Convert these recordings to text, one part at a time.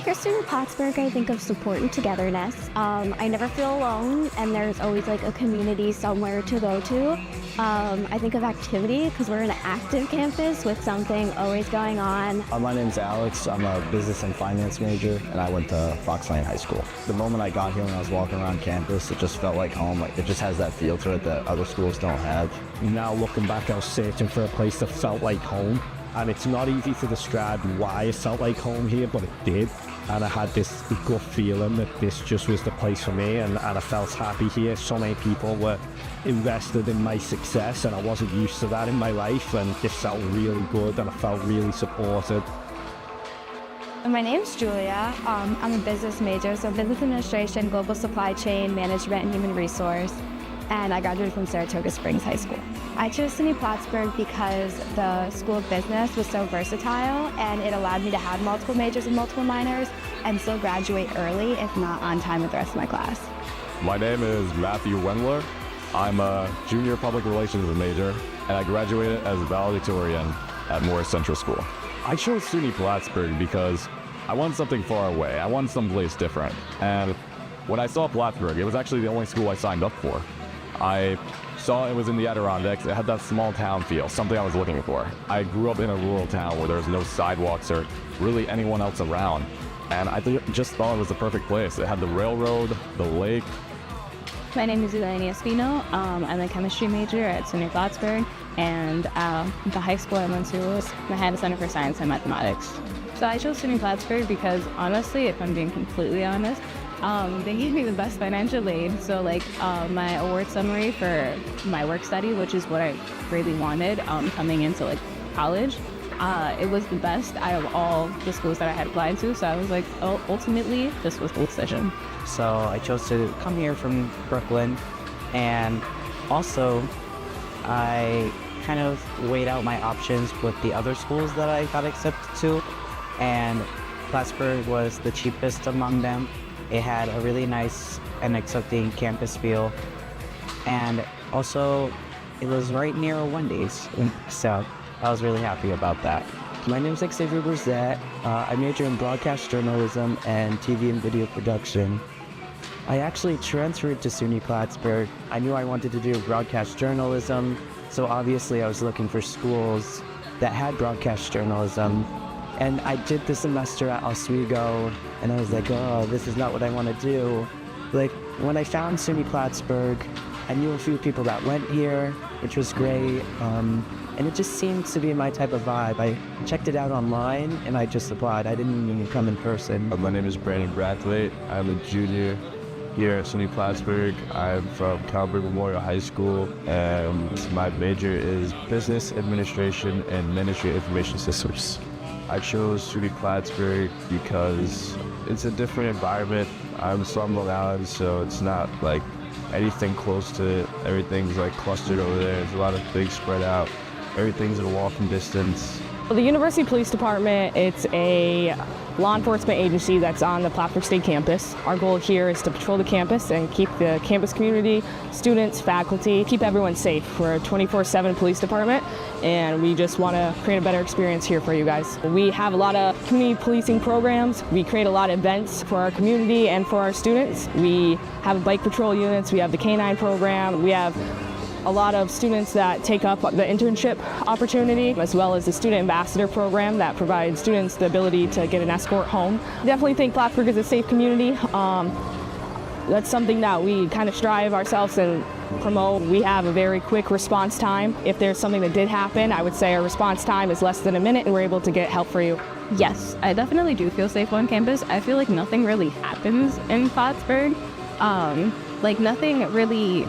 for SUNY Plattsburgh, I think of support and togetherness. I never feel alone, and there's always like a community somewhere to go to. I think of activity because we're an active campus with something always going on. My name's Alex. I'm a business and finance major, and I went to Fox Lane High School. The moment I got here and I was walking around campus, it just felt like home. Like, it just has that feel to it that other schools don't have. Now looking back, I was searching for a place that felt like home. And it's not easy to describe why it felt like home here, but it did. And I had this gut feeling that this just was the place for me, and I felt happy here. So many people were invested in my success, and I wasn't used to that in my life, and this felt really good, and I felt really supported. My name's Julia. I'm a business major, so business administration, global supply chain, management, and human resource. And I graduated from Saratoga Springs High School. I chose SUNY Plattsburgh because the School of Business was so versatile, and it allowed me to have multiple majors and multiple minors and still graduate early, if not on time with the rest of my class. My name is Matthew Wendler. I'm a junior public relations major, and I graduated as a valedictorian at Morris Central School. I chose SUNY Plattsburgh because I wanted something far away. I wanted someplace different. And when I saw Plattsburgh, it was actually the only school I signed up for. I saw it was in the Adirondacks. It had that small town feel, something I was looking for. I grew up in a rural town where there was no sidewalks or really anyone else around. And I just thought it was the perfect place. It had the railroad, the lake. My name is Elaine Espino. I'm a chemistry major at SUNY Plattsburgh, and the high school I went to was Manhattan Center for Science and Mathematics. So I chose SUNY Plattsburgh because, honestly, if I'm being completely honest, they gave me the best financial aid. So like my award summary for my work study, which is what I really wanted coming into like college, it was the best out of all the schools that I had applied to. So I was like, oh, ultimately, this was the decision. So I chose to come here from Brooklyn, and also I kind of weighed out my options with the other schools that I got accepted to, and Plattsburgh was the cheapest among them. It had a really nice and accepting campus feel, and also it was right near a Wendy's, so I was really happy about that. My name's Xavier Brzett. I major in broadcast journalism and TV and video production. I actually transferred to SUNY Plattsburgh. I knew I wanted to do broadcast journalism, so obviously I was looking for schools that had broadcast journalism. And I did the semester at Oswego, and I was like, oh, this is not what I want to do. Like, when I found SUNY Plattsburgh, I knew a few people that went here, which was great, and it just seemed to be my type of vibe. I checked it out online, and I just applied. I didn't even come in person. My name is Brandon Brathwaite. I'm a junior here at SUNY Plattsburgh. I'm from Calvary Memorial High School, and my major is Business Administration and Ministry of Information Systems. I chose SUNY Plattsburgh because it's a different environment. I'm from Long Island, so it's not like anything close to it. Everything's like clustered over there. There's a lot of things spread out. Everything's in walking distance. Well, the University Police Department, it's a law enforcement agency that's on the Plattsburgh State campus. Our goal here is to patrol the campus and keep the campus community, students, faculty, keep everyone safe. We're a 24/7 police department, and we just want to create a better experience here for you guys. We have a lot of community policing programs. We create a lot of events for our community and for our students. We have bike patrol units. We have the K-9 program. We have a lot of students that take up the internship opportunity, as well as the student ambassador program that provides students the ability to get an escort home. Definitely think Plattsburgh is a safe community. That's something that we kind of strive ourselves and promote. We have a very quick response time. If there's something that did happen, I would say our response time is less than a minute, and we're able to get help for you. Yes, I definitely do feel safe on campus. I feel like nothing really happens in Plattsburgh. Like nothing really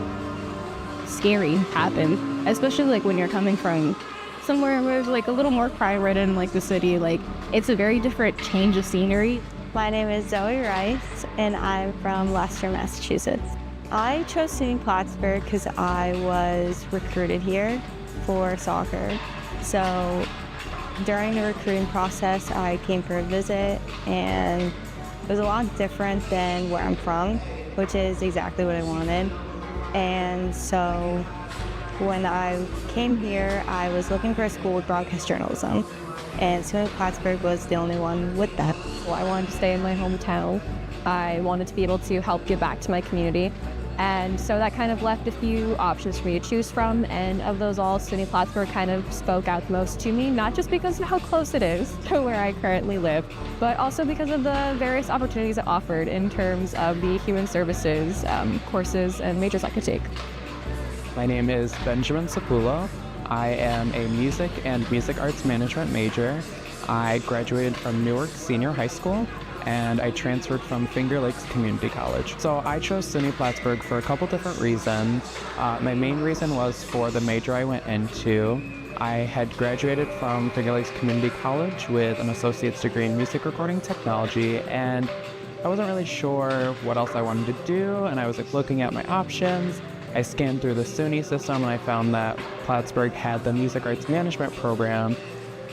scary happen, especially like when you're coming from somewhere where there's like a little more crime-ridden, like the city. Like it's a very different change of scenery. My name is Zoe Rice, and I'm from Leicester, Massachusetts. I chose SUNY Plattsburgh because I was recruited here for soccer. So during the recruiting process, I came for a visit, and it was a lot different than where I'm from, which is exactly what I wanted. And so when I came here, I was looking for a school with broadcast journalism. and SUNY Plattsburgh was the only one with that. Well, I wanted to stay in my hometown. I wanted to be able to help give back to my community. And so that kind of left a few options for me to choose from, and of those all, SUNY Plattsburgh kind of spoke out the most to me, not just because of how close it is to where I currently live, but also because of the various opportunities it offered in terms of the human services courses and majors I could take. My name is Benjamin Sapulo. I am a music and music arts management major. I graduated from Newark Senior High School, and I transferred from Finger Lakes Community College. So I chose SUNY Plattsburgh for a couple different reasons. My main reason was for the major I went into. I had graduated from Finger Lakes Community College with an associate's degree in music recording technology, and I wasn't really sure what else I wanted to do, and I was looking at my options. I scanned through the SUNY system, and I found that Plattsburgh had the music arts management program.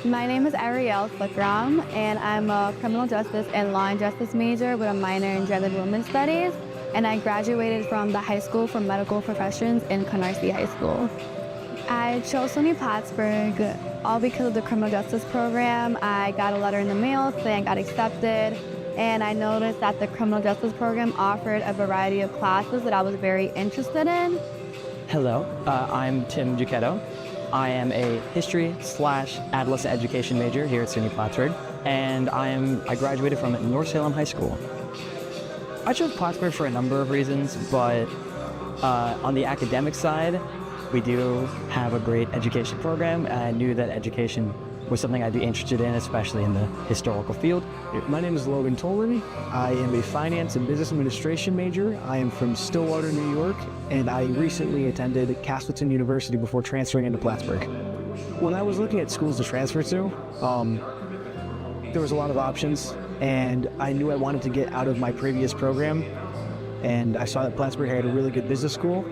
My name is Ariel Fakram, and I'm a criminal justice and law and justice major with a minor in gender and women's studies, and I graduated from the High School for Medical Professions in Canarsie High School. I chose SUNY Plattsburgh all because of the criminal justice program. I got a letter in the mail saying I got accepted, and I noticed that the criminal justice program offered a variety of classes that I was very interested in. Hello, I'm Tim Giucchetto. I am a history/adolescent education major here at SUNY Plattsburgh, and I graduated from North Salem High School. I chose Plattsburgh for a number of reasons, but on the academic side, we do have a great education program. I knew that education was something I'd be interested in, especially in the historical field. My name is Logan Tolan. I am a finance and business administration major. I am from Stillwater, New York, and I recently attended Castleton University before transferring into Plattsburgh. When I was looking at schools to transfer to, there was a lot of options, and I knew I wanted to get out of my previous program, and I saw that Plattsburgh had a really good business school.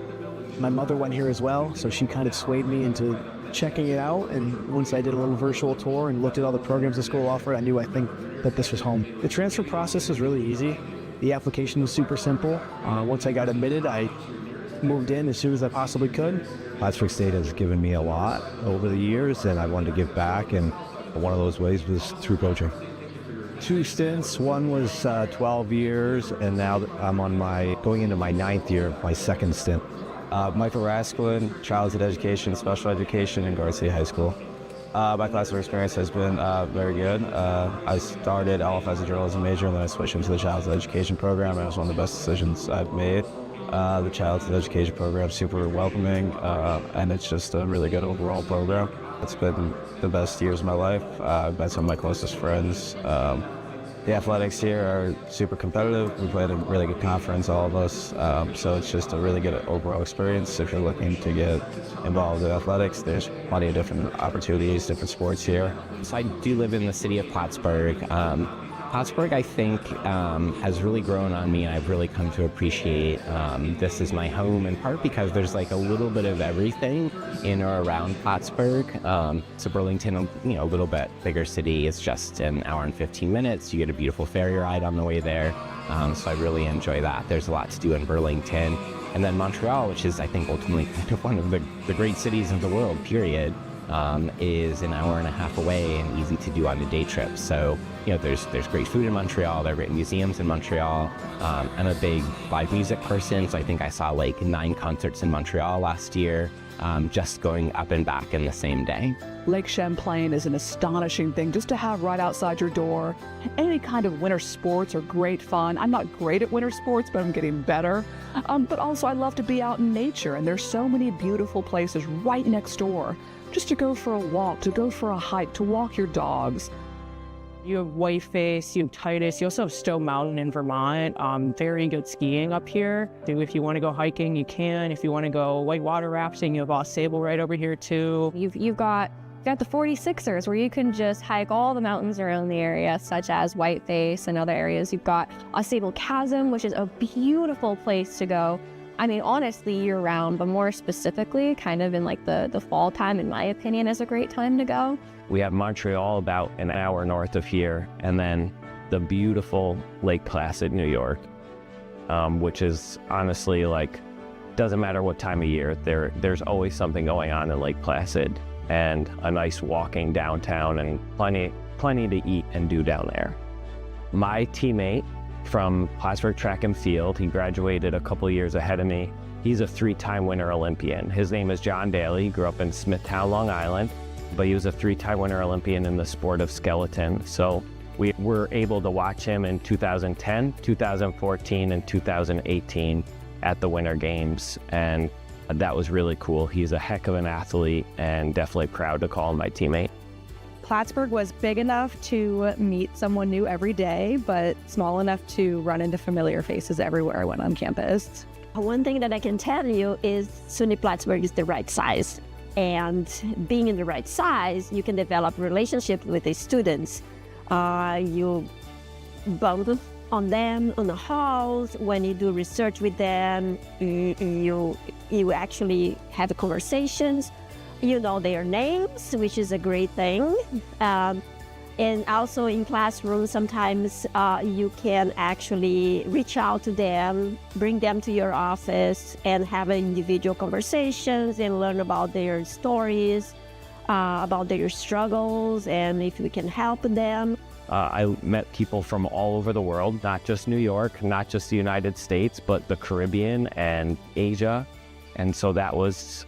My mother went here as well, so she kind of swayed me into checking it out, and once I did a little virtual tour and looked at all the programs the school offered, I think that this was home. The transfer process was really easy. The application was super simple. Once I got admitted, I moved in as soon as I possibly could. Plattsburgh State has given me a lot over the years, and I wanted to give back, and one of those ways was through coaching. 2 stints. One was 12 years, and now I'm going into my 9th year, my 2nd stint. Michael Rasklin, childhood education, special education in Garcia High School. My classroom experience has been very good. I started off as a journalism major, and then I switched into the childhood education program, and it was one of the best decisions I've made. The childhood education program is super welcoming, and it's just a really good overall program. It's been the best years of my life. I've met some of my closest friends. The athletics here are super competitive. We played a really good conference, all of us. So it's just a really good overall experience. If you're looking to get involved in athletics, there's plenty of different opportunities, different sports here. So I do live in the city of Plattsburgh. Plattsburgh, I think, has really grown on me, and I've really come to appreciate this as my home, in part because there's like a little bit of everything in or around Plattsburgh. So Burlington, a little bit bigger city. It's just an hour and 15 minutes. You get a beautiful ferry ride on the way there. So I really enjoy that. There's a lot to do in Burlington. And then Montreal, which is, I think, ultimately kind of one of the great cities of the world, period. Is an hour and a half away and easy to do on a day trip. So, there's great food in Montreal, there are great museums in Montreal. I'm a big live music person, so I think I saw like 9 concerts in Montreal last year, just going up and back in the same day. Lake Champlain is an astonishing thing just to have right outside your door. Any kind of winter sports are great fun. I'm not great at winter sports, but I'm getting better. But also I love to be out in nature, and there's so many beautiful places right next door. Just to go for a walk, to go for a hike, to walk your dogs. You have Whiteface, you have Titus, you also have Stowe Mountain in Vermont. Very good skiing up here. If you want to go hiking, you can. If you want to go whitewater rafting, you have Au Sable right over here too. You've got the 46ers, where you can just hike all the mountains around the area, such as Whiteface and other areas. You've got Au Sable Chasm, which is a beautiful place to go. I mean, honestly, year-round, but more specifically, kind of in like the fall time, in my opinion, is a great time to go. We have Montreal about an hour north of here, and then the beautiful Lake Placid, New York, which is honestly like, doesn't matter what time of year, there's always something going on in Lake Placid. and a nice walking downtown and plenty to eat and do down there. My teammate from Plattsburgh Track and Field, he graduated a couple years ahead of me. He's a 3-time Winter Olympian. His name is John Daly. He grew up in Smithtown, Long Island, but he was a 3-time Winter Olympian in the sport of skeleton. So we were able to watch him in 2010, 2014, and 2018 at the Winter Games, and that was really cool. He's a heck of an athlete and definitely proud to call him my teammate. Plattsburgh was big enough to meet someone new every day, but small enough to run into familiar faces everywhere I went on campus. One thing that I can tell you is SUNY Plattsburgh is the right size. And being in the right size, you can develop relationships with the students. You bump on them on the halls. When you do research with them, you actually have conversations. You know their names, which is a great thing. And also in classrooms, sometimes you can actually reach out to them, bring them to your office and have individual conversations and learn about their stories, about their struggles, and if we can help them. I met people from all over the world, not just New York, not just the United States, but the Caribbean and Asia. And so that was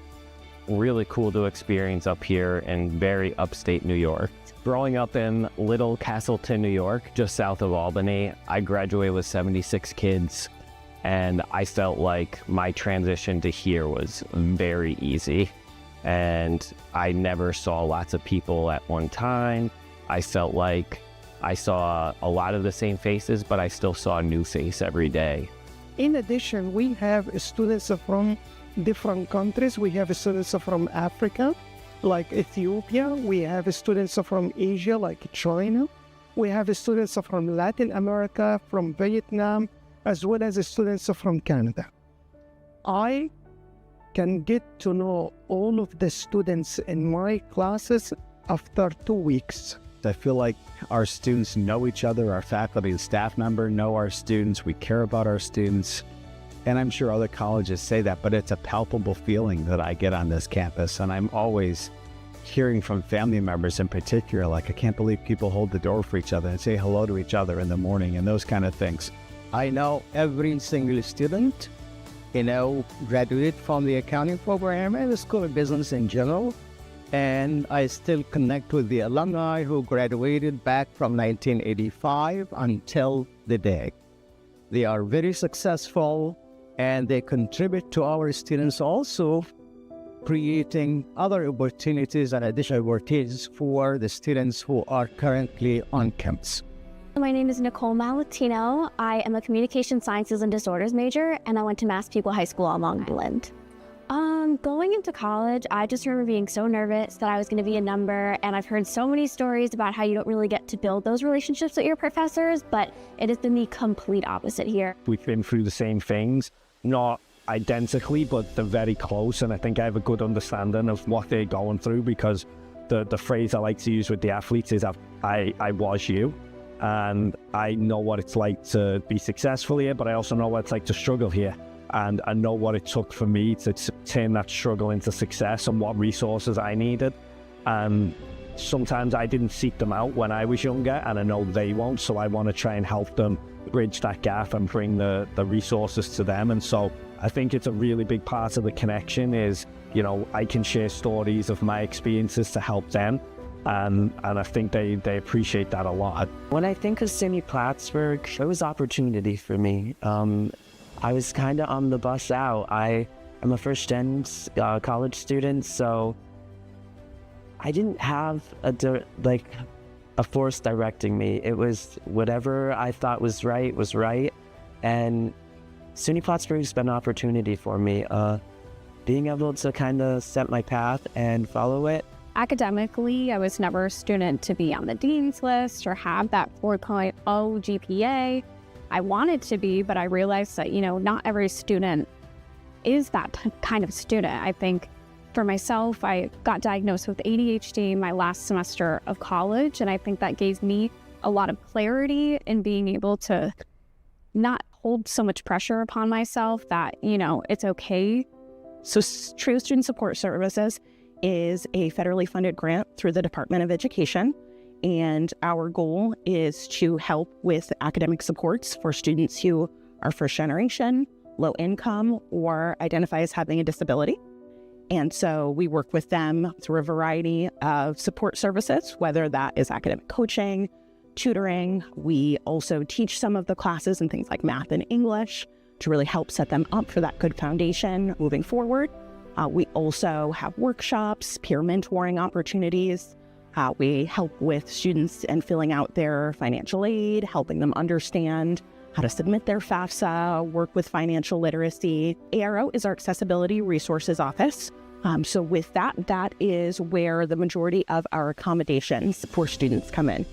really cool to experience up here in very upstate New York. Growing up in Little Castleton, New York, just south of Albany, I graduated with 76 kids, and I felt like my transition to here was very easy. And I never saw lots of people at one time. I felt like I saw a lot of the same faces, but I still saw a new face every day. In addition, we have students from different countries. We have students from Africa, like Ethiopia. We have students from Asia, like China. We have students from Latin America, from Vietnam, as well as students from Canada. I can get to know all of the students in my classes after 2 weeks. I feel like our students know each other, our faculty and staff member know our students, we care about our students. And I'm sure other colleges say that, but it's a palpable feeling that I get on this campus. And I'm always hearing from family members in particular, like, I can't believe people hold the door for each other and say hello to each other in the morning and those kind of things. I know every single student, graduated from the accounting program and the School of Business in general. And I still connect with the alumni who graduated back from 1985 until the day. They are very successful and they contribute to our students also, creating other opportunities and additional opportunities for the students who are currently on campus. My name is Nicole Malatino. I am a communication sciences and disorders major, and I went to Massapequa High School on Long Island. Going into college, I just remember being so nervous that I was going to be a number, and I've heard so many stories about how you don't really get to build those relationships with your professors, but it has been the complete opposite here. We've been through the same things, not identically, but they're very close, and I think I have a good understanding of what they're going through, because the phrase I like to use with the athletes is I was you, and I know what it's like to be successful here, but I also know what it's like to struggle here. And I know what it took for me to turn that struggle into success and what resources I needed. And sometimes I didn't seek them out when I was younger, and I know they won't, so I want to try and help them bridge that gap and bring the resources to them. And so I think it's a really big part of the connection is, I can share stories of my experiences to help them. And I think they appreciate that a lot. When I think of SUNY Plattsburgh, it was opportunity for me. I was kind of on the bus out. I'm a first-gen college student, so I didn't have a force directing me. It was whatever I thought was right, and SUNY Plattsburgh has been an opportunity for me. Being able to kind of set my path and follow it. Academically, I was never a student to be on the dean's list or have that 4.0 GPA. I wanted to be, but I realized that, not every student is that kind of student. I think for myself, I got diagnosed with ADHD my last semester of college, and I think that gave me a lot of clarity in being able to not hold so much pressure upon myself that, it's okay. So True Student Support Services is a federally funded grant through the Department of Education. And our goal is to help with academic supports for students who are first generation, low income, or identify as having a disability. And so we work with them through a variety of support services, whether that is academic coaching, tutoring. We also teach some of the classes in things like math and English to really help set them up for that good foundation moving forward. We also have workshops, peer mentoring opportunities. We help with students and filling out their financial aid, helping them understand how to submit their FAFSA, work with financial literacy. ARO is our Accessibility Resources Office. So with that, that is where the majority of our accommodations for students come in.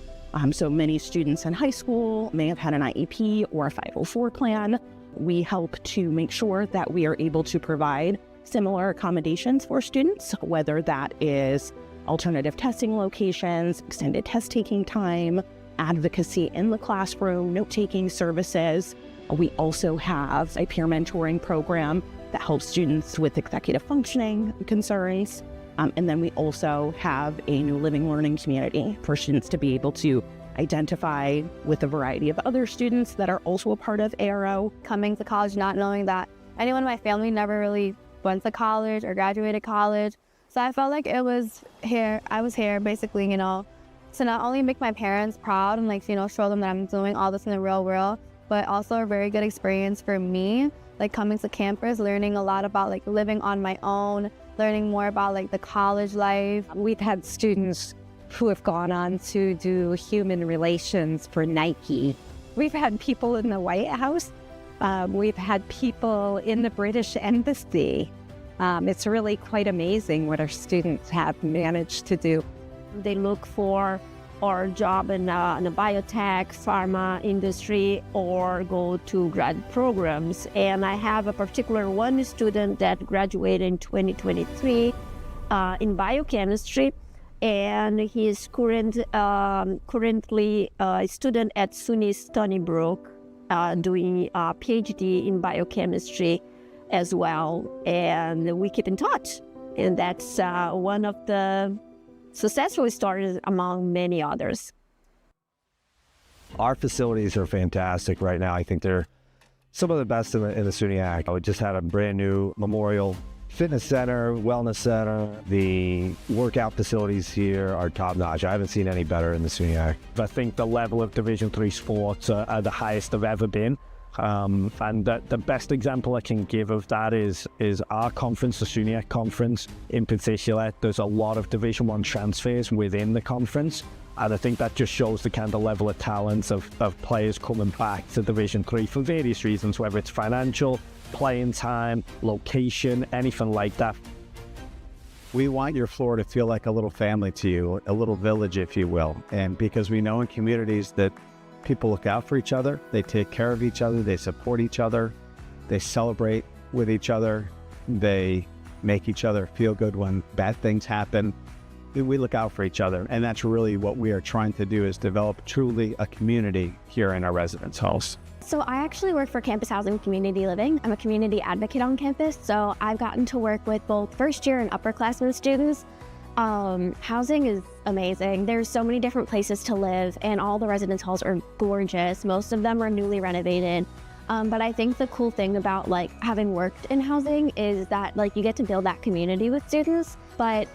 So many students in high school may have had an IEP or a 504 plan. We help to make sure that we are able to provide similar accommodations for students, whether that is alternative testing locations, extended test taking time, advocacy in the classroom, note-taking services. We also have a peer mentoring program that helps students with executive functioning concerns. And then we also have a new living learning community for students to be able to identify with a variety of other students that are also a part of ARO. Coming to college not knowing that anyone in my family never really went to college or graduated college. So I felt like I was here basically, to not only make my parents proud and show them that I'm doing all this in the real world, but also a very good experience for me, coming to campus, learning a lot about living on my own, learning more about the college life. We've had students who have gone on to do human relations for Nike. We've had people in the White House. We've had people in the British Embassy. It's really quite amazing what our students have managed to do. They look for or job in the biotech, pharma industry, or go to grad programs. And I have a particular one student that graduated in 2023 in biochemistry, and he is currently a student at SUNY Stony Brook, doing a PhD in biochemistry as well. And we keep in touch, and that's one of the successful stories among many others. Our facilities are fantastic right now. I think they're some of the best in the SUNY. We just had a brand new memorial fitness center, wellness center. The workout facilities here are top notch. I haven't seen any better in the SUNY. I think the level of Division III sports are the highest they've ever been. And the best example I can give of that is our conference, the SUNY conference in particular. There's a lot of Division I transfers within the conference, and I think that just shows the kind of level of talent of players coming back to Division III for various reasons, whether it's financial, playing time, location, anything like that. We want your floor to feel like a little family to you, a little village, if you will. And because we know in communities that people look out for each other, they take care of each other, they support each other, they celebrate with each other, they make each other feel good when bad things happen. We look out for each other, and that's really what we are trying to do, is develop truly a community here in our residence halls. So I actually work for Campus Housing and Community Living. I'm a community advocate on campus, so I've gotten to work with both first year and upperclassmen students. Housing is amazing. There's so many different places to live, and all the residence halls are gorgeous. Most of them are newly renovated. But I think the cool thing about having worked in housing is that you get to build that community with students, but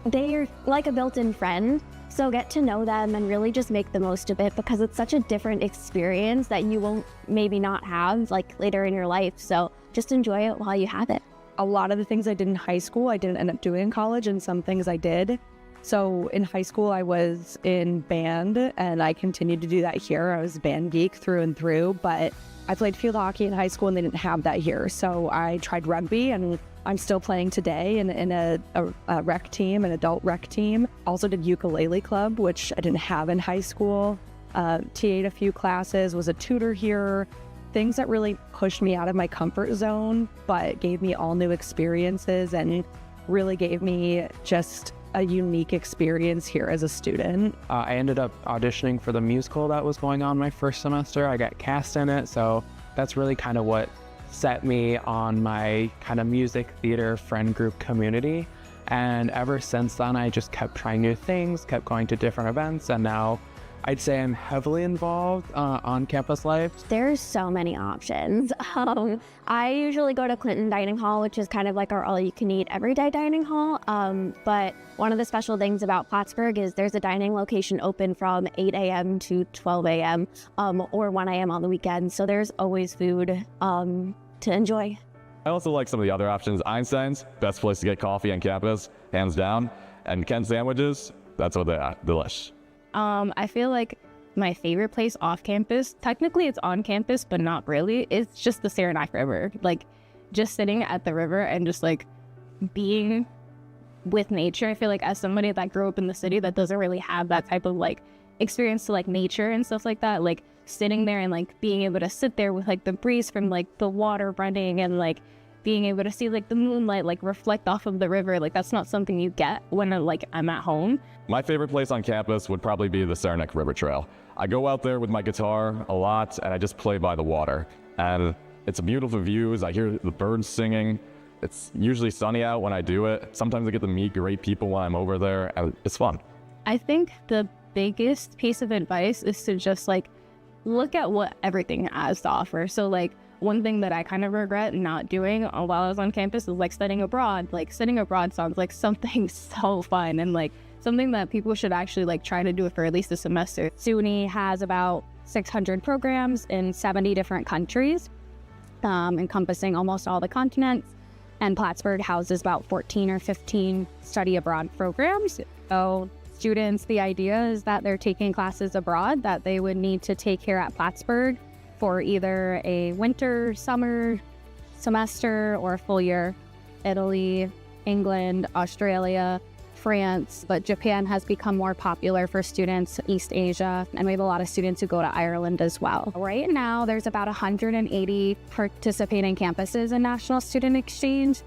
they are like a built-in friend. So get to know them and really just make the most of it, because it's such a different experience that you won't maybe not have later in your life. So just enjoy it while you have it. A lot of the things I did in high school, I didn't end up doing in college, and some things I did. So in high school, I was in band, and I continued to do that here. I was a band geek through and through, but I played field hockey in high school, and they didn't have that here. So I tried rugby, and I'm still playing today in a rec team, an adult rec team. Also did ukulele club, which I didn't have in high school. TA'd a few classes, was a tutor here. Things that really pushed me out of my comfort zone, but gave me all new experiences and really gave me just a unique experience here as a student. I ended up auditioning for the musical that was going on my first semester. I got cast in it, so that's really kind of what set me on my kind of music theater friend group community. And ever since then, I just kept trying new things, kept going to different events, and now I'd say I'm heavily involved on campus life. There's so many options. I usually go to Clinton Dining Hall, which is kind of like our all-you-can-eat everyday dining hall. But one of the special things about Plattsburgh is there's a dining location open from 8 a.m. to 12 a.m. Or 1 a.m. on the weekends. So there's always food to enjoy. I also like some of the other options. Einstein's, best place to get coffee on campus, hands down. And Ken sandwiches, that's what they're delish. I feel like my favorite place off campus, technically it's on campus, but not really, it's just the Saranac River. Like, just sitting at the river and just like being with nature. I feel like as somebody that grew up in the city that doesn't really have that type of like experience to like nature and stuff like that, like sitting there and like being able to sit there with like the breeze from like the water running and like being able to see like the moonlight like reflect off of the river, like that's not something you get when like I'm at home. My favorite place on campus would probably be the Saranac River Trail. I go out there with my guitar a lot and I just play by the water. And it's beautiful views, I hear the birds singing. It's usually sunny out when I do it. Sometimes I get to meet great people while I'm over there, and it's fun. I think the biggest piece of advice is to just like look at what everything has to offer. So like one thing that I kind of regret not doing while I was on campus is like studying abroad. Like studying abroad sounds like something so fun and like something that people should actually like try to do it for at least a semester. SUNY has about 600 programs in 70 different countries, encompassing almost all the continents. And Plattsburgh houses about 14 or 15 study abroad programs. So students, the idea is that they're taking classes abroad that they would need to take here at Plattsburgh for either a winter, summer semester, or a full year. Italy, England, Australia, France, but Japan has become more popular for students, East Asia, and we have a lot of students who go to Ireland as well. Right now, there's about 180 participating campuses in National Student Exchange.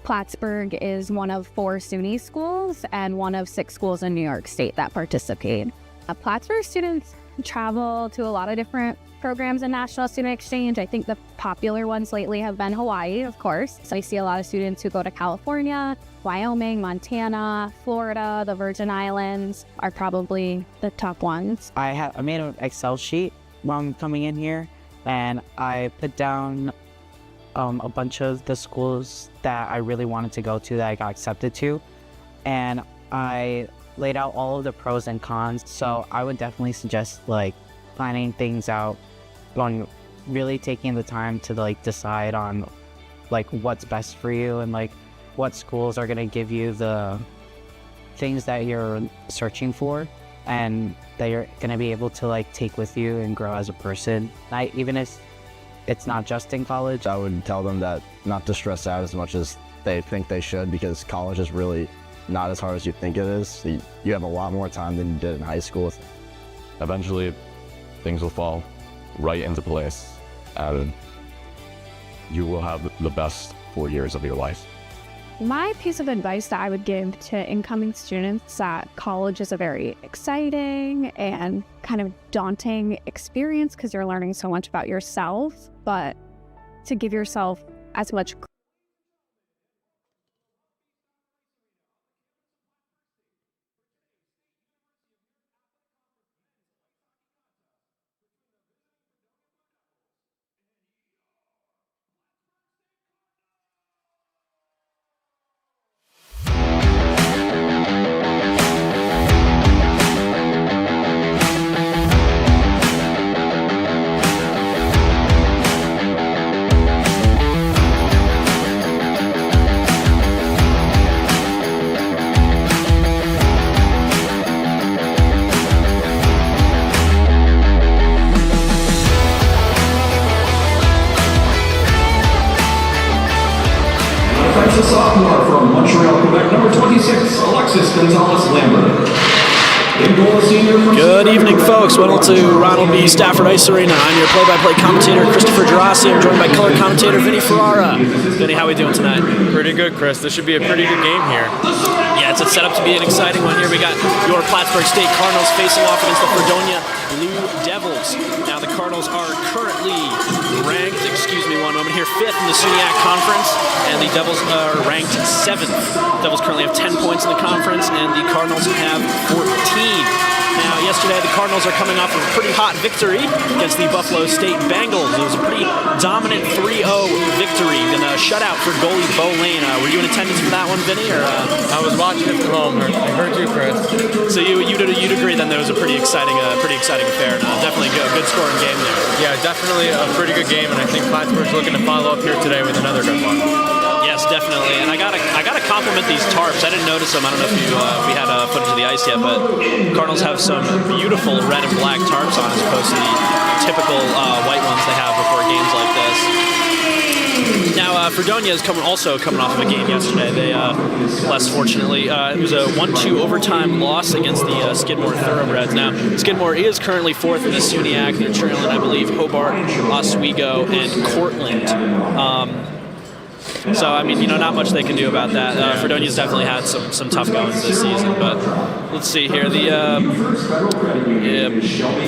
Plattsburgh is one of 4 SUNY schools and one of 6 schools in New York State that participate. Plattsburgh students travel to a lot of different programs in National Student Exchange. I think the popular ones lately have been Hawaii, of course. So I see a lot of students who go to California, Wyoming, Montana, Florida, the Virgin Islands are probably the top ones. I made an Excel sheet while I'm coming in here, and I put down a bunch of the schools that I really wanted to go to that I got accepted to, and I laid out all of the pros and cons. So I would definitely suggest like planning things out, really taking the time to like decide on like what's best for you and like what schools are going to give you the things that you're searching for and that you're going to be able to like take with you and grow as a person. Even if it's not just in college, I would tell them that not to stress out as much as they think they should, because college is really not as hard as you think it is. You have a lot more time than you did in high school. Eventually, things will fall right into place, and you will have the best 4 years of your life. My piece of advice that I would give to incoming students is that college is a very exciting and kind of daunting experience because you're learning so much about yourself, but to give yourself as much A sophomore from Montreal, Quebec, number 26, Alexis Gonzalez-Lambert. Good evening, folks. folks. Welcome to Ronald B. Stafford Ice Arena. I'm your play-by-play commentator, Christopher Gerasi. I'm joined by color commentator, Vinny Ferrara. Vinny, how are we doing tonight? Pretty good, Chris. This should be a pretty good game here. Yeah, it's set up to be an exciting one here. We got your Plattsburgh State Cardinals facing off against the Fredonia Blue Devils. Now, the Cardinals are currently ranked, excuse me one moment here, 5th in the SUNY Conference, and the Devils are ranked 7th. The Devils currently have 10 points in the conference, and the Cardinals have 14. Now, yesterday, the Cardinals are coming off of a pretty hot victory against the Buffalo State Bengals. It was a pretty dominant 3-0 victory and a shutout for goalie Bo Lane. Were you in attendance for that one, Vinny? Or I was watching it from home. I heard you, Chris. So you'd agree then that was a pretty exciting affair, and definitely a good scoring game there. Yeah, definitely a pretty good game, and I think Plattsburgh's looking to follow up here today with another good one. Yes, definitely. And I gotta compliment these tarps. I didn't notice them. I don't know if we had footage of the ice yet, but Cardinals have some beautiful red and black tarps on as opposed to the typical white ones they have before games like this. Now, Fredonia is also coming off of a game yesterday. They, less fortunately, it was a 1-2 overtime loss against the Skidmore Thoroughbreds. Now, Skidmore is currently 4th in the SUNYAC. They're trailing, I believe, Hobart, Oswego, and Cortland. So, I mean, not much they can do about that. Fredonia's definitely had some tough goings this season, but let's see here. The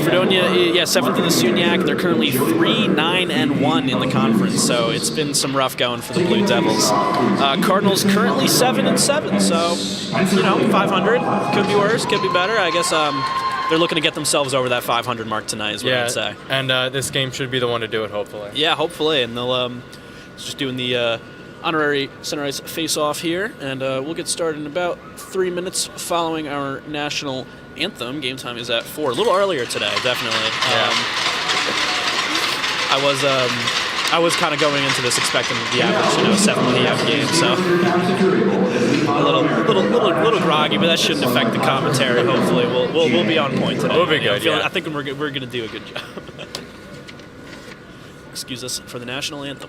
Fredonia, 7th in the SUNYAC. They're currently 3-9-1 in the conference, so it's been some rough going for the Blue Devils. Cardinals currently 7-7, so 500 could be worse, could be better. I guess they're looking to get themselves over that 500 mark tonight, is what I'd say. And this game should be the one to do it, hopefully. Yeah, hopefully, and they'll just doing the honorary center ice face-off here, and we'll get started in about 3 minutes following our national anthem. Game time is at 4. A little earlier today, definitely. I was kind of going into this expecting the average, 7 p.m. game, so a little groggy, but that shouldn't affect the commentary. Hopefully, we'll be on point today. We'll be good. I think we're going to do a good job. Excuse us for the national anthem.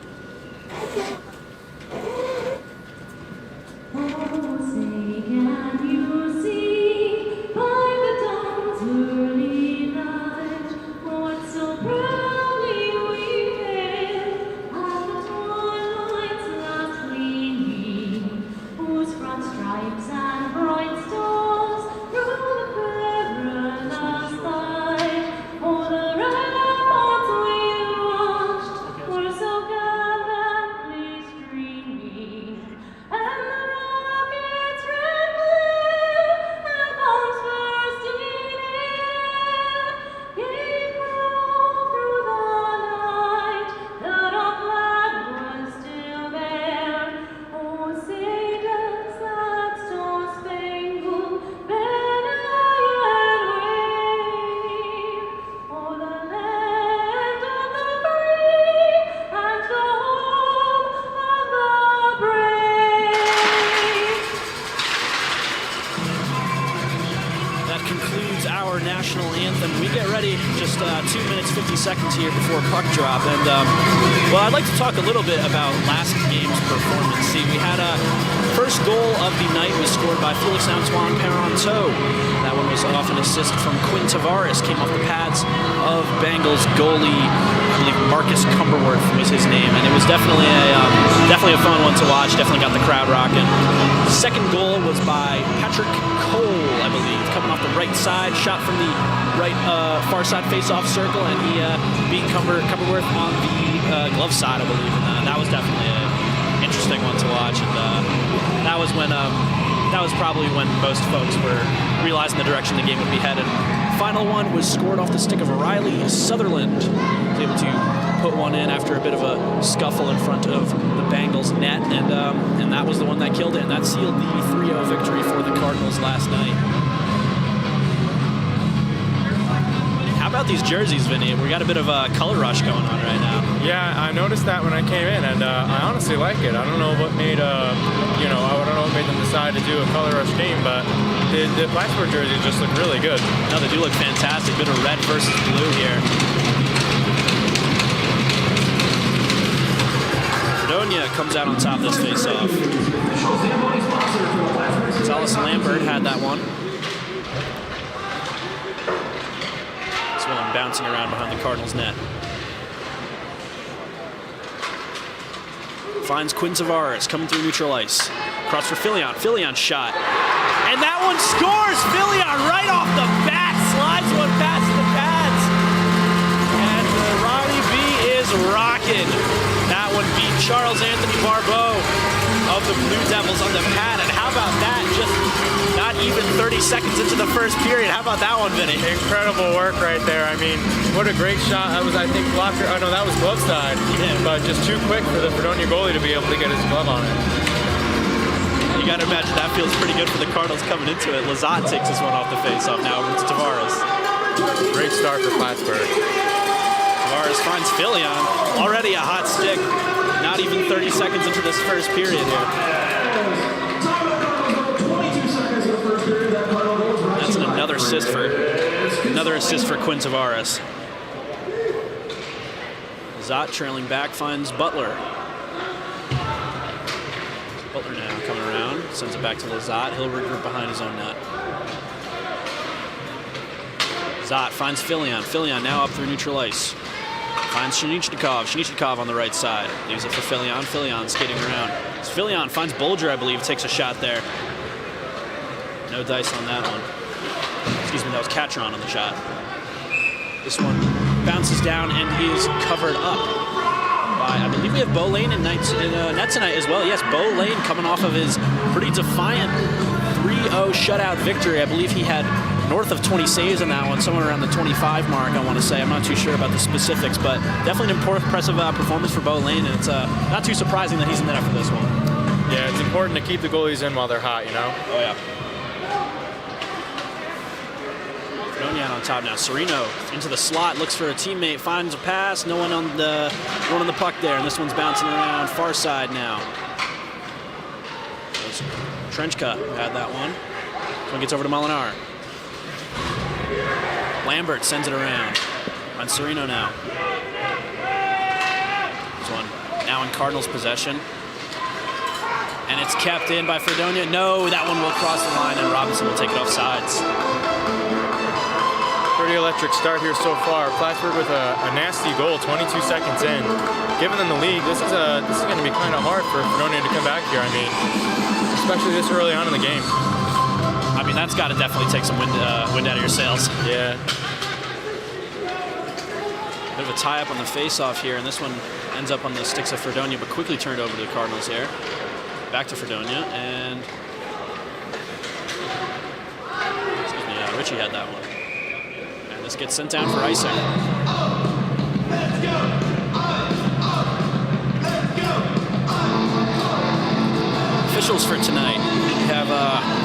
Seconds here before puck drop, and I'd like to talk a little bit about last game's performance. See, we had a first goal of the night was scored by Felix Antoine Parenteau. That one was off an assist from Quinn Tavares, came off the pads of Bengals goalie, I believe Marcus Cumberworth was his name, and it was definitely a fun one to watch. Definitely got the crowd rocking. The second goal was by Patrick Cole, I believe, coming off the right side, shot from the right far side face-off circle, and he beat Cumberworth on the glove side, I believe, and that was definitely an interesting one to watch. And that was probably when most folks were realizing the direction the game would be headed. Final one was scored off the stick of Riley Sutherland. He was able to put one in after a bit of a scuffle in front of the Bengals net, and that was the one that killed it, and that sealed the 3-0 victory for the Cardinals last night. How about these jerseys, Vinny? We got a bit of a color rush going on right now. Yeah, I noticed that when I came in, and I honestly like it. I don't know what made I don't know what made them decide to do a color rush game, but the Plattsburgh jerseys just look really good. No, they do look fantastic. Bit of red versus blue here. Fredonia comes out on top of this face-off. Gonzalez Lambert had that one. one bouncing around behind the Cardinals net. Finds Quinn Tavares coming through neutral ice. Across for Filion. Filion's shot. And that one scores! Filion right off the bat slides one past the pads. And Ronnie B is rocking. That one beat Charles Anthony Barbeau of the Blue Devils on the pad. And how about that? Just not even 30 seconds into the first period. How about that one, Vinny? Incredible work right there. I mean, what a great shot. That was, I think, blocker. Oh, no, that was glove side. Yeah. But just too quick for the Fredonia goalie to be able to get his glove on it. You got to imagine that feels pretty good for the Cardinals coming into it. Lazat takes this one off the faceoff now over to Tavares. Great start for Plattsburgh. Tavares finds Filion. Already a hot stick. Not even 30 seconds into this first period here. That's another assist for Quinn Tavares. Lazat trailing back finds Butler. Butler now coming around, sends it back to Lazat. He'll regroup behind his own net. Lazat finds Filion. Filion now up through neutral ice. Finds Shinichnikov. Shinichnikov on the right side. Leaves it for Filion. Filion skating around. Filion finds Bolger, I believe, takes a shot there. No dice on that one. Excuse me, that was Catron on the shot. This one bounces down and is covered up by, I believe we have Bo Lane in net tonight as well. Yes, Bo Lane coming off of his pretty defiant 3-0 shutout victory. I believe he had north of 20 saves in that one, somewhere around the 25 mark, I want to say. I'm not too sure about the specifics, but definitely an impressive performance for Bo Lane, and it's not too surprising that he's in there for this one. Yeah, it's important to keep the goalies in while they're hot, you know? Oh, yeah. Fredonia on top now. Serino into the slot, looks for a teammate, finds a pass. No one on the puck there, and this one's bouncing around far side now. Trenchka had that one. This one gets over to Molinar. Lambert sends it around. On Serino now. This one now in Cardinals' possession. And it's kept in by Fredonia. No, that one will cross the line, and Robinson will take it off sides. Pretty electric start here so far. Plattsburgh with a nasty goal 22 seconds in. Given them the lead, this is going to be kind of hard for Fredonia to come back here. I mean, especially this early on in the game. I mean, that's got to definitely take some wind out of your sails. Yeah. Bit of a tie-up on the face-off here, and this one ends up on the sticks of Fredonia, but quickly turned over to the Cardinals here. Back to Fredonia, and excuse me, Richie had that one. And this gets sent down for icing. Officials for tonight. We have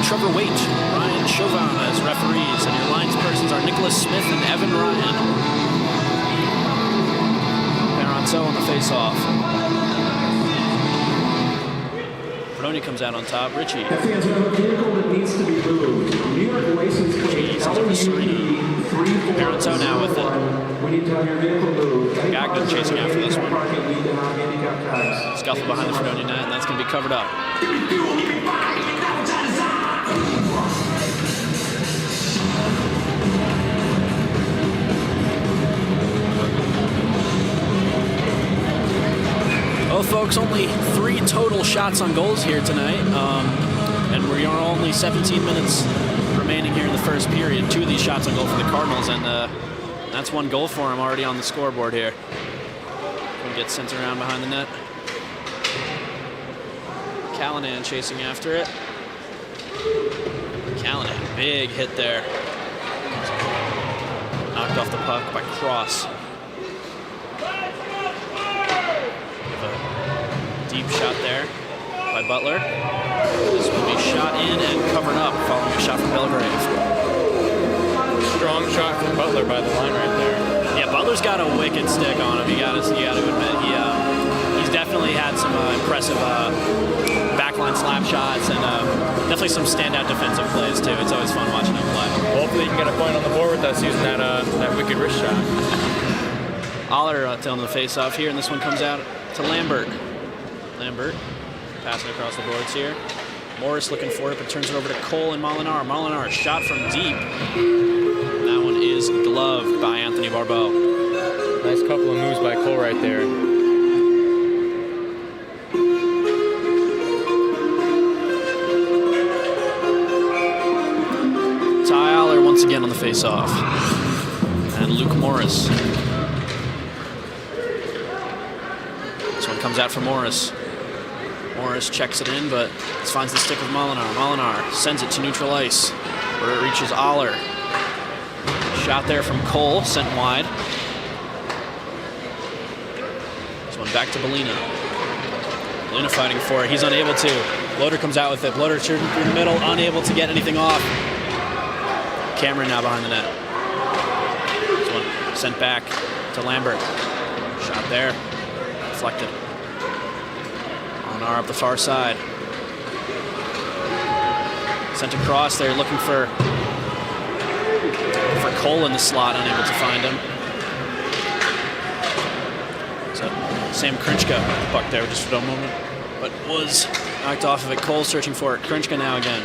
Trevor Waite, Ryan Chauvin as referees, and your lines persons are Nicholas Smith and Evan Ryan. Paranto on the face-off. Fredonia comes out on top. Richie. Fans, we have a vehicle that needs to be moved. New York license plate Paranto now with it. We need to have your vehicle moved. Gagnon chasing after this one. Scuffle behind the Fredonia net, and that's going to be covered up. Well, folks, only 3 total shots on goals here tonight, and we are only 17 minutes remaining here in the first period. 2 of these shots on goal for the Cardinals, and that's 1 goal for them already on the scoreboard here. One gets sent around behind the net. Callanan chasing after it. Callanan, big hit there. Knocked off the puck by Cross. Deep shot there by Butler. This will be shot in and covered up following a shot from Belgrave. Strong shot from Butler by the line right there. Yeah, Butler's got a wicked stick on him. You got to admit, he's definitely had some impressive backline slap shots and definitely some standout defensive plays too. It's always fun watching him play. Hopefully he can get a point on the board with us using that wicked wrist shot. Aller telling the face-off here, and this one comes out to Lambert. Lambert passing across the boards here. Morris looking for it, but turns it over to Cole and Molinar. Molinar shot from deep. That one is gloved by Anthony Barbeau. Nice couple of moves by Cole right there. Ty Aller once again on the face-off. And Luke Morris. This one comes out for Morris. Morris checks it in, but finds the stick of Molinar. Molinar sends it to neutral ice, where it reaches Aller. Shot there from Cole, sent wide. This one back to Belina. Belina fighting for it. He's unable to. Bloater comes out with it. Bloater through the middle, unable to get anything off. Cameron now behind the net. This one sent back to Lambert. Shot there. Deflected. Molinar up the far side. Sent across there, looking for Cole in the slot, unable to find him. So Sam Krinchka, the puck there just for a moment, but was knocked off of it. Cole searching for it. Krinchka now again.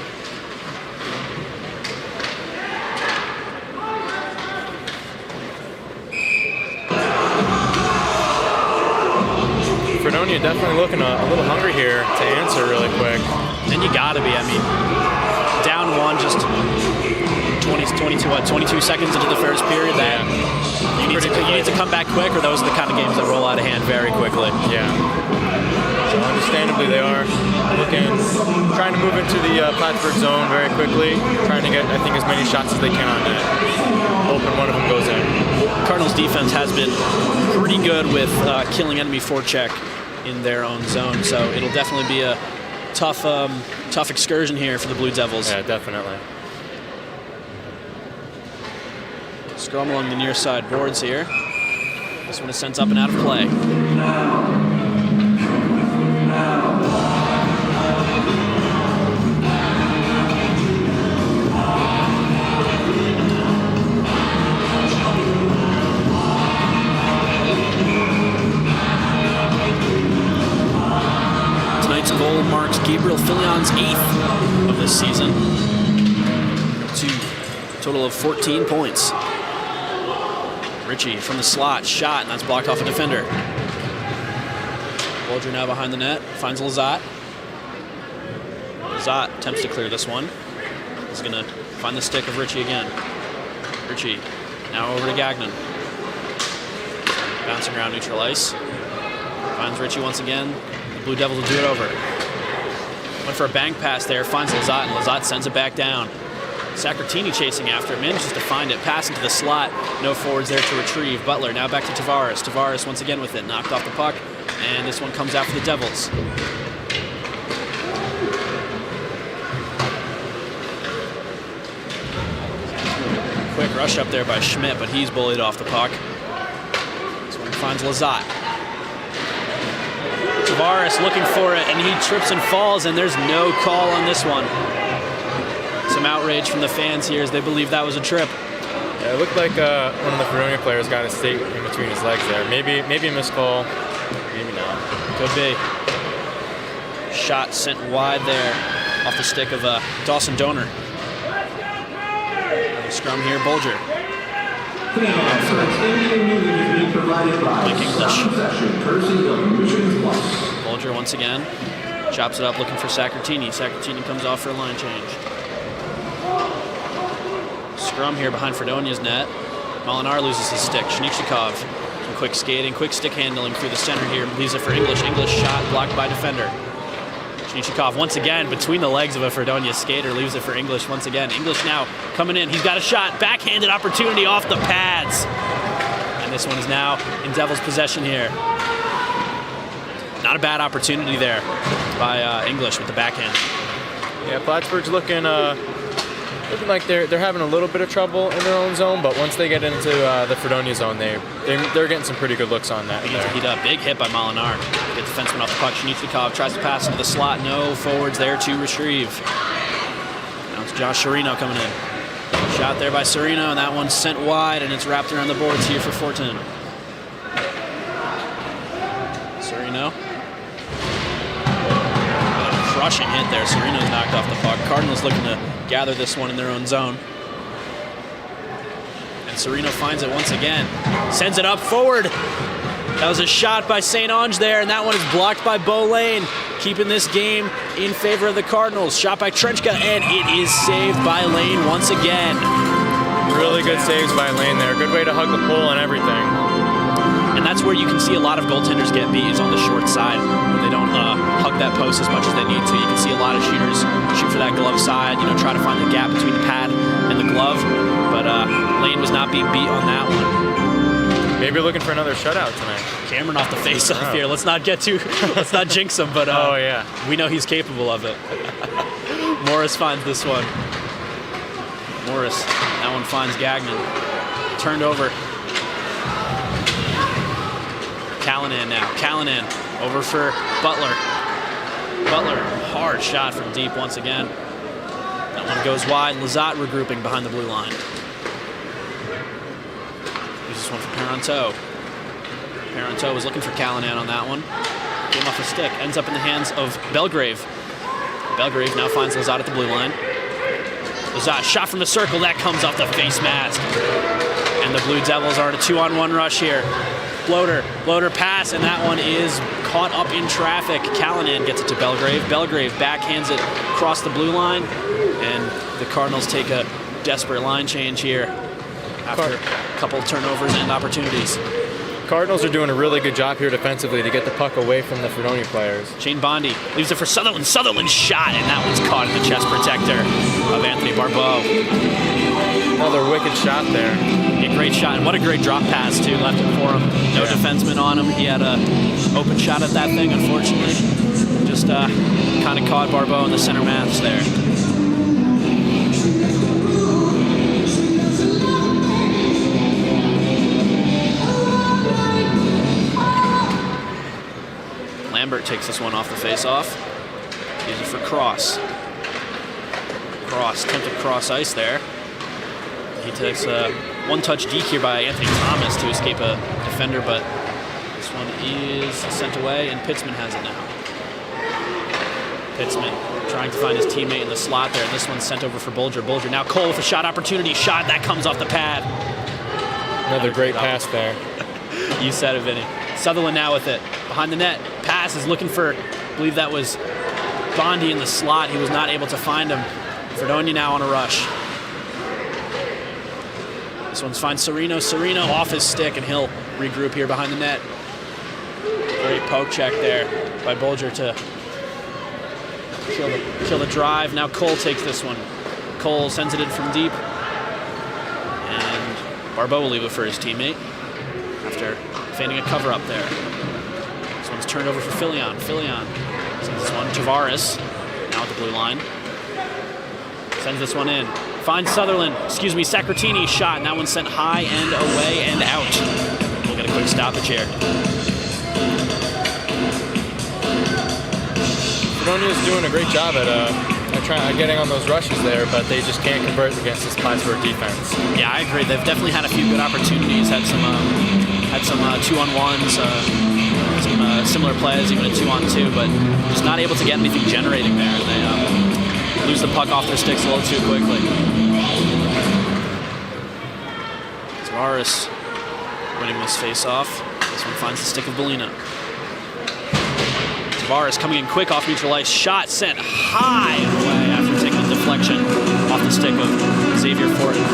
Fredonia definitely looking a little hungry here to answer really quick. And you gotta be. I mean, down one, just 22 seconds into the first period. That you need to come back quick, or those are the kind of games that roll out of hand very quickly. Yeah. So understandably, they are trying to move into the Plattsburgh zone very quickly, trying to get, I think, as many shots as they can on net. Hoping one of them goes in. Cardinals defense has been pretty good with killing enemy forecheck in their own zone, so it'll definitely be a tough excursion here for the Blue Devils. Yeah, definitely. Scrum along the near side boards here. This one is sent up and out of play. Tonight's goal marks Gabriel Fillion's 8th of this season. To a total of 14 points. Ritchie from the slot, shot, and that's blocked off a defender. Bolger now behind the net, finds Lazat. Lazat attempts to clear this one. He's gonna find the stick of Ritchie again. Ritchie now over to Gagnon. Bouncing around neutral ice. Finds Ritchie once again. The Blue Devils will do it over. Went for a bank pass there, finds Lazat, and Lazat sends it back down. Sacratini chasing after it, manages to find it, pass into the slot. No forwards there to retrieve. Butler now back to Tavares. Tavares once again with it, knocked off the puck, and this one comes out for the Devils. Quick rush up there by Schmidt, but he's bullied off the puck. This one finds Lazat. Tavares looking for it, and he trips and falls, and there's no call on this one. Some outrage from the fans here as they believe that was a trip. Yeah, it looked like one of the Fredonia players got a stake in between his legs there. Maybe a missed call, maybe not. Could be. Shot sent wide there off the stick of Dawson Donor. Scrum here, Bolger. Mike English. Bolger once again. Chops it up looking for Sacratini. Sacratini comes off for a line change. Scrum here behind Fredonia's net. Molinar loses his stick. Shnichikov, some quick skating, quick stick handling through the center here. Leaves it for English. English shot blocked by defender. Shnichikov once again between the legs of a Fredonia skater. Leaves it for English once again. English now coming in. He's got a shot. Backhanded opportunity off the pads. And this one is now in Devils' possession here. Not a bad opportunity there by English with the backhand. Yeah, Plattsburgh's looking like they're having a little bit of trouble in their own zone, but once they get into the Fredonia zone, they're getting some pretty good looks on that. They need to heat up. Big hit by Molinar. Get the defenseman off the puck. Shnichikov tries to pass into the slot. No forwards there to retrieve. Now it's Josh Serino coming in. Shot there by Serino, and that one's sent wide, and it's wrapped around the boards here for Fortin. Serino. Crushing hit there. Serino's knocked off the puck. Cardinals looking to gather this one in their own zone. And Serino finds it once again. Sends it up forward. That was a shot by St. Ange there, and that one is blocked by Bo Lane, keeping this game in favor of the Cardinals. Shot by Trenchka, and it is saved by Lane once again. Really good saves by Lane there. Good way to hug the pole and everything. And that's where you can see a lot of goaltenders get beat, is on the short side, when they don't hug that post as much as they need to. You can see a lot of shooters shoot for that glove side, try to find the gap between the pad and the glove. But Lane was not being beat on that one. Maybe looking for another shutout tonight. Cameron off the face-off here. Let's not jinx him, but oh yeah, we know he's capable of it. Morris finds this one. Morris, that one finds Gagnon. Turned over. Callanan now. Callanan over for Butler. Butler, hard shot from deep once again. That one goes wide. Lizotte regrouping behind the blue line. This one for Parenteau. Parenteau was looking for Callanan on that one. Came off a stick. Ends up in the hands of Belgrave. Belgrave now finds Lizotte at the blue line. Lizotte shot from the circle. That comes off the face mask. And the Blue Devils are in a 2-on-1 rush here. Floater pass, and that one is caught up in traffic. Callanan gets it to Belgrave. Belgrave backhands it across the blue line. And the Cardinals take a desperate line change here after a couple of turnovers and opportunities. Cardinals are doing a really good job here defensively to get the puck away from the Fredonia players. Shane Bondi leaves it for Sutherland. Sutherland shot, and that one's caught in the chest protector of Anthony Barbeau. Another wicked shot there. A great shot, and what a great drop pass, too. Left it for him. No defenseman on him. He had an open shot at that thing, unfortunately. Just kind of caught Barbeau in the center mass there. Lambert takes this one off the face-off. Uses it for Cross. Cross, attempted cross ice there. He takes a one-touch deke here by Anthony Thomas to escape a defender, but this one is sent away, and Pitzman has it now. Pitzman trying to find his teammate in the slot there, and this one's sent over for Bolger. Bolger now Cole with a shot opportunity. Shot, that comes off the pad. Another great pass there. You said it, Vinny. Sutherland now with it. Behind the net. Pass is looking for, I believe that was Bondi in the slot. He was not able to find him. Fredonia now on a rush. This one's finds Serino. Serino off his stick, and he'll regroup here behind the net. Great poke check there by Bolger to kill the drive. Now Cole takes this one. Cole sends it in from deep. And Barbeau will leave it for his teammate after feigning a cover up there. This one's turned over for Filion. Filion sends this one. Tavares now at the blue line. Sends this one in. Finds Sutherland, Sacratini shot, and that one sent high and away and out. We'll get a quick stoppage here. Fredonia's doing a great job at getting on those rushes there, but they just can't convert against this Plattsburgh defense. Yeah, I agree. They've definitely had a few good opportunities. Had some 2-on-1s, some similar plays, even a 2-on-2, but just not able to get anything generating there. They lose the puck off their sticks a little too quickly. Tavares winning this face-off. This one finds the stick of Bellina. Tavares coming in quick off neutral ice. Shot sent high away after taking a deflection off the stick of Xavier Fortin.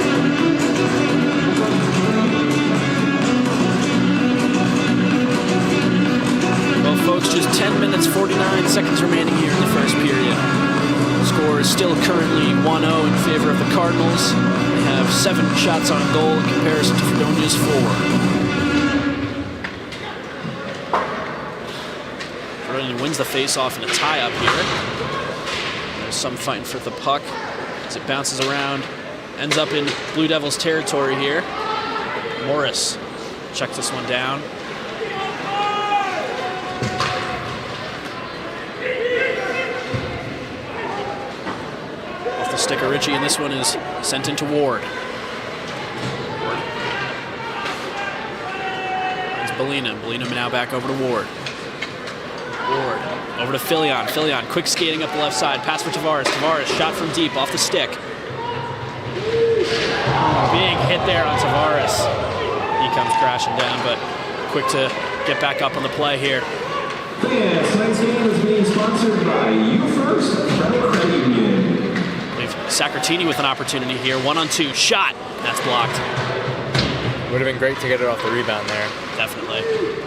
Well, folks, just 10 minutes, 49 seconds remaining here in the first period. Score is still currently 1-0 in favor of the Cardinals. They have 7 shots on goal in comparison to Fredonia's 4. Fredonia wins the face-off in a tie-up here. There's some fighting for the puck as it bounces around. Ends up in Blue Devils territory here. Morris checks this one down. Off the stick of Ritchie, and this one is sent into Ward. Finds Bellina. Bellina now back over to Ward. Ward over to Filion. Filion quick skating up the left side. Pass for Tavares. Tavares shot from deep off the stick. Big hit there on Tavares. He comes crashing down, but quick to get back up on the play here. Yeah, tonight's game is being sponsored by You First Credit Union. We've Sacratini with an opportunity here. 1-on-2 shot. That's blocked. Would have been great to get it off the rebound there. Definitely.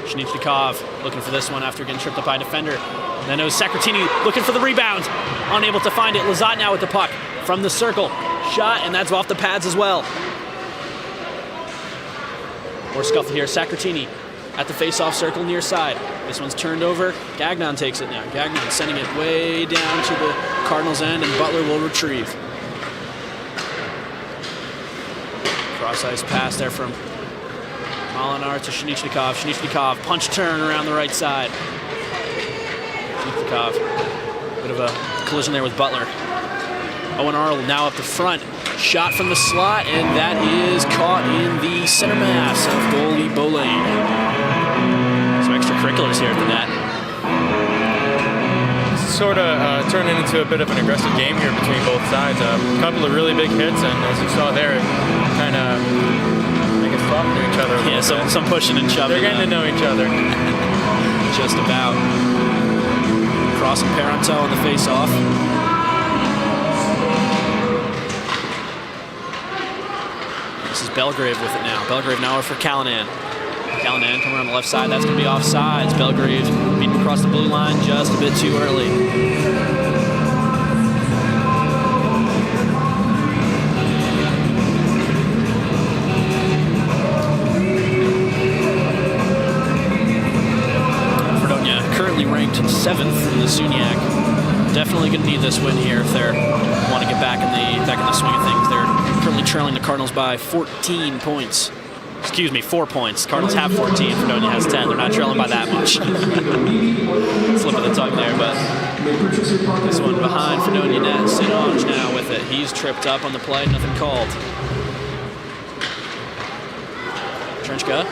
Shnichnikov looking for this one after getting tripped up by a defender. And then it was Sacratini looking for the rebound. Unable to find it. Lazat now with the puck from the circle. Shot, and that's off the pads as well. More scuffle here. Sacratini at the face-off circle near side. This one's turned over. Gagnon takes it now. Gagnon sending it way down to the Cardinals' end, and Butler will retrieve. Cross-ice pass there from Molinar to Shnichnikov. Shnichnikov, punch turn around the right side. Shnichnikov, bit of a collision there with Butler. Owen Arnold now up the front. Shot from the slot, and that is caught in the center mass of goalie Bolane. Some extracurriculars here at the net. Sort of turning into a bit of an aggressive game here between both sides. A couple of really big hits, and as you saw there, kind of, I guess, talking to each other. Yeah, some pushing and shoving. They're getting to know each other. Just about. Crossing Parenteau on the face-off. This is Belgrave with it now. Belgrave now over for Callanan. Callanan coming around the left side. That's going to be offsides. Belgrave beating across the blue line just a bit too early. Fredonia currently ranked 7th in the SUNYAC. Definitely going to need this win here if they want to get back in the swing of things. They're currently trailing the Cardinals by 14 points. Excuse me, 4 points. Cardinals have 14, Fredonia has 10. They're not trailing by that much. Slip of the tongue there, but this one behind Fredonia net. St. Ange now with it. He's tripped up on the play, nothing called. Trenchka.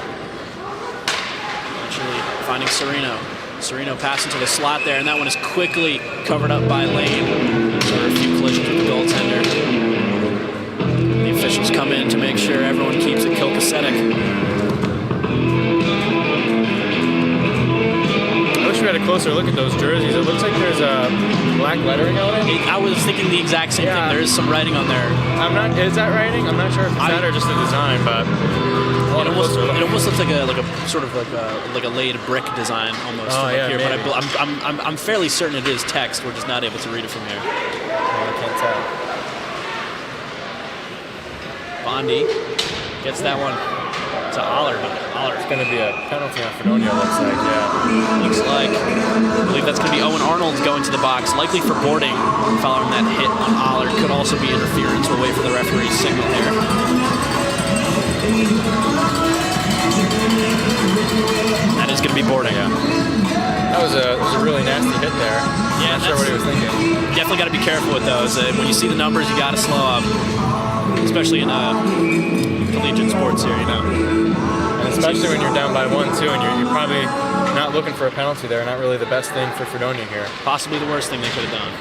Eventually finding Serino. Serino passing to the slot there, and that one is quickly covered up by Lane. There were a few collisions with the goaltender. The officials come in to make sure everyone keeps it copacetic. I wish we had a closer look at those jerseys. It looks like there's a black lettering on it. I was thinking the exact same thing. There is some writing on there. Is that writing? I'm not sure if it's that or just the design, but it almost looks like a sort of like a laid brick design almost from up here. Maybe. But I'm fairly certain it is text. We're just not able to read it from here. I can't tell. Bondi gets that one to Allard. It's going to be a penalty on Fredonia, looks like, yeah. Looks like. I believe that's going to be Owen Arnold going to the box, likely for boarding following that hit on Allard. Could also be interference. We'll wait for the referee's signal there. That is going to be boarding. Yeah. That was a really nasty hit there. Yeah, I'm not sure what he was thinking. Definitely got to be careful with those. When you see the numbers, you got to slow up. Especially in collegiate sports here, you know. And especially when you're down by 1-2 and you're probably not looking for a penalty there. Not really the best thing for Fredonia here. Possibly the worst thing they could have done.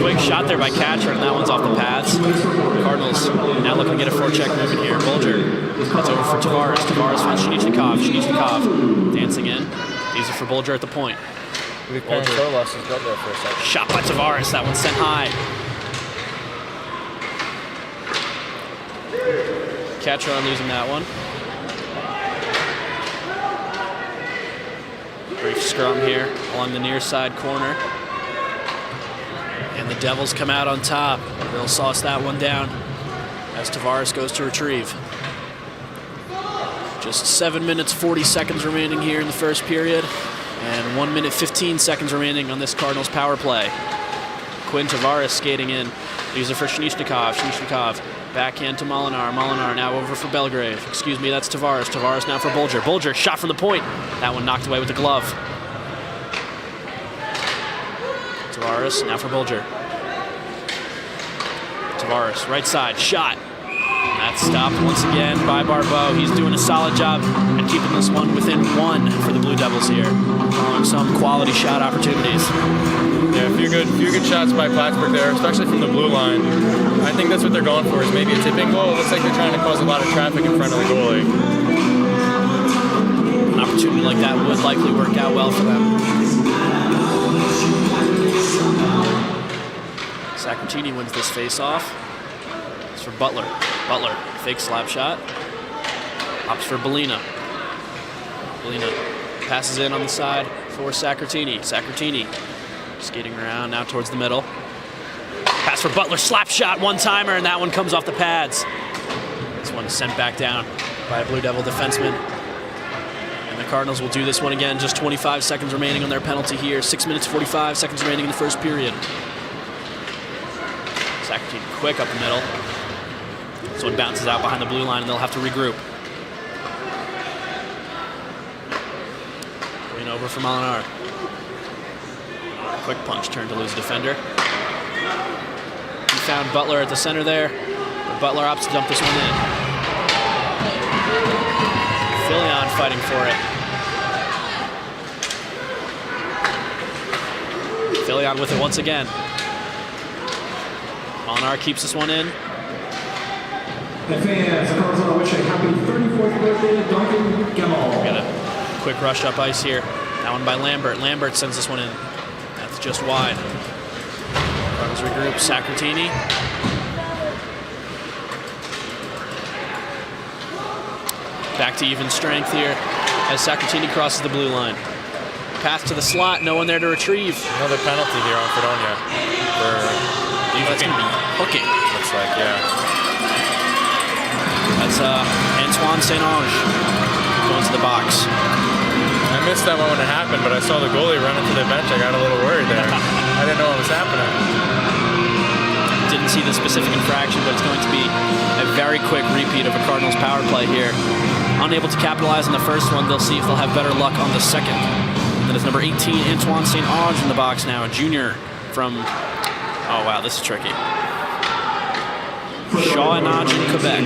Quick shot there by Catcher, and that one's off the pads. Cardinals now looking to get a forecheck movement here. Bolger, that's over for Tavares. Tavares finds Shnichnikov. Shnichnikov dancing in. These are for Bolger at the point. Bolger lost his gut there for a second. Shot by Tavares. That one's sent high. Catcher on losing that one. Brief scrum here along the near side corner. And the Devils come out on top. They'll sauce that one down as Tavares goes to retrieve. Just 7 minutes, 40 seconds remaining here in the first period. And 1 minute, 15 seconds remaining on this Cardinals power play. Quinn Tavares skating in. These are for Shnichnikov. Shnichnikov backhand to Molinar. Molinar now over for Belgrave. Excuse me, that's Tavares. Tavares now for Bolger. Bolger shot from the point. That one knocked away with the glove. Tavares now for Bolger. Tavares, right side, shot. That's stopped once again by Barbeau. He's doing a solid job and keeping this one within 1 for the Blue Devils here. Following some quality shot opportunities. Yeah, a few good shots by Plattsburgh there, especially from the blue line. I think that's what they're going for, is maybe a tipping goal. It looks like they're trying to cause a lot of traffic in front of the goalie. An opportunity like that would likely work out well for them. Sacratini wins this face-off. It's for Butler. Butler, fake slap shot. Opts for Bellina. Bellina passes in on the side for Sacratini. Sacratini skating around now towards the middle. Pass for Butler, slap shot, one-timer, and that one comes off the pads. This one sent back down by a Blue Devil defenseman. And the Cardinals will do this one again. Just 25 seconds remaining on their penalty here. 6 minutes, 45 seconds remaining in the first period. Sacratini quick up the middle. This one bounces out behind the blue line, and they'll have to regroup. Going over for Molinar. Quick punch, turn to lose a defender. He found Butler at the center there, but Butler opts to dump this one in. Filion fighting for it. Filion with it once again. Molinar keeps this one in. And fans, the Cardinals want to wish a happy 34th birthday to Duncan Gemmell. Got a quick rush up ice here. That one by Lambert. Lambert sends this one in. That's just wide. Cardinals regroup. Sacratini. Back to even strength here as Sacratini crosses the blue line. Pass to the slot. No one there to retrieve. Another penalty here on Fredonia. That's going to be hooking. Looks like, yeah. That's Antoine St. Ange going to the box. I missed that one when it happened, but I saw the goalie run into the bench. I got a little worried there. I didn't know what was happening. Didn't see the specific infraction, but it's going to be a very quick repeat of a Cardinals power play here. Unable to capitalize on the first one, they'll see if they'll have better luck on the second. And that is number 18, Antoine St. Ange in the box now, a junior from, oh wow, this is tricky. Chouinage in Quebec.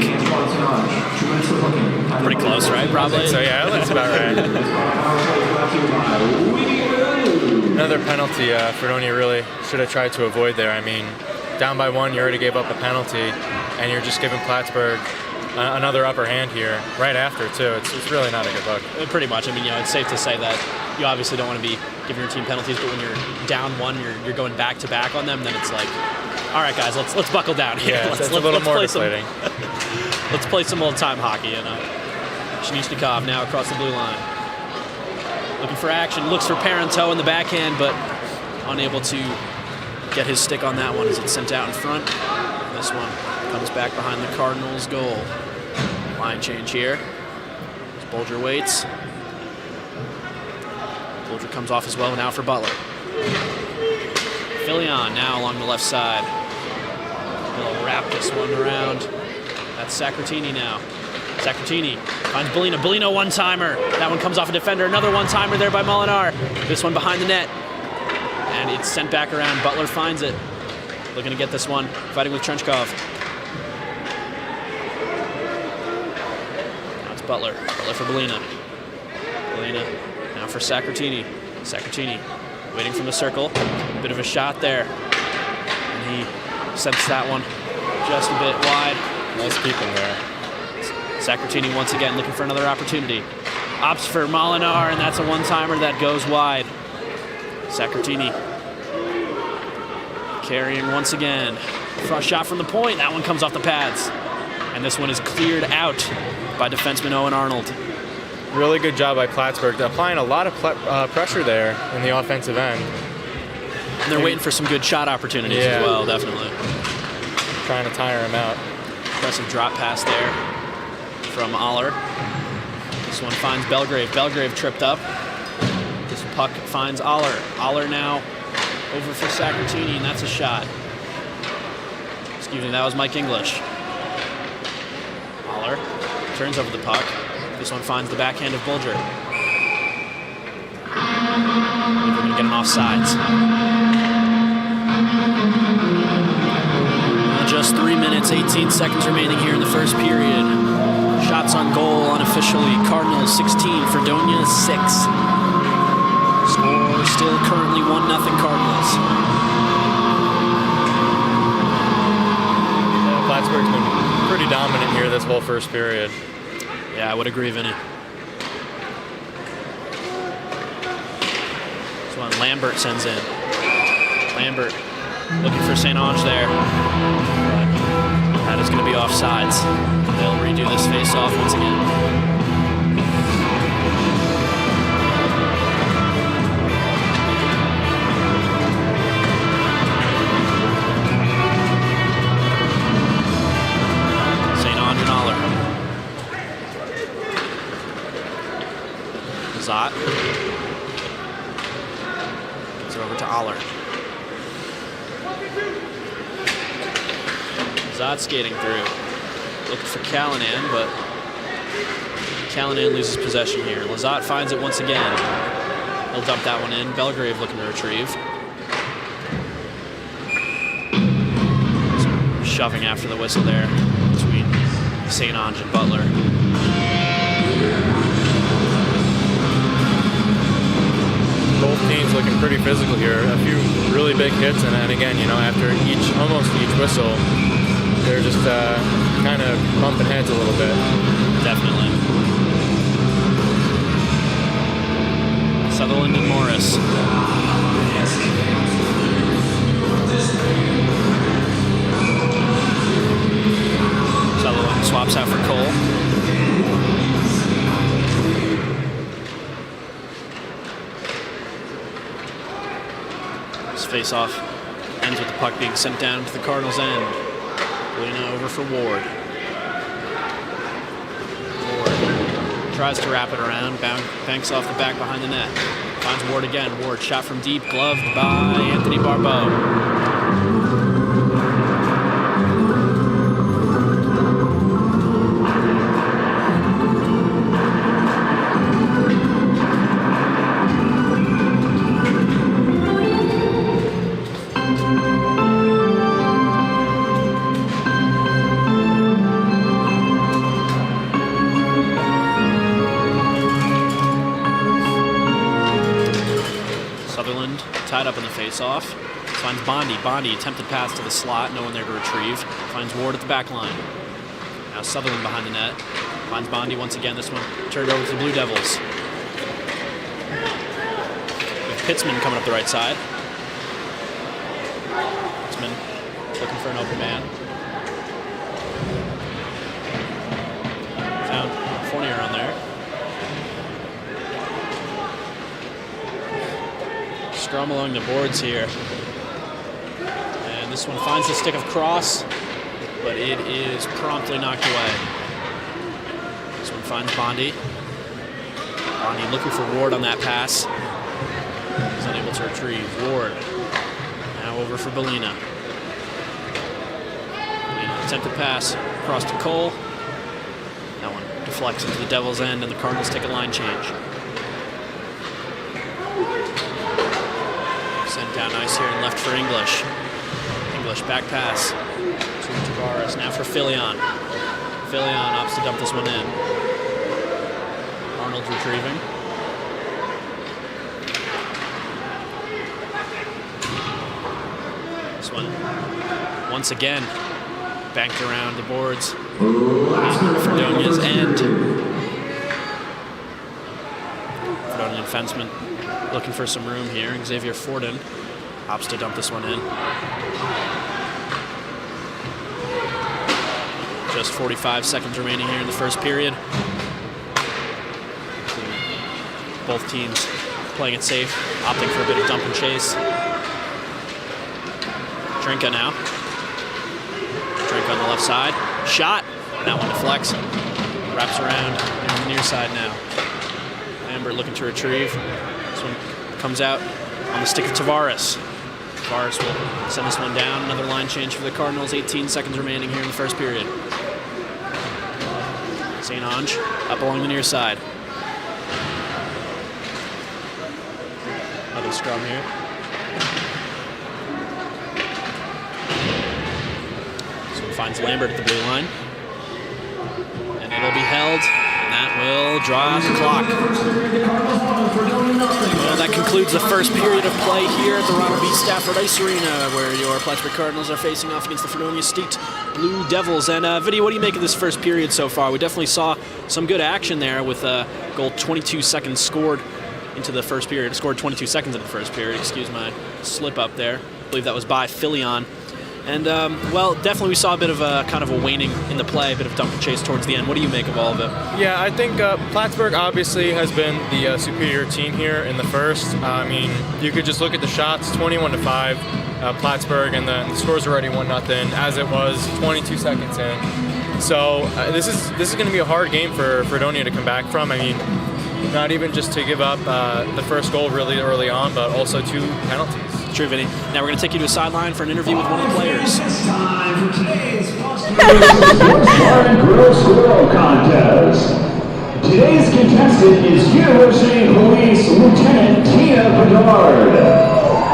Pretty close, right? Probably. So yeah, that looks about right. Another penalty Fredonia really should have tried to avoid there. I mean, down by 1, you already gave up a penalty, and you're just giving Plattsburgh another upper hand here right after too. It's really not a good look. Pretty much. I mean, it's safe to say that you obviously don't want to be giving your team penalties, but when you're down 1, you're going back to back on them. Then it's like, all right, guys, let's buckle down here. Yeah, it's a little more deflating. Let's play some old-time hockey. Shnichnikov now across the blue line. Looking for action, looks for Parenteau in the backhand, but unable to get his stick on that one as it's sent out in front. And this one comes back behind the Cardinals' goal. Line change here. As Bolger waits. Bolger comes off as well now for Butler. Filion now along the left side. He'll wrap this one around. That's Sacratini now. Sacratini finds Bellina. Bellina one-timer. That one comes off a defender. Another one-timer there by Molinar. This one behind the net. And it's sent back around. Butler finds it. Looking to get this one. Fighting with Trenchkov. Now it's Butler. Butler for Bellina. Bellina now for Sacratini. Sacratini waiting from the circle. Bit of a shot there. And he sends that one just a bit wide. Nice keeping there. Sacratini once again looking for another opportunity. Opts for Molinar, and that's a one-timer that goes wide. Sacratini carrying once again. First shot from the point. That one comes off the pads. And this one is cleared out by defenseman Owen Arnold. Really good job by Plattsburgh. They're applying a lot of pressure there in the offensive end. And they're waiting for some good shot opportunities as well, definitely. Trying to tire him out. Impressive drop pass there from Aller. This one finds Belgrave. Belgrave tripped up. This puck finds Aller. Aller now over for Sacratini, and that's a shot. Excuse me, that was Mike English. Aller turns over the puck. This one finds the backhand of Bolger. We're going to get an offsides. Just 3 minutes, 18 seconds remaining here in the first period. Shots on goal unofficially. Cardinals 16, Fredonia 6. Score still currently 1-0 Cardinals. Plattsburgh's been pretty dominant here this whole first period. Yeah, I would agree, Vinny. This one Lambert sends in. Lambert looking for St. Ange there. But that is going to be offsides. They'll redo this face-off once again. Zot. Gets it over to Aller. Zot skating through. Looking for Callanan, but Callanan loses possession here. Lazat finds it once again. He'll dump that one in. Belgrave looking to retrieve. Some shoving after the whistle there between St. Ange and Butler. Both teams looking pretty physical here. A few really big hits, and then again, after almost each whistle, they're just kind of bumping heads a little bit. Definitely. Sutherland and Morris. Sutherland swaps out for Cole. Face-off ends with the puck being sent down to the Cardinals' end. Luna over for Ward. Ward tries to wrap it around, banks off the back behind the net. Finds Ward again. Ward shot from deep, gloved by Anthony Barbeau. Tied up in the face-off. Finds Bondi. Bondi, attempted pass to the slot. No one there to retrieve. Finds Ward at the back line. Now Sutherland behind the net. Finds Bondi once again. This one turned over to the Blue Devils. With Pitzman coming up the right side. Pitzman looking for an open man. Found Fournier on there. Scrum along the boards here. And this one finds the stick of Cross, but it is promptly knocked away. This one finds Bondi. Bondi looking for Ward on that pass. He's unable to retrieve. Ward now over for Bellina. Bellina attempted pass across to Cole. That one deflects into the Devils' end, and the Cardinals take a line change. Sent down ice here and left for English. English back pass to Tavares. Now for Filion. Filion opts to dump this one in. Arnold retrieving. This one once again banked around the boards. Fredonia's end. Fredonian defenseman looking for some room here. Xavier Forden opts to dump this one in. Just 45 seconds remaining here in the first period. Both teams playing it safe, opting for a bit of dump and chase. Trinka now. Trinka on the left side. Shot. That one deflects. Wraps around on the near side now. Lambert looking to retrieve. This one comes out on the stick of Tavares. Tavares will send this one down. Another line change for the Cardinals. 18 seconds remaining here in the first period. St. Ange up along the near side. Another scrum here. finds Lambert at the blue line. And it'll be held. And that will draw out the clock. Well, that concludes the first period of play here at the Ronald B. Stafford Ice Arena, where your Plattsburgh Cardinals are facing off against the Fredonia State Blue Devils. And Vinny, what do you make of this first period so far? We definitely saw some good action there with a goal 22 seconds scored into the first period. Scored 22 seconds in the first period. Excuse my slip up there. I believe that was by Filion. And, well, definitely we saw a bit of a kind of a waning in the play, a bit of dump and chase towards the end. What do you make of all of it? Yeah, I think Plattsburgh obviously has been the superior team here in the first. I mean, you could just look at the shots, 21-5, Plattsburgh, and the score's already 1-0, as it was 22 seconds in. So this is going to be a hard game for Fredonia to come back from. I mean, not even just to give up the first goal really early on, but also 2 penalties. True, Vinny. Now we're going to take you to a sideline for an interview with one of the players. It's time for today's Girls Squirrel Contest. Today's contestant is USA Police Lieutenant Tina Bedard.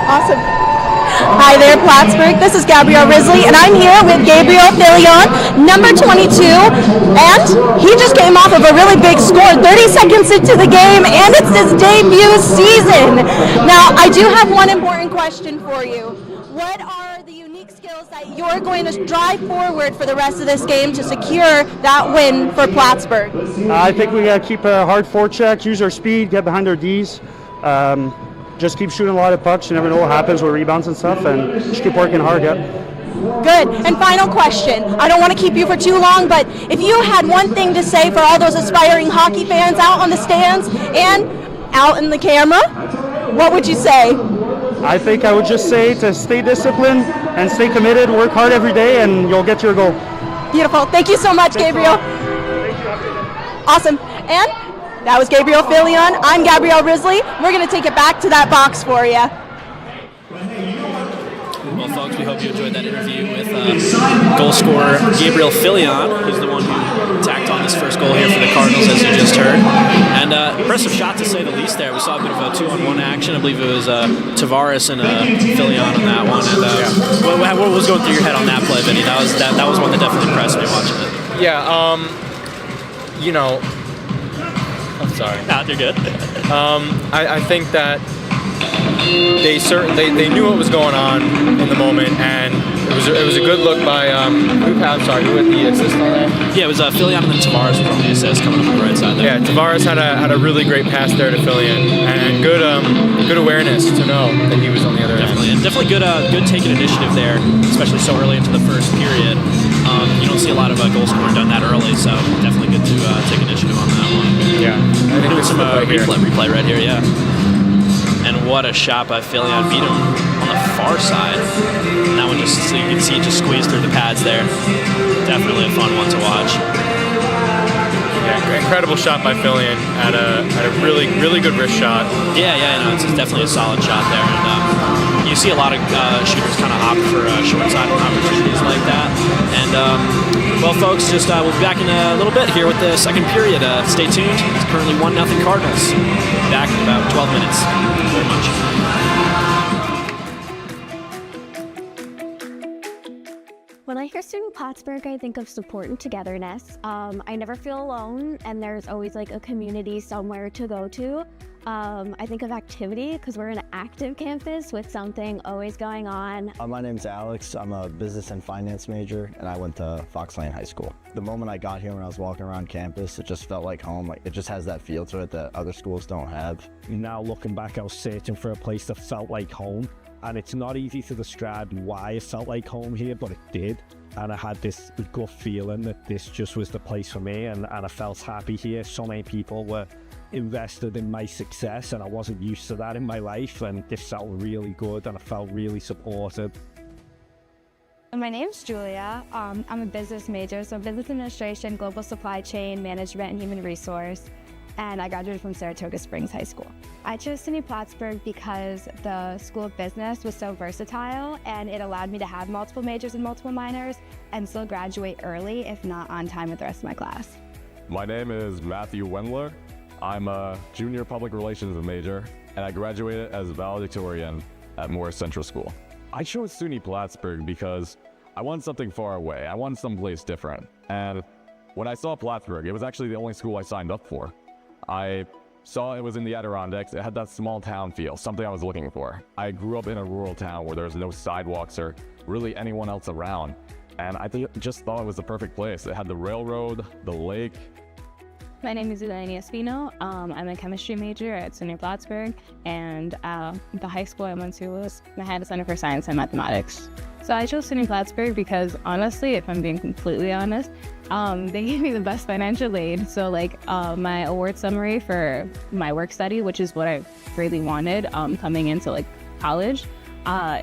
Awesome. Hi there, Plattsburgh. This is Gabrielle Risley, and I'm here with Gabriel Filion, number 22, and he just came off of a really big score, 30 seconds into the game, and it's his debut season. Now, I do have one important question for you. What are the unique skills that you're going to drive forward for the rest of this game to secure that win for Plattsburgh? I think we got to keep a hard forecheck, use our speed, get behind our Ds. Just keep shooting a lot of pucks. You never know what happens with rebounds and stuff, and just keep working hard. Yep. Good. And final question. I don't want to keep you for too long, but if you had one thing to say for all those aspiring hockey fans out on the stands and out in the camera, what would you say? I think I would just say to stay disciplined and stay committed, work hard every day, and you'll get to your goal. Beautiful. Thank you so much, Gabriel. Awesome. And that was Gabriel Filion. I'm Gabrielle Risley. We're going to take it back to that box for you. Well, folks, we hope you enjoyed that interview with goal scorer Gabriel Filion, who's the one who tacked on this first goal here for the Cardinals, as you just heard. And impressive shot, to say the least there. We saw a bit of a 2-on-1 action. I believe it was Tavares and Filion on that one. And what was going through your head on that play, Vinny? That was one that definitely impressed me watching it. Yeah, you know, I'm sorry. Nah, you're good. I think that they knew what was going on in the moment, and it was a good look by who had the assist on that? Yeah, it was Filion, and then Tavares was on the assist coming up on the right side there. Yeah, Tavares had a really great pass there to Filion, and good awareness to know that he was on the other end. Definitely good taking initiative there, especially so early into the first period. You don't see a lot of goal scoring done that early, so definitely good to take initiative on that one. Yeah, I think doing some replay right here, yeah. And what a shot by Filion. Beat him on the far side. And that one just, so you can see it just squeeze through the pads there. Definitely a fun one to watch. Yeah, incredible shot by Filion at a really good wrist shot. Yeah, no, it's definitely a solid shot there. And you see a lot of shooters kind of opt for short-sided opportunities like that. And, well, folks, just we'll be back in a little bit here with the second period. Stay tuned. It's currently 1-0 Cardinals. Back in about 12 minutes. Thank you very much. When I hear SUNY Plattsburgh, I think of support and togetherness. I never feel alone, and there's always like a community somewhere to go to. I think of activity because we're an active campus with something always going on. My name's Alex. I'm a business and finance major, and I went to Fox Lane High School. The moment I got here, when I was walking around campus, it just felt like home. Like, it just has that feel to it that other schools don't have. Now looking back, I was searching for a place that felt like home. And it's not easy to describe why it felt like home here, but it did. And I had this gut feeling that this just was the place for me, and I felt happy here. So many people were invested in my success, and I wasn't used to that in my life, and this felt really good, and I felt really supported. My name's Julia. I'm a business major, so business administration, global supply chain, management, and human resource. And I graduated from Saratoga Springs High School. I chose SUNY Plattsburgh because the School of Business was so versatile, and it allowed me to have multiple majors and multiple minors and still graduate early, if not on time with the rest of my class. My name is Matthew Wendler. I'm a junior public relations major, and I graduated as valedictorian at Morris Central School. I chose SUNY Plattsburgh because I wanted something far away. I wanted someplace different. And when I saw Plattsburgh, it was actually the only school I signed up for. I saw it was in the Adirondacks. It had that small town feel, something I was looking for. I grew up in a rural town where there was no sidewalks or really anyone else around. And I just thought it was the perfect place. It had the railroad, the lake. My name is Eleni Espino. I'm a chemistry major at SUNY Plattsburgh, and the high school I went to was Manhattan Center for Science and Mathematics. So I chose SUNY Plattsburgh because, honestly, if I'm being completely honest, they gave me the best financial aid. So my award summary for my work study, which is what I really wanted coming into college,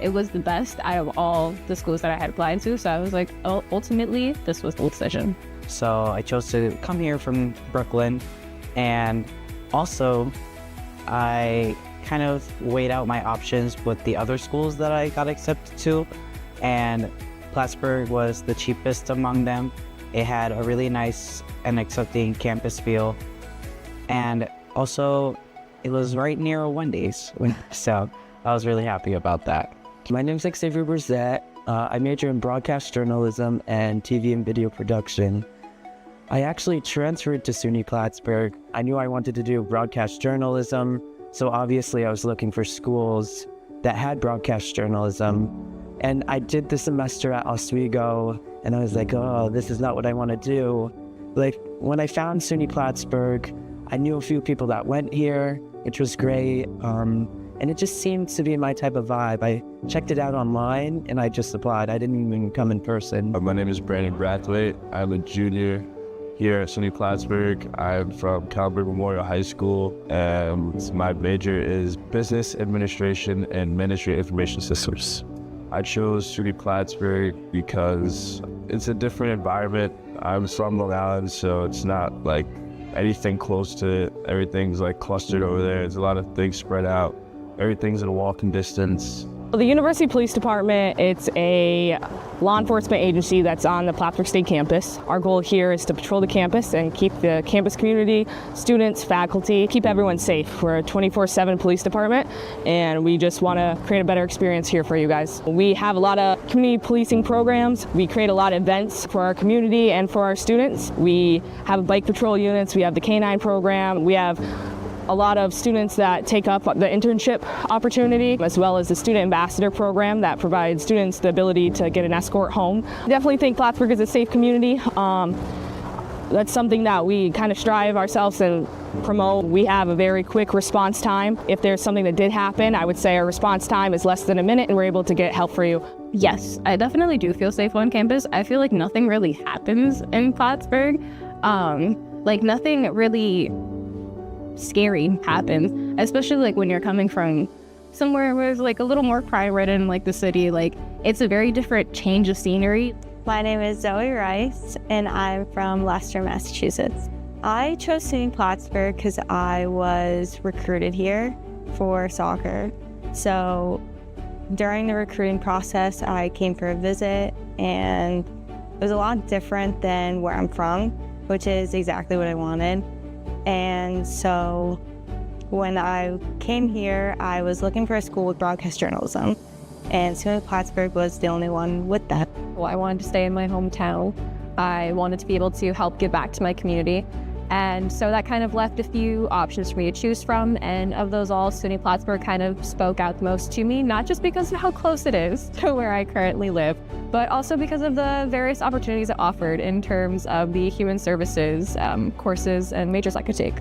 it was the best out of all the schools that I had applied to. So I was like, oh, ultimately, this was the decision. So I chose to come here from Brooklyn, and also I kind of weighed out my options with the other schools that I got accepted to, and Plattsburgh was the cheapest among them. It had a really nice and accepting campus feel, and also it was right near a Wendy's, so I was really happy about that. My name's Xavier Brzett. I major in broadcast journalism and TV and video production. I actually transferred to SUNY Plattsburgh. I knew I wanted to do broadcast journalism, so obviously I was looking for schools that had broadcast journalism. And I did the semester at Oswego, and I was like, oh, this is not what I want to do. When I found SUNY Plattsburgh, I knew a few people that went here, which was great. And it just seemed to be my type of vibe. I checked it out online and I just applied. I didn't even come in person. My name is Brandon Brathwaite. I'm a junior here at SUNY Plattsburgh. I'm from Calvary Memorial High School, and my major is Business Administration and Ministry Information Systems. I chose SUNY Plattsburgh because it's a different environment. I'm from Long Island, so it's not like anything close to it. Everything's clustered over there. There's a lot of things spread out. Everything's at a walking distance. The University Police Department, it's a law enforcement agency that's on the Plattsburgh State campus. Our goal here is to patrol the campus and keep the campus community, students, faculty, keep everyone safe. We're a 24/7 police department, and we just want to create a better experience here for you guys. We have a lot of community policing programs. We create a lot of events for our community and for our students. We have bike patrol units. We have the K-9 program. We have a lot of students that take up the internship opportunity, as well as the student ambassador program that provides students the ability to get an escort home. I definitely think Plattsburgh is a safe community. That's something that we kind of strive ourselves and promote. We have a very quick response time. If there's something that did happen, I would say our response time is less than a minute and we're able to get help for you. Yes, I definitely do feel safe on campus. I feel like nothing really happens in Plattsburgh. Nothing really scary happens, especially when you're coming from somewhere where it's a little more crime-ridden, like the city. It's a very different change of scenery. My name is Zoe Rice, and I'm from Leicester, Massachusetts. I chose SUNY Plattsburgh because I was recruited here for soccer. So during the recruiting process, I came for a visit, and it was a lot different than where I'm from, which is exactly what I wanted. And so when I came here, I was looking for a school with broadcast journalism, and SUNY Plattsburgh was the only one with that. Well, I wanted to stay in my hometown. I wanted to be able to help give back to my community. And so that kind of left a few options for me to choose from. And of those all, SUNY Plattsburgh kind of spoke out the most to me, not just because of how close it is to where I currently live, but also because of the various opportunities it offered in terms of the human services courses and majors I could take.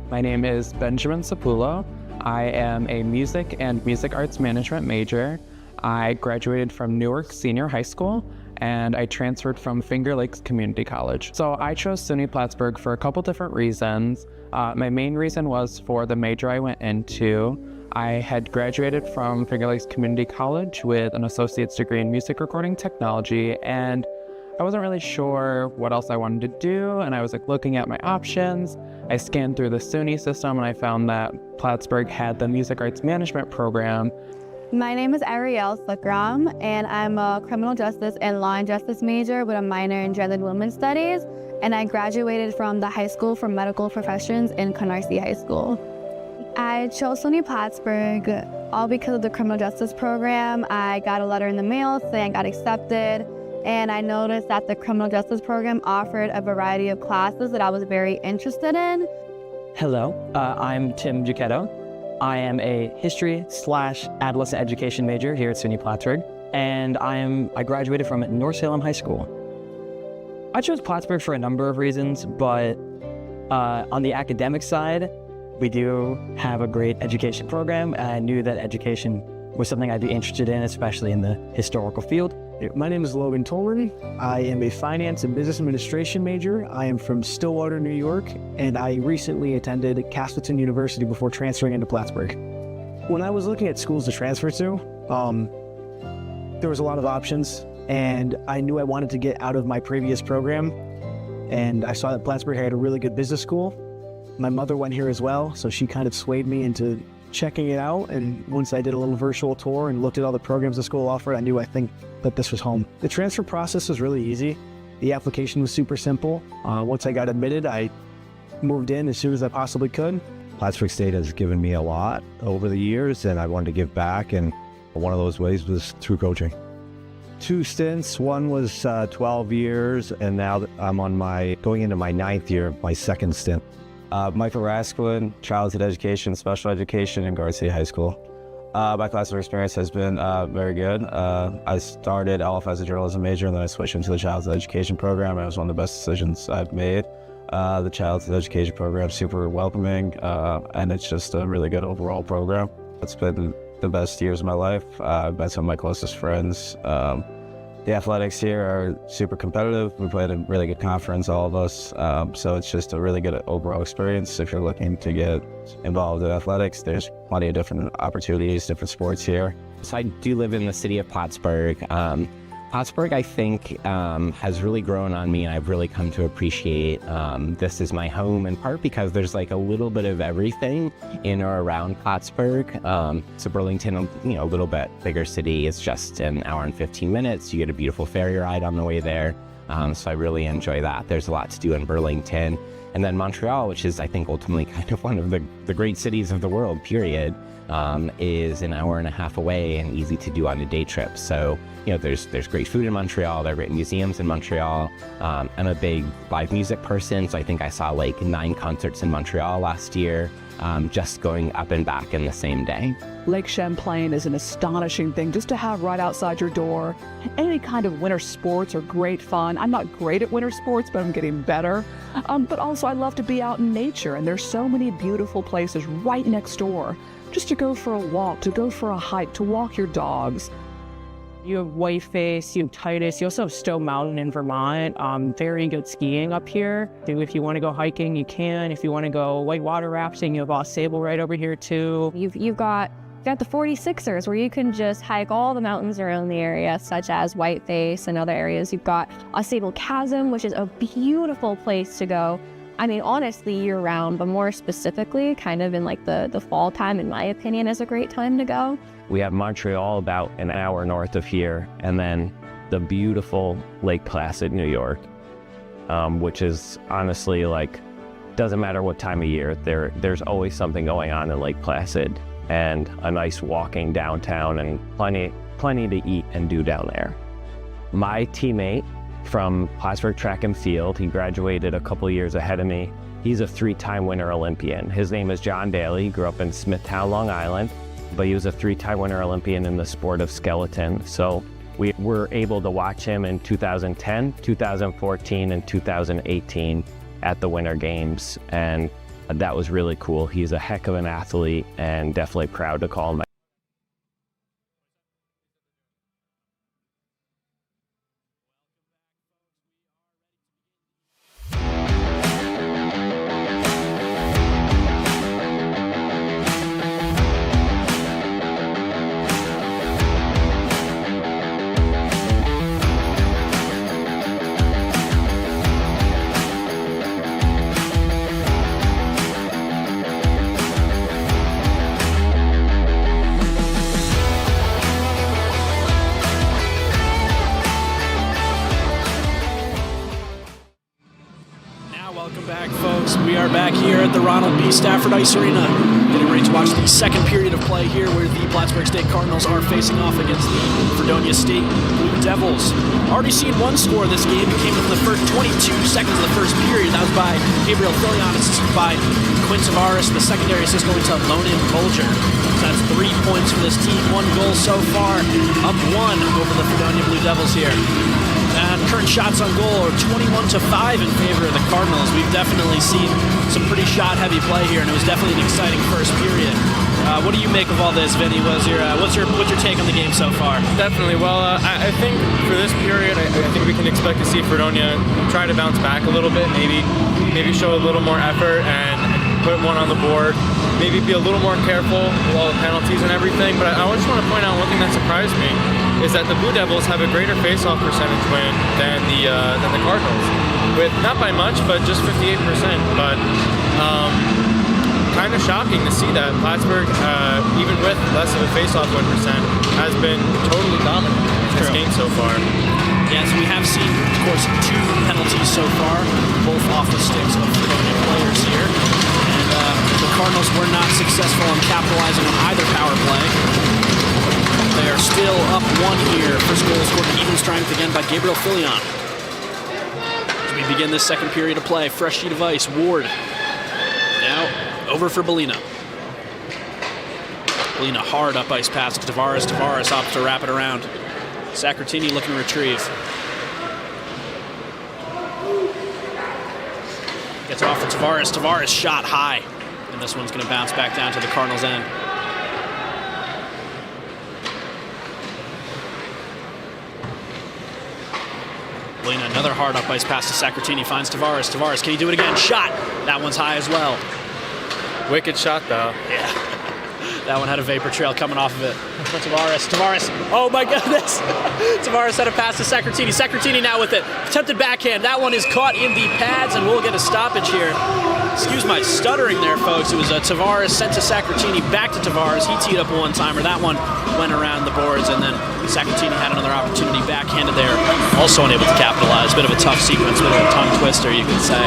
My name is Benjamin Sapulo. I am a music and music arts management major. I graduated from Newark Senior High School, and I transferred from Finger Lakes Community College. So I chose SUNY Plattsburgh for a couple different reasons. My main reason was for the major I went into. I had graduated from Finger Lakes Community College with an associate's degree in music recording technology, and I wasn't really sure what else I wanted to do, and I was looking at my options. I scanned through the SUNY system, and I found that Plattsburgh had the music arts management program. My name is Ariel Thakram, and I'm a criminal justice and law and justice major with a minor in gender and women's studies, and I graduated from the High School for Medical Professions in Canarsie High School. I I chose SUNY Plattsburgh all because of the criminal justice program. I got a letter in the mail saying I got accepted, and I noticed that the criminal justice program offered a variety of classes that I was very interested in. Hello, I'm Tim Giacchetto. I am a history/adolescent education major here at SUNY Plattsburgh, and I graduated from North Salem High School. I chose Plattsburgh for a number of reasons, but on the academic side, we do have a great education program, and I knew that education was something I'd be interested in, especially in the historical field. My name is Logan Tolman. I am a finance and business administration major. I am from Stillwater, New York, and I recently attended Castleton University before transferring into Plattsburgh. When I was looking at schools to transfer to, there was a lot of options, and I knew I wanted to get out of my previous program, and I saw that Plattsburgh had a really good business school. My mother went here as well, so she kind of swayed me into checking it out, and once I did a little virtual tour and looked at all the programs the school offered, I think that this was home. The transfer process was really easy. The application was super simple. Once I got admitted, I moved in as soon as I possibly could. Plattsburgh State has given me a lot over the years, and I wanted to give back, and one of those ways was through coaching. 2 stints, one was 12 years, and now I'm going into my 9th year of my 2nd stint. Michael Rasklin, childhood education, special education in Garcia High School. My classroom experience has been very good. I started off as a journalism major, and then I switched into the childhood education program, and it was one of the best decisions I've made. The childhood education program is super welcoming, and it's just a really good overall program. It's been the best years of my life. I've met some of my closest friends. The athletics here are super competitive. We played a really good conference, all of us. So it's just a really good overall experience. If you're looking to get involved in athletics, there's plenty of different opportunities, different sports here. So I do live in the city of Plattsburgh. Plattsburgh, I think, has really grown on me, and I've really come to appreciate this as my home, in part because there's like a little bit of everything in or around Plattsburgh. So Burlington, a little bit bigger city. It's just an hour and 15 minutes. You get a beautiful ferry ride on the way there. So I really enjoy that. There's a lot to do in Burlington. And then Montreal, which is, I think, ultimately kind of one of the great cities of the world, period, is an hour and a half away and easy to do on a day trip. So, there's great food in Montreal. There are great museums in Montreal. I'm a big live music person, so I think I saw like 9 concerts in Montreal last year, just going up and back in the same day. Lake Champlain is an astonishing thing just to have right outside your door. Any kind of winter sports are great fun. I'm not great at winter sports, but I'm getting better. But also I love to be out in nature, and there's so many beautiful places right next door. Just to go for a walk, to go for a hike, to walk your dogs. You have Whiteface, you have Titus, you also have Stowe Mountain in Vermont. Very good skiing up here. If you want to go hiking, you can. If you want to go whitewater rafting, you have Ausable right over here too. You've got the 46ers where you can just hike all the mountains around the area, such as Whiteface and other areas. You've got Ausable Chasm, which is a beautiful place to go. I mean, honestly, year-round, but more specifically, kind of in like the fall time, in my opinion, is a great time to go. We have Montreal about an hour north of here, and then the beautiful Lake Placid, New York, which is honestly like, doesn't matter what time of year, there's always something going on in Lake Placid, and a nice walking downtown, and plenty to eat and do down there. My teammate from Plattsburgh Track and Field, he graduated a couple years ahead of me. He's a 3-time winter Olympian. His name is John Daly. He grew up in Smithtown, Long Island, but he was a 3-time winter Olympian in the sport of skeleton. So we were able to watch him in 2010, 2014, and 2018 at the Winter Games, and that was really cool. He's a heck of an athlete, and definitely proud to call him my back, folks. We are back here at the Ronald B. Stafford Ice Arena, getting ready to watch the second period of play here, where the Plattsburgh State Cardinals are facing off against the Fredonia State Blue Devils. Already seen one score of this game. It came in the first 22 seconds of the first period. That was by Gabriel Filion, assisted by Quinn Tavares. The secondary assist going to Lonan Bolger. So that's 3 points for this team. 1 goal so far. Up 1 over the Fredonia Blue Devils here. And current shots on goal are 21-5 in favor of the Cardinals. We've definitely seen some pretty shot-heavy play here, and it was definitely an exciting first period. What do you make of all this, Vinny? What's your take on the game so far? Definitely. Well, I think for this period, I think we can expect to see Fredonia try to bounce back a little bit, maybe show a little more effort and put one on the board. Maybe be a little more careful with all the penalties and everything. But I just want to point out one thing that surprised me is that the Blue Devils have a greater face-off percentage win than the Cardinals, with not by much, but just 58%. But kind of shocking to see that Plattsburgh, even with less of a face-off win percent, has been totally dominant in this game so far. Yes, we have seen, of course, 2 penalties so far, both off the sticks of Fredonia players here. And the Cardinals were not successful in capitalizing on either power play. They are still up 1 here. First goal scored in even strength again by Gabriel Filion. As we begin this second period of play, fresh sheet of ice, Ward. Now over for Bellino. Bellino hard up ice pass to Tavares. Tavares opts to wrap it around. Sacratini looking to retrieve. Gets off for Tavares. Tavares shot high. And this one's going to bounce back down to the Cardinals' end. Bellino, another hard up ice pass to Sacratini. Finds Tavares. Tavares, can he do it again? Shot! That one's high as well. Wicked shot, though. Yeah. That one had a vapor trail coming off of it. Tavares, oh my goodness! Tavares had a pass to Sacratini. Sacratini now with it. Attempted backhand. That one is caught in the pads, and we'll get a stoppage here. Excuse my stuttering there, folks. It was Tavares sent to Sacratini, back to Tavares. He teed up a one-timer. That one went around the boards, and then Sacratini had another opportunity backhanded there. Also unable to capitalize. Bit of a tough sequence, bit of a tongue twister, you could say.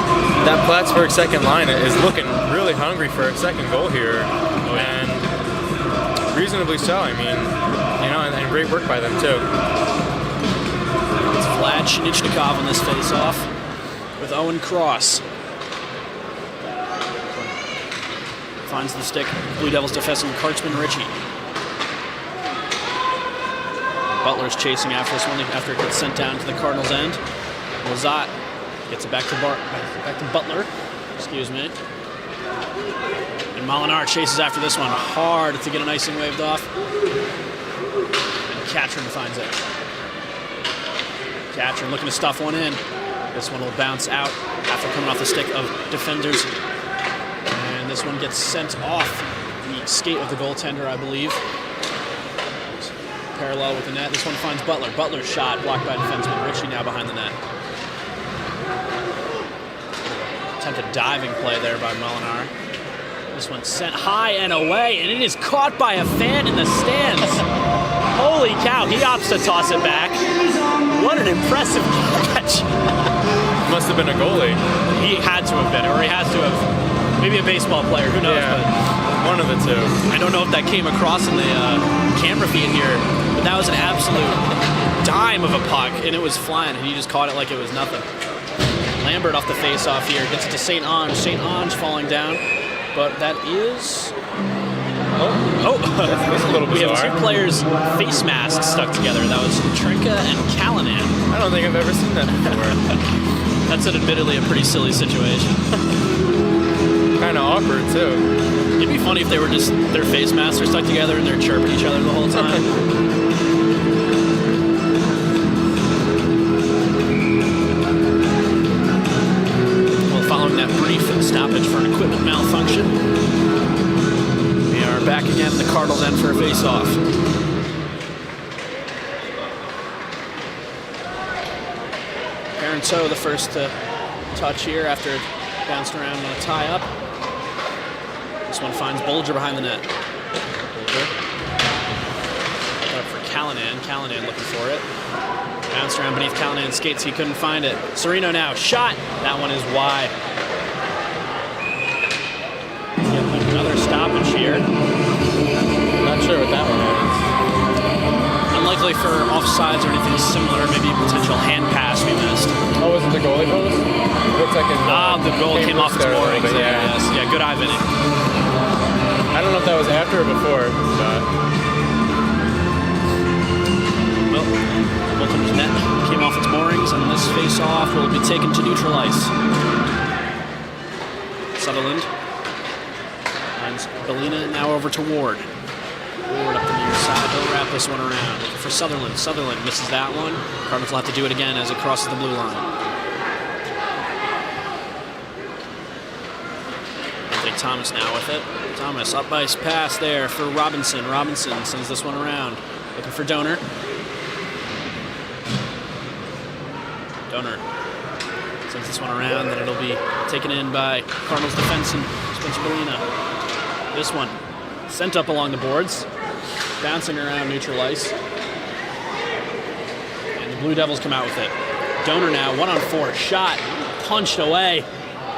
That Plattsburgh second line is looking really hungry for a second goal here. And reasonably so, I mean, and great work by them too. It's Vlad Shinichnikov on this face-off with Owen Cross. Finds the stick, Blue Devils defenseman Kartzman Ritchie. Butler's chasing after this one after it gets sent down to the Cardinals' end. Lazat gets it back to Butler. Excuse me. And Molinar chases after this one hard to get an icing waved off. And Catron finds it. Catron looking to stuff one in. This one will bounce out after coming off the stick of defenders. And this one gets sent off the skate of the goaltender, I believe. Parallel with the net. This one finds Butler. Butler's shot blocked by defenseman Ritchie now behind the net. Attempted diving play there by Molinar. This one sent high and away, and it is caught by a fan in the stands. Holy cow, he opts to toss it back. What an impressive catch. Must have been a goalie. He had to have been, or he has to have. Maybe a baseball player, who knows? Yeah, but one of the two. I don't know if that came across in the camera feed here, but that was an absolute dime of a puck, and it was flying, and he just caught it like it was nothing. Lambert off the face-off here, gets it to St. Ange. St. Ange falling down, but that is... That's a little bizarre. We have 2 players' face masks stuck together. That was Trinka and Callanan. I don't think I've ever seen that before. That's admittedly a pretty silly situation. Kind of awkward, too. It'd be funny if they were just, their face masks are stuck together and they're chirping each other the whole time. Following that brief stoppage for an equipment malfunction, we are back again in the Cardinals' end for a face-off. Parenteau, the first to touch here after it bounced around on a tie-up. This one finds Bolger behind the net. Bolger. Up for Callanan. Callanan looking for it. Bounced around beneath Callanan's skates. He couldn't find it. Serino now. Shot. That one is wide. specifically for offsides or anything similar, maybe potential hand pass we missed. Oh, was it the goalie post? Looks like the goal came off its moorings. Yeah, good eye, Vinny. I don't know if that was after or before. Wilton's net came off its moorings, and this face-off will be taken to neutral ice. Sutherland finds Bellina now over to Ward. Ward up the near side. He'll wrap this one around. Looking for Sutherland. Sutherland misses that one. Cardinals will have to do it again as it crosses the blue line. Anthony Thomas now with it. Thomas up ice pass there for Robinson. Robinson sends this one around. Looking for Donor. Donor sends this one around, then it'll be taken in by Cardinals defenseman Spencer Bellina. This one sent up along the boards, bouncing around neutral ice. And the Blue Devils come out with it. Donor now, 1-on-4, shot, punched away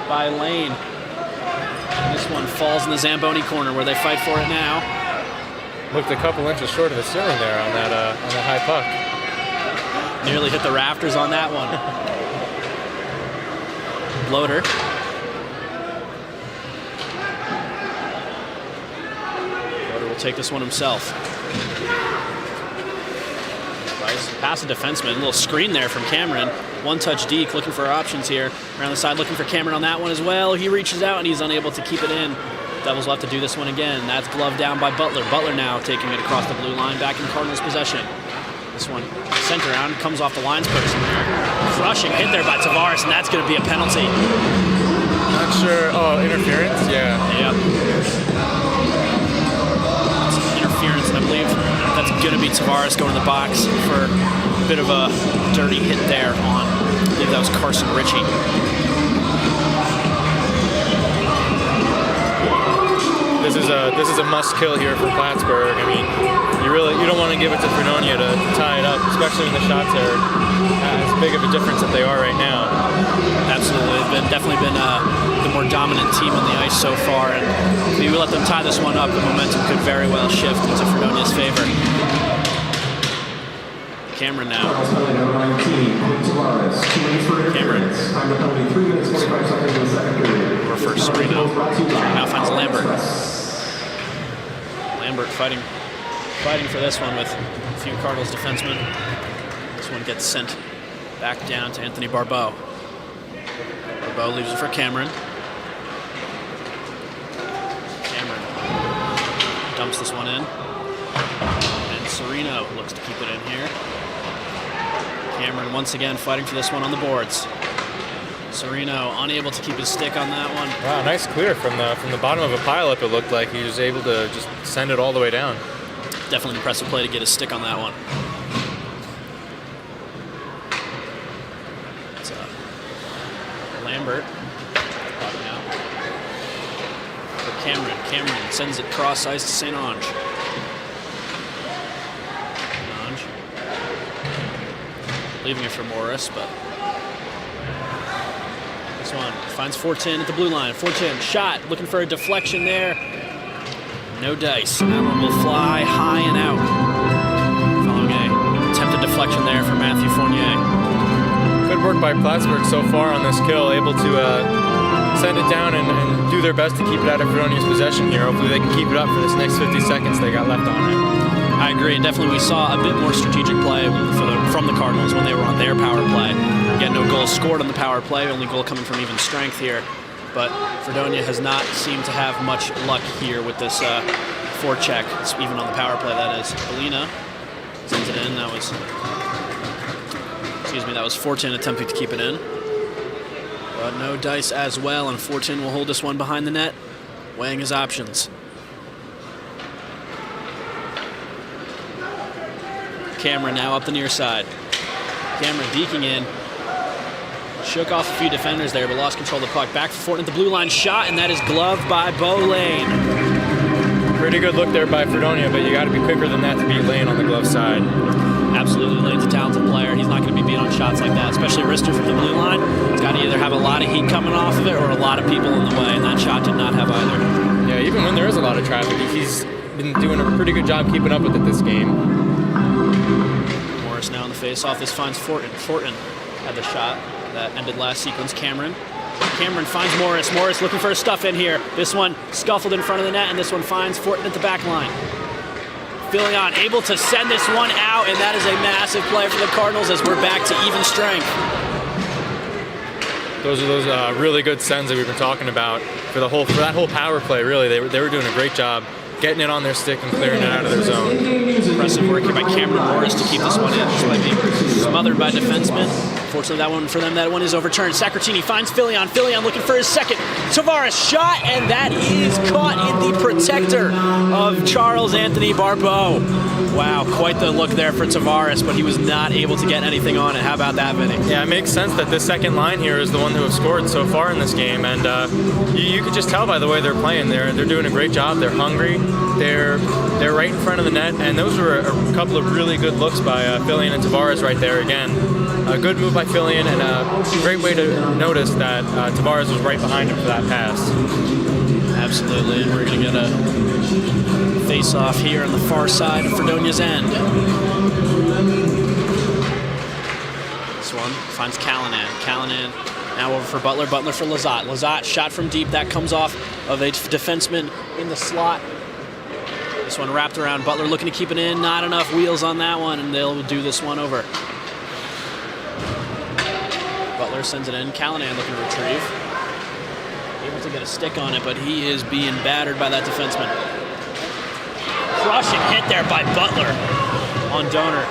by Lane. And this one falls in the Zamboni corner where they fight for it now. Looked a couple inches short of the ceiling there on that high puck. Nearly hit the rafters on that one. Bloater. Bloater will take this one himself. Pass the defenseman. A little screen there from Cameron. One-touch deke, looking for options here. Around the side, looking for Cameron on that one as well. He reaches out and he's unable to keep it in. Devils will have to do this one again. That's gloved down by Butler. Butler now taking it across the blue line, back in Cardinals' possession. This one sent around, comes off the linesperson there. Crushing hit there by Tavares, and that's going to be a penalty. Not sure. Oh, interference? Yeah. Yep. It's interference, and I believe that's going to be Tavares going to the box for a bit of a dirty hit there on, I believe that was Carson Ritchie. This is a must kill here for Plattsburgh. I mean, you don't want to give it to Fredonia to tie it up, especially when the shots are as big of a difference that they are right now. Absolutely, they've definitely been the more dominant team on the ice so far, and if we let them tie this one up, the momentum could very well shift into Fredonia's favor. Cameron now. Cameron. Over for Serino. Now finds Lambert. Lambert fighting for this one with a few Cardinals defensemen. This one gets sent back down to Anthony Barbeau. Barbeau leaves it for Cameron. Cameron dumps this one in. And Serino looks to keep it in here. Cameron once again fighting for this one on the boards. Serino unable to keep his stick on that one. Wow, nice clear from the bottom of a pileup. It looked like he was able to just send it all the way down. Definitely impressive play to get his stick on that one. It's Lambert out for Cameron. Cameron sends it cross ice to St. Ange. Leaving it for Morris, but this one finds Fortin at the blue line. Fortin shot, looking for a deflection there. No dice. That one will fly high and out. Following a attempted deflection there for Matthew Fournier. Good work by Plattsburgh so far on this kill, able to send it down and do their best to keep it out of Fredonia's possession here. Hopefully they can keep it up for this next 50 seconds they got left on it. I agree, and definitely we saw a bit more strategic play from the Cardinals when they were on their power play. Again, no goals scored on the power play, only goal coming from even strength here. But Fredonia has not seemed to have much luck here with this forecheck, even on the power play, that is. Bellina sends it in. That was Fortin attempting to keep it in. But no dice as well, and Fortin will hold this one behind the net, weighing his options. Cameron now up the near side. Cameron deking in. Shook off a few defenders there, but lost control of the puck. Back for Fortin at the blue line shot, and that is gloved by Bo Lane. Pretty good look there by Fredonia, but you got to be quicker than that to beat Lane on the glove side. Absolutely, Lane's a talented player. He's not going to be beat on shots like that, especially Rister from the blue line. He's got to either have a lot of heat coming off of it or a lot of people in the way, and that shot did not have either. Yeah, even when there is a lot of traffic, he's been doing a pretty good job keeping up with it this game. Morris now in the face-off. This finds Fortin. Fortin had the shot that ended last sequence. Cameron finds Morris. Morris looking for a stuff in here. This one scuffled in front of the net, and this one finds Fortin at the back line. Filion able to send this one out, and that is a massive play for the Cardinals as we're back to even strength. Those are those really good sends that we've been talking about for that whole power play. Really, they were doing a great job getting it on their stick and clearing it out of their zone. Impressive work here by Cameron Morris to keep this one in, despite being smothered by defensemen. Fortunately, that one for them, that one is overturned. Sacratini finds Filion. Filion looking for his second. Tavares shot, and that is caught in the protector of Charles Anthony Barbeau. Wow, quite the look there for Tavares, but he was not able to get anything on it. How about that, Vinny? Yeah, it makes sense that this second line here is the one who have scored so far in this game, and you could just tell by the way they're playing. They're doing a great job. They're hungry. They're right in front of the net, and those were a couple of really good looks by Filion and Tavares right there again. A good move by Filion, and a great way to notice that Tavares was right behind him for that pass. Absolutely, and we're going to get a face-off here on the far side of Fredonia's end. This one finds Callanan. Callanan now over for Butler. Butler for Lizotte. Lizotte shot from deep. That comes off of a defenseman in the slot. This one wrapped around. Butler looking to keep it in. Not enough wheels on that one, and they'll do this one over. Butler sends it in. Callanan looking to retrieve. Able to get a stick on it, but he is being battered by that defenseman. Crushing hit there by Butler on Donor.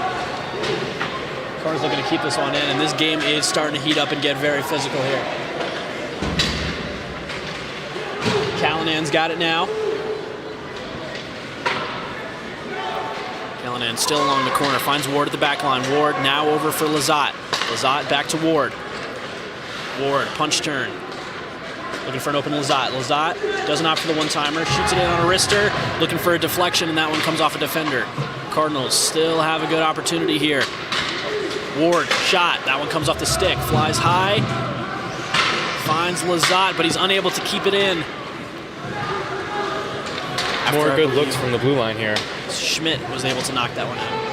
Cardinals looking to keep this one in, and this game is starting to heat up and get very physical here. Callanan's got it now. Callanan still along the corner, finds Ward at the back line. Ward now over for Lizotte. Lizotte back to Ward. Ward, punch turn. Looking for an open Lizotte. Lizotte doesn't opt for the one-timer, shoots it in on a wrister, looking for a deflection, and that one comes off a defender. Cardinals still have a good opportunity here. Ward, shot. That one comes off the stick, flies high, finds Lizotte, but he's unable to keep it in. More good looks from the blue line here. Schmidt was able to knock that one out.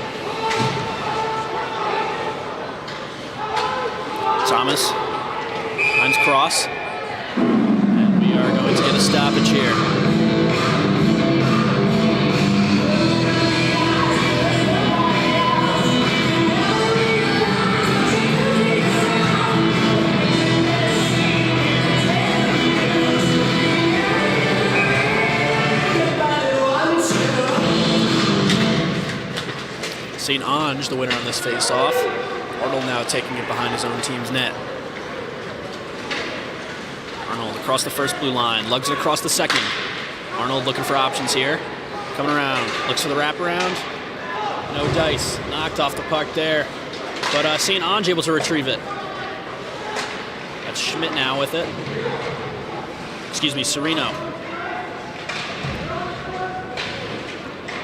Thomas finds Cross. And we are going to get a stoppage here. St. Ange, the winner on this face-off. Arnold now taking it behind his own team's net. Arnold across the first blue line, lugs it across the second. Arnold looking for options here. Coming around, looks for the wraparound. No dice, knocked off the puck there. But St. Ange able to retrieve it. That's Schmidt now with it. Excuse me, Serino.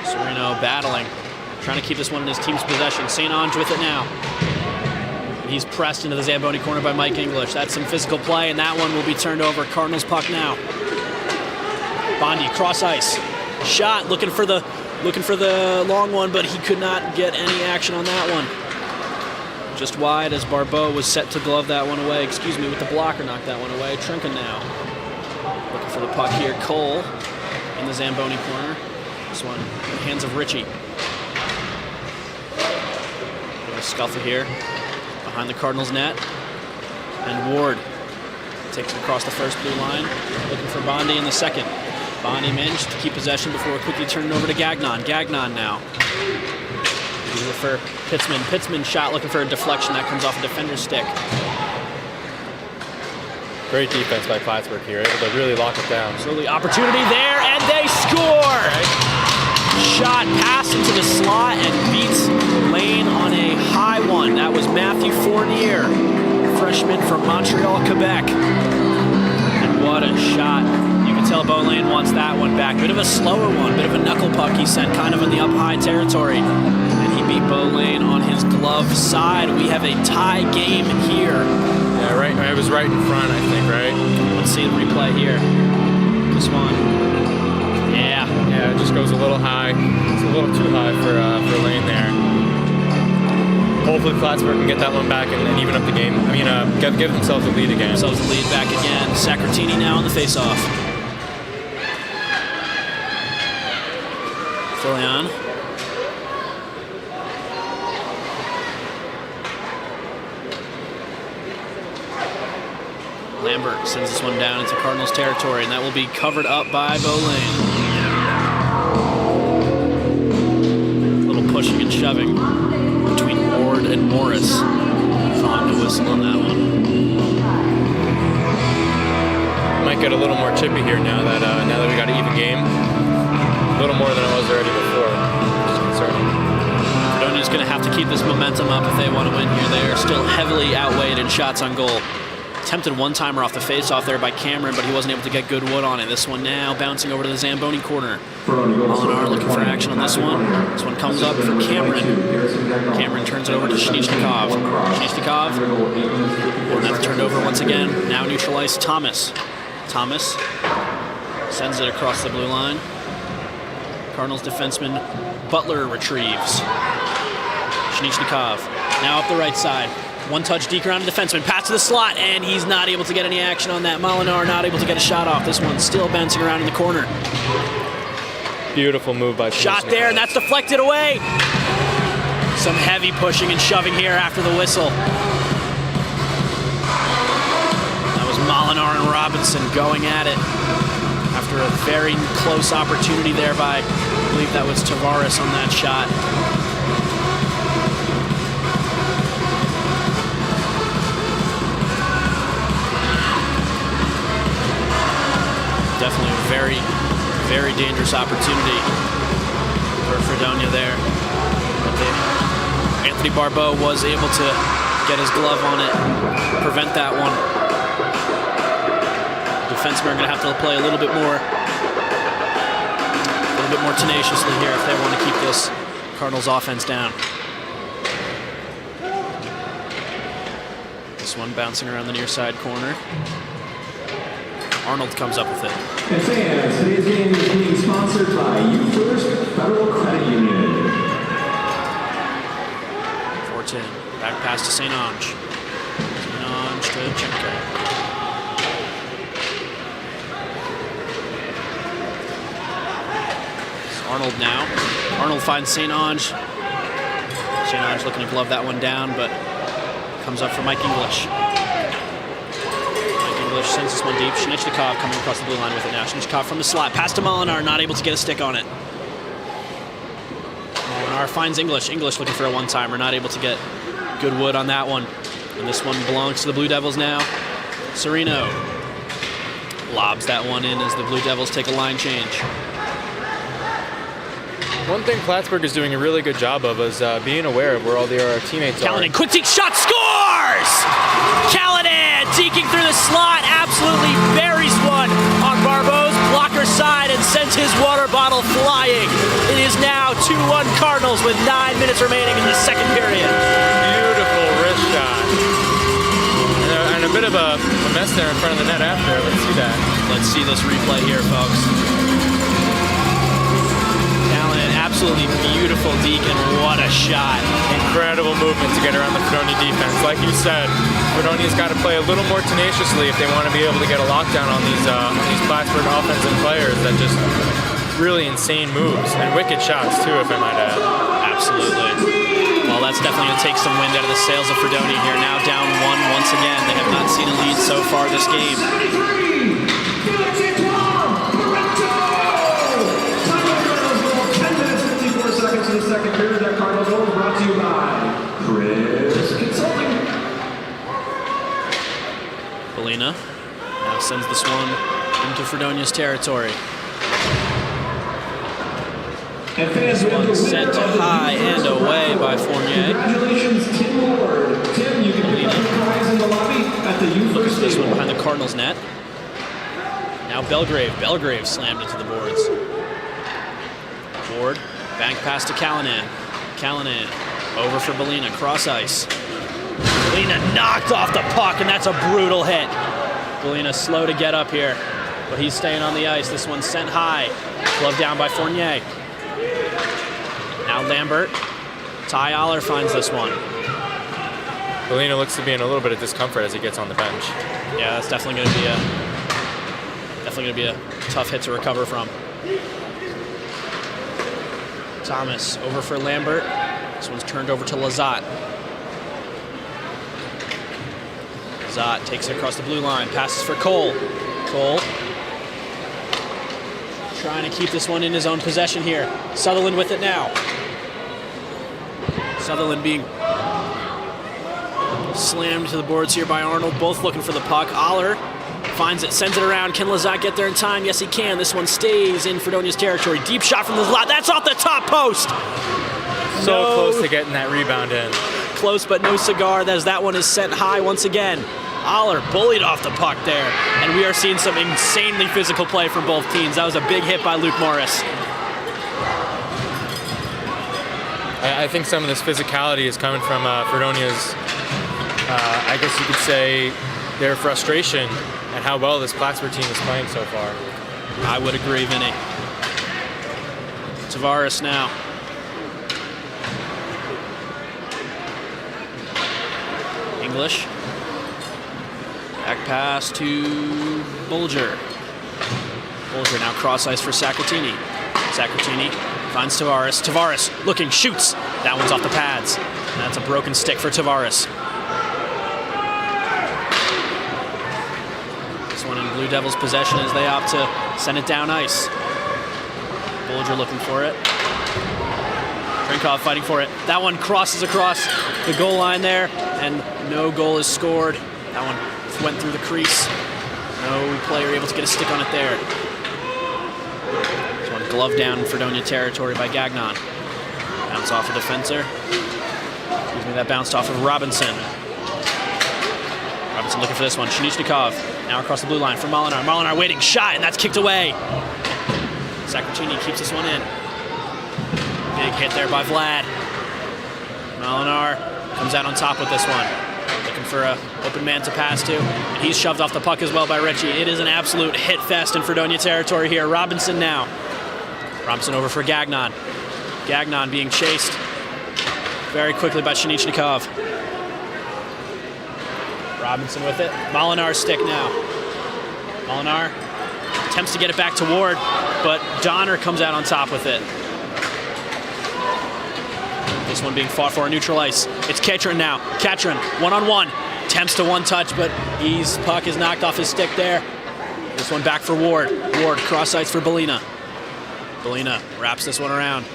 Serino battling. Trying to keep this one in his team's possession. St. Ange with it now. And he's pressed into the Zamboni corner by Mike English. That's some physical play, and that one will be turned over. Cardinals puck now. Bondi, cross ice. Shot, looking for the long one, but he could not get any action on that one. Just wide as Barbeau was set to glove that one away. Excuse me, with the blocker knocked that one away. Trinken now. Looking for the puck here. Cole in the Zamboni corner. This one in the hands of Ritchie. Scuffle here behind the Cardinals net, and Ward takes it across the first blue line, looking for Bondi in the second. Bondi managed to keep possession before quickly turning over to Gagnon. Gagnon now looking for Pitzman. Pitzman shot, looking for a deflection that comes off a defender's stick. Great defense by Plattsburgh here, able to really lock it down. Absolutely, opportunity there, and they score! Shot passed into the slot and beats Lane on a high one. That was Matthew Fournier, freshman from Montreal, Quebec. And what a shot. You can tell Bo Lane wants that one back. Bit of a slower one, bit of a knuckle puck he sent kind of in the up high territory. And he beat Bo Lane on his glove side. We have a tie game here. Yeah, right. It was right in front, I think, right? Let's see the replay here. This one. Yeah, it just goes a little high. It's a little too high for Lane there. hopefully Plattsburgh can get that one back and even up the game. I mean, give themselves a lead again. Themselves a lead back again. Sacratini now on the faceoff. Filion. Lambert sends this one down into Cardinals territory, and that will be covered up by Boling. A little pushing and shoving between Ward and Morris. Found a whistle on that one. Might get a little more chippy here now that we got an even game. A little more than it was already before, which is concerning. Fredonia's going to have to keep this momentum up if they want to win here. They are still heavily outweighed in shots on goal. Attempted one-timer off the face-off there by Cameron, but he wasn't able to get good wood on it. This one now bouncing over to the Zamboni corner. Molinar looking for action on this one. This one comes up for Cameron. Cameron turns it over to Shnichnikov. Shnichnikov will have turned over once again. Now neutralized Thomas. Thomas sends it across the blue line. Cardinals defenseman Butler retrieves. Shnichnikov now up the right side. One-touch deke around the defenseman, pass to the slot, and he's not able to get any action on that. Molinar not able to get a shot off. This one still bouncing around in the corner. Beautiful move by Shot there, and that's deflected away. Some heavy pushing and shoving here after the whistle. That was Molinar and Robinson going at it after a very close opportunity there by, I believe that was Tavares on that shot. Definitely a very, very dangerous opportunity for Fredonia there. But Anthony Barbeau was able to get his glove on it, prevent that one. Defensemen are going to have to play a little bit more tenaciously here if they want to keep this Cardinals offense down. This one bouncing around the near side corner. Arnold comes up with it. And fans, today's game is being sponsored by You First Federal Credit Union. 4-10. Back pass to St. Ange. St. Ange to Chenko. It's Arnold now. Arnold finds St. Ange. St. Ange looking to glove that one down, but comes up for Mike English. English sends this one deep. Shnichnikov coming across the blue line with it now. Shnichnikov from the slot. Pass to Molinar, not able to get a stick on it. Molinar finds English. English looking for a one-timer, not able to get good wood on that one. And this one belongs to the Blue Devils now. Serino lobs that one in as the Blue Devils take a line change. One thing Plattsburgh is doing a really good job of is being aware of where all their teammates Callanan, quick deke shot, scores! Callanan deking through the slot, absolutely buries one on Barbeau's blocker side and sends his water bottle flying. It is now 2-1 Cardinals with 9 minutes remaining in the second period. Beautiful wrist shot. And a bit of a mess there in front of the net after. Let's see that. Let's see this replay here, folks. Absolutely beautiful deke, and what a shot. Incredible movement to get around the Fredonia defense. Like you said, Fredonia's got to play a little more tenaciously if they want to be able to get a lockdown on these Plattsburgh offensive players. That just really insane moves and wicked shots too, if I might add. Absolutely. Well, that's definitely going to take some wind out of the sails of Fredonia here. Now down 1 once again. They have not seen a lead so far this game. To the second period, that Cardinals goal brought to you by Chris Consulting. Belina now sends this one into Fredonia's territory. This one sent high and away by Fournier. Congratulations, Tim Ward. Tim, you can pick up the prize in the lobby at the U Look First at this one table. behind the Cardinals net. Now Belgrave. Belgrave slammed into the boards. Ward. Bank pass to Callanan. Callanan over for Belina, cross ice. Belina knocked off the puck, and that's a brutal hit. Belina slow to get up here, but he's staying on the ice. This one's sent high. Glove down by Fournier. Now Lambert. Ty Aller finds this one. Belina looks to be in a little bit of discomfort as he gets on the bench. Yeah, that's definitely going to be a tough hit to recover from. Thomas over for Lambert. This one's turned over to Lazat. Lazat takes it across the blue line, passes for Cole. Cole trying to keep this one in his own possession here. Sutherland with it now. Sutherland being slammed to the boards here by Arnold, both looking for the puck. Aller finds it, sends it around. Can Lazat get there in time? Yes, he can. This one stays in Fredonia's territory. Deep shot from Lazat. That's off the top post. So close to getting that rebound in. Close, but no cigar, as that one is sent high once again. Aller bullied off the puck there, and we are seeing some insanely physical play from both teams. That was a big hit by Luke Morris. I think some of this physicality is coming from Fredonia's, I guess you could say, their frustration at how well this Plattsburgh team is playing so far. I would agree, Vinny. Tavares now. English. Back pass to Bulger. Bulger now cross ice for Sacratini. Sacratini finds Tavares. Tavares looking, shoots. That one's off the pads. And that's a broken stick for Tavares. This one in Blue Devils' possession as they opt to send it down ice. Bulger looking for it. Trinkov fighting for it. That one crosses across the goal line there, and no goal is scored. That one went through the crease. No player able to get a stick on it there. This one gloved down in Fredonia territory by Gagnon. Bounce off a defender. Excuse me, that bounced off of Robinson. Robinson looking for this one. Shinichnikov now across the blue line for Molinar. Molinar waiting, shot, and that's kicked away. Sacratini keeps this one in. Big hit there by Vlad. Molinar comes out on top with this one. Looking for an open man to pass to. And he's shoved off the puck as well by Ritchie. It is an absolute hit fest in Fredonia territory here. Robinson now. Robinson over for Gagnon. Gagnon being chased very quickly by Shinichnikov. Robinson with it. Molinar's stick now. Molinar attempts to get it back to Ward, but Donner comes out on top with it. This one being fought for on neutral ice. It's Katrin now. Katrin, one-on-one. Attempts to one-touch, but his puck is knocked off his stick there. This one back for Ward. Ward, cross ice for Belina. Belina wraps this one around.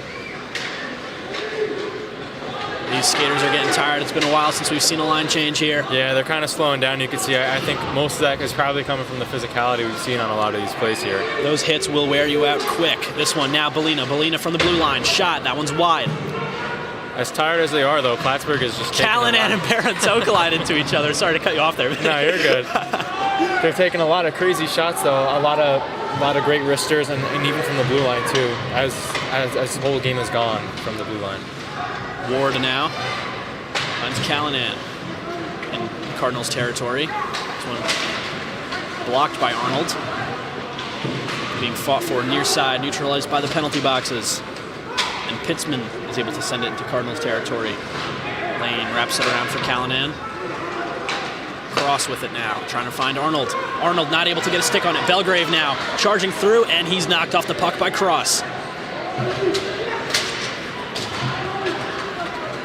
These skaters are getting tired. It's been a while since we've seen a line change here. Yeah, they're kind of slowing down. You can see, I think most of that is probably coming from the physicality we've seen on a lot of these plays here. Those hits will wear you out quick. This one now, Belina. Belina from the blue line. Shot. That one's wide. As tired as they are, though, Plattsburgh is just Callanan and Parenteau collide into each other. Sorry to cut you off there. No, you're good. They're taking a lot of crazy shots, though. A lot of great wristers, and even from the blue line too. As the whole game has gone from the blue line. Ward now finds Callanan in Cardinals territory. This one blocked by Arnold. Being fought for near side, neutralized by the penalty boxes. And Pitzman is able to send it into Cardinals territory. Lane wraps it around for Callanan. Cross with it now, trying to find Arnold. Arnold not able to get a stick on it. Belgrave now charging through, and he's knocked off the puck by Cross.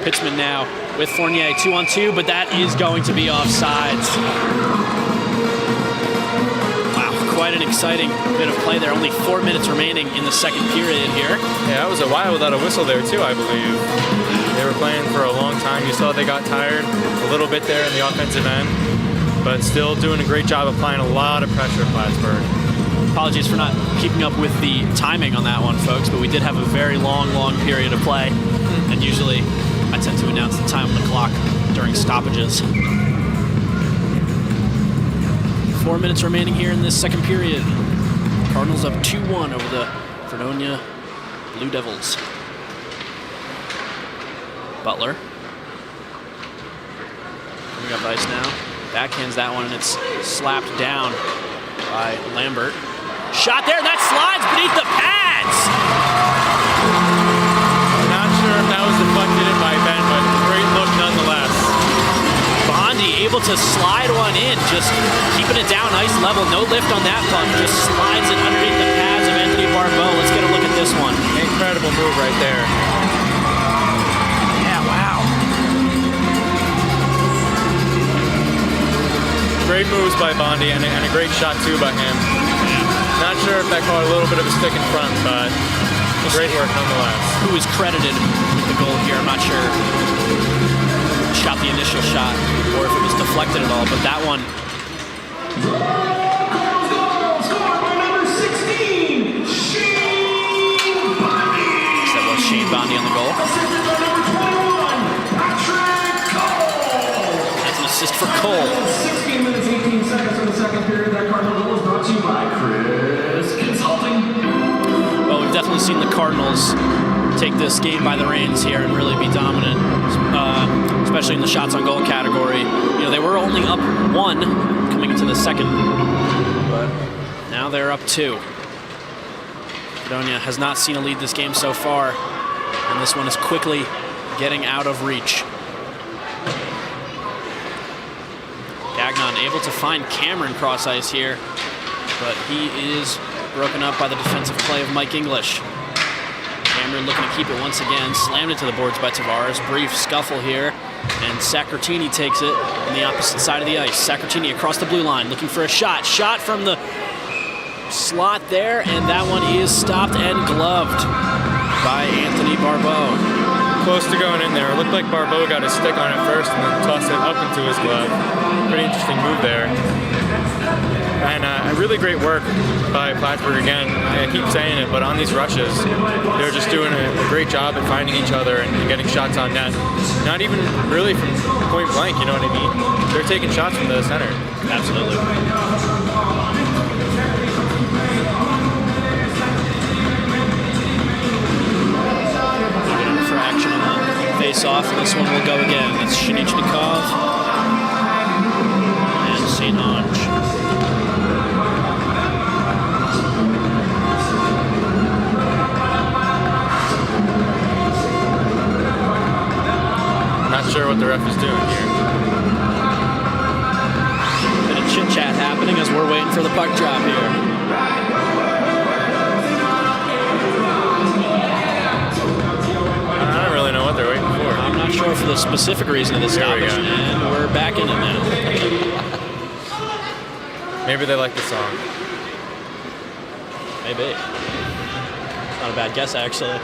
Pitzman now with Fournier, 2-on-2, but that is going to be offsides. Wow, quite an exciting bit of play there. Only 4 minutes remaining in the second period here. Yeah, that was a while without a whistle there too, I believe. They were playing for a long time. You saw they got tired a little bit there in the offensive end, but still doing a great job applying a lot of pressure at Plattsburgh. Apologies for not keeping up with the timing on that one, folks, but we did have a very long period of play, and usually I tend to announce the time on the clock during stoppages. 4 minutes remaining here in this second period. Cardinals up 2-1 over the Fredonia Blue Devils. Butler. Coming up ice now. Backhands that one, and it's slapped down by Lambert. Shot there, that slides beneath the pads! Not sure if that was deflected in by Ben, but great look nonetheless. to slide one in, just keeping it down, nice level, no lift on that puck, just slides it underneath the pads of Anthony Barbeau. Let's get a look at this one. Incredible move right there. Yeah, wow. Great moves by Bondi and a great shot too by him. Not sure if that caught a little bit of a stick in front, but great work nonetheless. Who is credited with the goal here? I'm not sure who shot the initial shot or if it was deflected at all, but that one. That was Shane Bondi on the goal. That's an assist for Cole. 16 minutes, 18 seconds in the second period. That Cardinal goal is brought to you by Chris Consulting. Well, we've definitely seen the Cardinals take this game by the reins here and really be dominant, especially in the shots on goal category. You know, they were only up 1 coming into the second, but now they're up 2. Fredonia has not seen a lead this game so far, and this one is quickly getting out of reach. Gagnon able to find Cameron cross ice here, but he is broken up by the defensive play of Mike English. Cameron looking to keep it once again, slammed into the boards by Tavares. Brief scuffle here, and Saccartini takes it on the opposite side of the ice. Saccartini across the blue line, looking for a shot. Shot from the slot there, and that one is stopped and gloved by Anthony Barbeau. Close to going in there. It looked like Barbeau got his stick on it first and then tossed it up into his glove. Pretty interesting move there. And a really great work by Plattsburgh again. I keep saying it, but on these rushes, they're just doing a great job at finding each other and getting shots on net. Not even really from point blank, you know what I mean? They're taking shots from the center. Absolutely. For action on the face-off, and this one will go again. It's Shinichnikov and St. Ange. Not sure what the ref is doing here. Bit of chit-chat happening as we're waiting for the puck drop here. I don't really know what they're waiting for. I'm not sure for the specific reason of the stoppage, and we're back in it now. Maybe they like the song. Maybe. Not a bad guess, actually.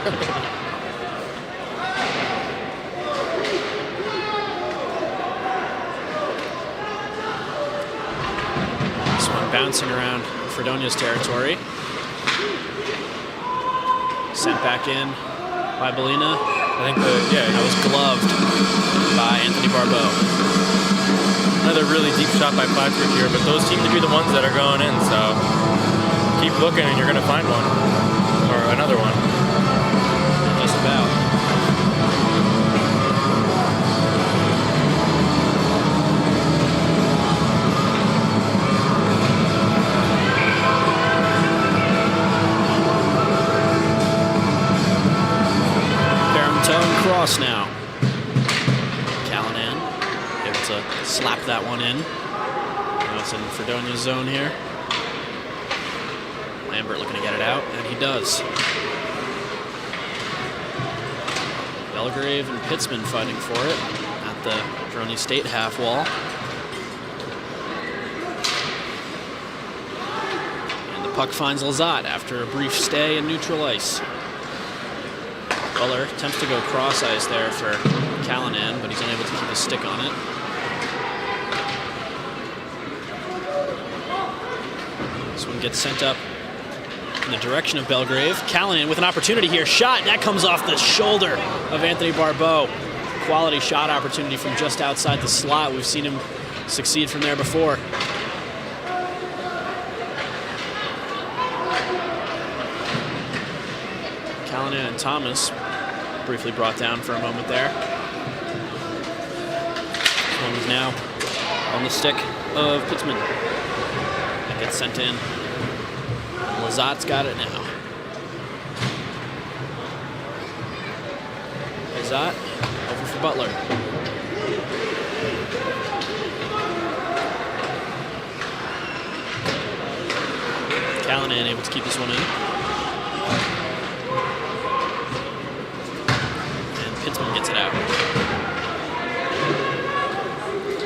This one bouncing around Fredonia's territory. Sent back in by Belina. I think that was gloved by Anthony Barbeau. Another really deep shot by Plattsburgh here, but those seem to be the ones that are going in, so keep looking and you're going to find one. Or another one. Just about. Cross now. Callanan able to slap that one in. Now it's in Fredonia's zone here. Lambert looking to get it out, and he does. Belgrave and Pitzman fighting for it at the Fredonia State half wall. And the puck finds Lazat after a brief stay in neutral ice. Buller attempts to go cross ice there for Callanan, but he's unable to keep his stick on it. This one gets sent up in the direction of Belgrave. Callanan with an opportunity here. Shot, that comes off the shoulder of Anthony Barbeau. Quality shot opportunity from just outside the slot. We've seen him succeed from there before. Callanan and Thomas briefly brought down for a moment there. One is now on the stick of Pitzman. That gets sent in. Lazat's got it now. Lazat over for Butler. Callanan able to keep this one in. And Pitzman gets it out.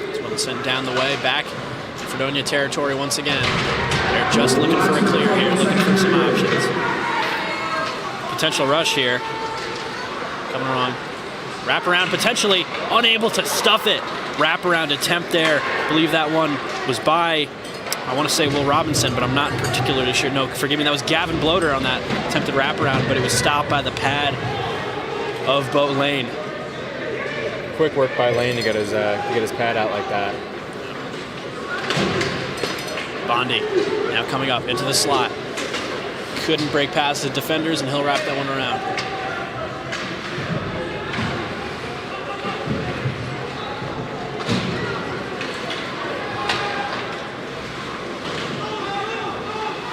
This one sent down the way, back to Fredonia territory once again. They're just looking for a clear here, looking for some options. Potential rush here. Coming along. Wraparound potentially unable to stuff it. Wraparound attempt there. I believe that one was by, I want to say Will Robinson, but I'm not particularly sure. No, forgive me, that was Gavin Bloater on that attempted wraparound, but it was stopped by the pad of Bo Lane. Quick work by Lane to get his pad out like that. Bondi now coming up into the slot. Couldn't break past the defenders, and he'll wrap that one around.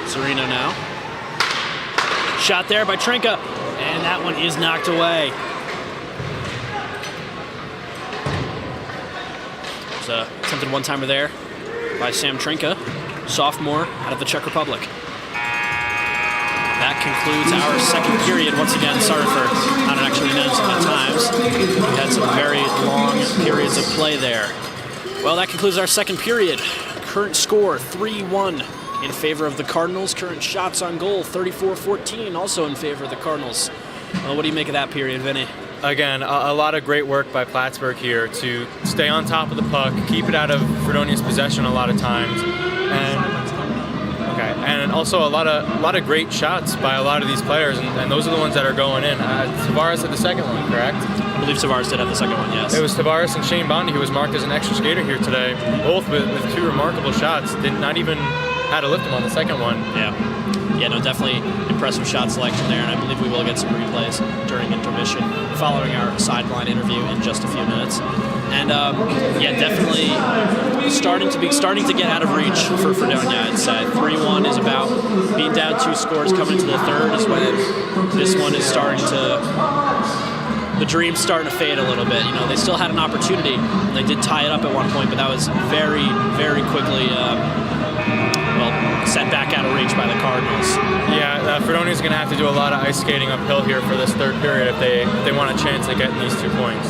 Sereno now. Shot there by Trinka, and that one is knocked away. There's a attempted one-timer there by Sam Trinka, sophomore out of the Czech Republic. That concludes our second period. Once again, sorry for not actually announcing the times. We had some very long periods of play there. Well, that concludes our second period. Current score, 3-1 in favor of the Cardinals. Current shots on goal, 34-14, also in favor of the Cardinals. What do you make of that period, Vinny? Again, a lot of great work by Plattsburgh here to stay on top of the puck, keep it out of Fredonia's possession a lot of times, and also a lot of great shots by a lot of these players, and those are the ones that are going in. Tavares had the second one, correct? I believe Tavares did have the second one, yes. It was Tavares and Shane Bondi who was marked as an extra skater here today, both with two remarkable shots. Did not even had to lift him on the second one. Yeah, no, definitely impressive shot selection there, and I believe we will get some replays during intermission following our sideline interview in just a few minutes. And definitely starting to get out of reach for Fredonia, I'd say. 3-1 is about being down 2 scores coming into the third is when this one is starting to, the dream's starting to fade a little bit. You know, they still had an opportunity. They did tie it up at one point, but that was very, very quickly sent back out of reach by the Cardinals. Yeah, Fredonia's going to have to do a lot of ice skating uphill here for this third period if they want a chance at getting these 2 points.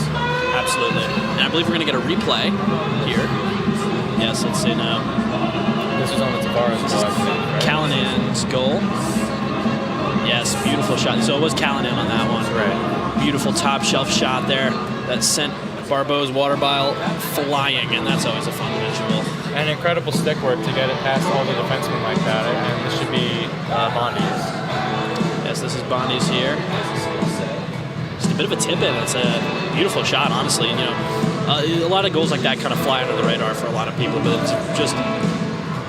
Absolutely. And I believe we're going to get a replay here. Yes, let's see now. This was on the Tavares goal. Callanan's goal. Yes, beautiful shot. So it was Callanan on that one. Right. Beautiful top shelf shot there that sent Barbeau's water bottle flying, and that's always a fun visual. And incredible stick work to get it past all the defensemen like that, and this should be Bondi's. Yes, this is Bondi's here. Just a bit of a tip-in. It's a beautiful shot, honestly. You know, a lot of goals like that kind of fly under the radar for a lot of people, but it's just,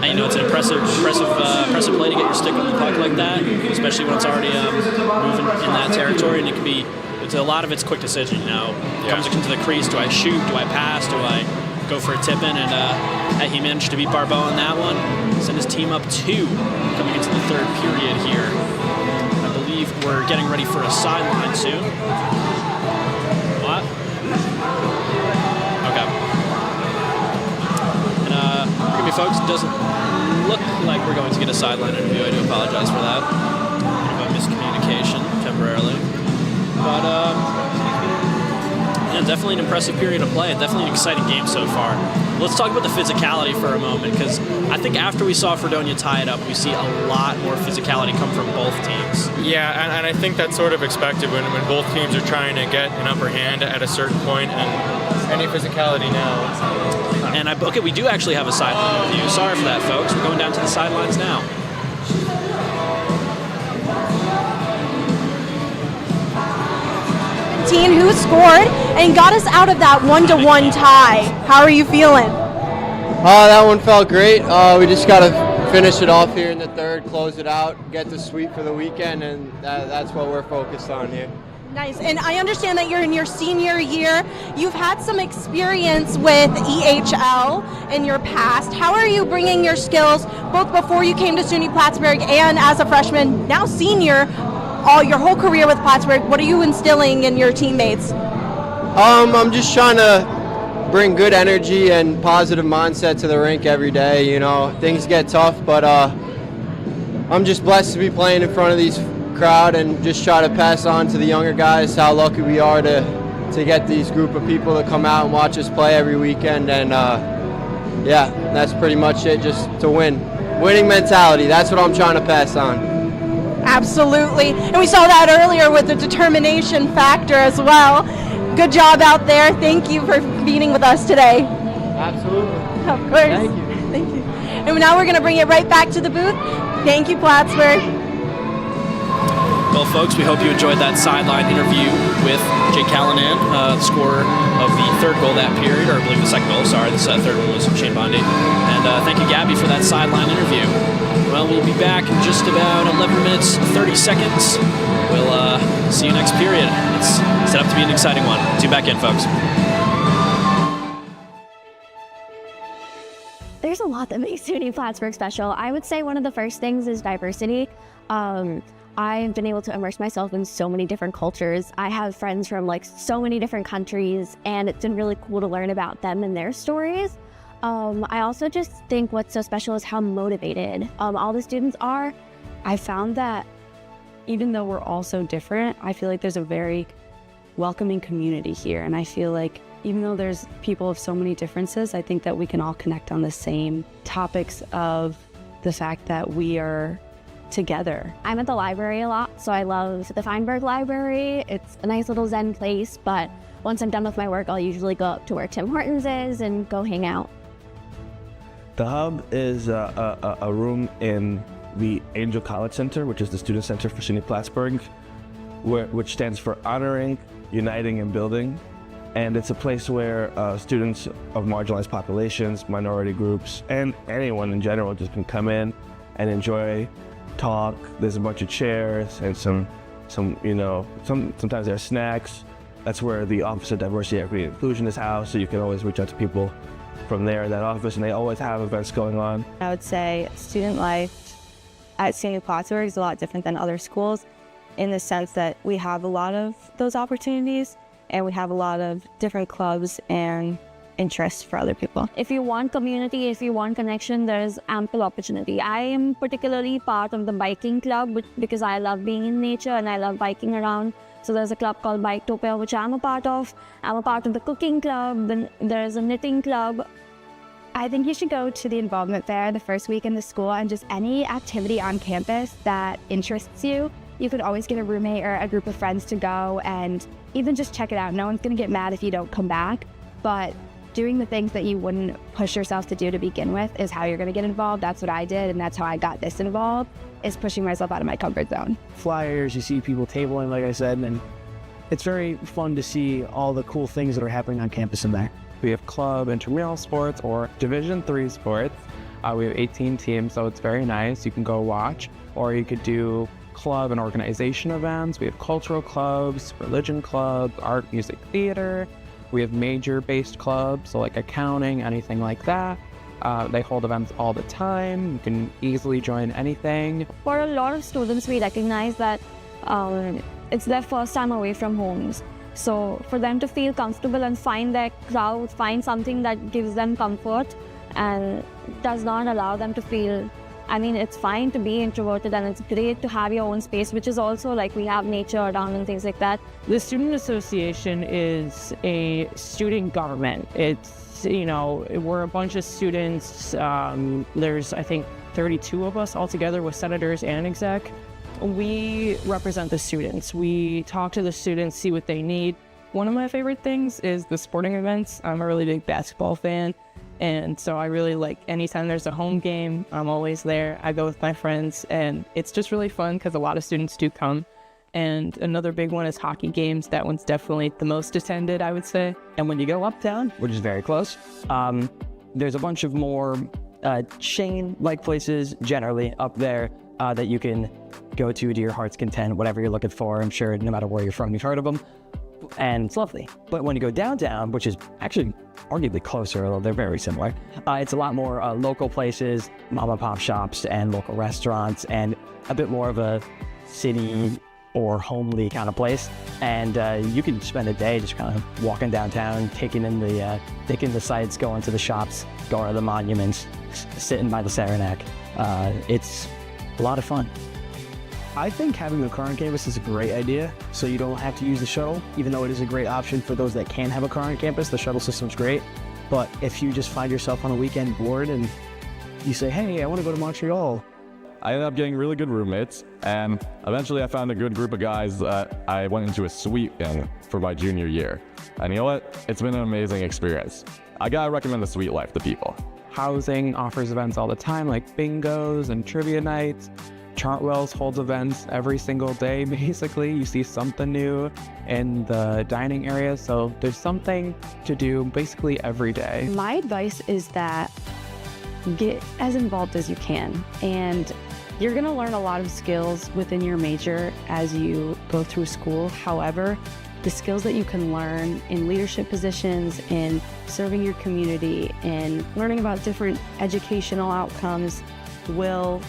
you know, it's an impressive play to get your stick on the puck like that, especially when it's already moving in that territory, and it can be. A lot of it's quick decision, you know. Comes into the crease, do I shoot, do I pass, do I go for a tip-in, and he managed to beat Barbeau on that one. Send his team up 2 coming into the third period here. I believe we're getting ready for a sideline soon. What? Okay. And forgive me, folks, it doesn't look like we're going to get a sideline interview. I do apologize for that. Bit of a miscommunication temporarily. But, definitely an impressive period of play and definitely an exciting game so far. Let's talk about the physicality for a moment, because I think after we saw Fredonia tie it up, we see a lot more physicality come from both teams. Yeah, and I think that's sort of expected when both teams are trying to get an upper hand at a certain point, and any physicality now. And we do actually have a sideline review. Sorry for that, folks. We're going down to the sidelines now. Who scored and got us out of that 1-1 tie. How are you feeling? That one felt great. We just got to finish it off here in the third, close it out, get the sweep for the weekend, and that's what we're focused on here. Nice. And I understand that you're in your senior year. You've had some experience with EHL in your past. How are you bringing your skills both before you came to SUNY Plattsburgh and as a freshman, now senior, your whole career with Plattsburgh? What are you instilling in your teammates? I'm just trying to bring good energy and positive mindset to the rink every day. You know, things get tough, but I'm just blessed to be playing in front of these crowd and just try to pass on to the younger guys how lucky we are to get these group of people to come out and watch us play every weekend. And yeah, that's pretty much it, just to win. Winning mentality, that's what I'm trying to pass on. Absolutely. And we saw that earlier with the determination factor as well. Good job out there. Thank you for meeting with us today. Absolutely. Of course. Thank you. Thank you. And now we're going to bring it right back to the booth. Thank you, Plattsburgh. Well, folks, we hope you enjoyed that sideline interview with Jake Callanan, the scorer of the third goal that period, or I believe the second goal. Sorry, the third one was from Shane Bondi. And thank you, Gabby, for that sideline interview. Well, we'll be back in just about 11 minutes, 30 seconds. We'll see you next period. It's set up to be an exciting one. Tune back in, folks. There's a lot that makes SUNY Plattsburgh special. I would say one of the first things is diversity. I've been able to immerse myself in so many different cultures. I have friends from like so many different countries, and it's been really cool to learn about them and their stories. I also just think what's so special is how motivated all the students are. I found that even though we're all so different, I feel like there's a very welcoming community here, and I feel like even though there's people of so many differences, I think that we can all connect on the same topics of the fact that we are together. I'm at the library a lot, so I love the Feinberg Library. It's a nice little zen place, but once I'm done with my work, I'll usually go up to where Tim Hortons is and go hang out. The Hub is a room in the Angel College Center, which is the student center for SUNY Plattsburgh, which stands for Honoring, Uniting, and Building. And it's a place where students of marginalized populations, minority groups, and anyone in general just can come in and enjoy, talk. There's a bunch of chairs and sometimes there's snacks. That's where the Office of Diversity, Equity, and Inclusion is housed, so you can always reach out to people from there in that office, and they always have events going on. I would say student life at SUNY Plattsburgh is a lot different than other schools in the sense that we have a lot of those opportunities and we have a lot of different clubs and interests for other people. If you want community, if you want connection, there's ample opportunity. I am particularly part of the biking club because I love being in nature and I love biking around. So there's a club called Biketopia, which I'm a part of. I'm a part of the cooking club, then there's a knitting club. I think you should go to the involvement fair the first week in the school, and just any activity on campus that interests you. You could always get a roommate or a group of friends to go and even just check it out. No one's gonna get mad if you don't come back, but doing the things that you wouldn't push yourself to do to begin with is how you're gonna get involved. That's what I did, and that's how I got this involved, is pushing myself out of my comfort zone. Flyers, you see people tabling, like I said, and it's very fun to see all the cool things that are happening on campus in there. We have club, intramural sports, or Division III sports. We have 18 teams, so it's very nice. You can go watch, or you could do club and organization events. We have cultural clubs, religion clubs, art, music, theater. We have major-based clubs, so like accounting, anything like that. They hold events all the time. You can easily join anything. For a lot of students, we recognize that it's their first time away from homes. So for them to feel comfortable and find their crowd, find something that gives them comfort and does not allow them to feel, I mean, it's fine to be introverted and it's great to have your own space, which is also like we have nature around and things like that. The Student Association is a student government. It's, you know, we're a bunch of students. There's, I think, 32 of us altogether with senators and exec. We represent the students. We talk to the students, see what they need. One of my favorite things is the sporting events. I'm a really big basketball fan, and so I really like anytime there's a home game, I'm always there. I go with my friends, and it's just really fun because a lot of students do come. And another big one is hockey games. That one's definitely the most attended, I would say. And when you go uptown, which is very close, there's a bunch of more chain-like places generally up there that you can go to your heart's content, whatever you're looking for. I'm sure no matter where you're from, you've heard of them. And it's lovely. But when you go downtown, which is actually arguably closer, although they're very similar, it's a lot more local places, mom and pop shops and local restaurants, and a bit more of a city or homely kind of place. And you can spend a day just kind of walking downtown, taking in the sights, going to the shops, going to the monuments, sitting by the Saranac. It's a lot of fun. I think having a car on campus is a great idea, so you don't have to use the shuttle. Even though it is a great option for those that can have a car on campus, the shuttle system's great. But if you just find yourself on a weekend bored and you say, hey, I want to go to Montreal. I ended up getting really good roommates, and eventually I found a good group of guys that I went into a suite in for my junior year. And you know what? It's been an amazing experience. I gotta recommend the suite life to people. Housing offers events all the time, like bingos and trivia nights. Chartwell's holds events every single day, basically. You see something new in the dining area, so there's something to do basically every day. My advice is that get as involved as you can, and you're going to learn a lot of skills within your major as you go through school. However, the skills that you can learn in leadership positions, in serving your community, in learning about different educational outcomes will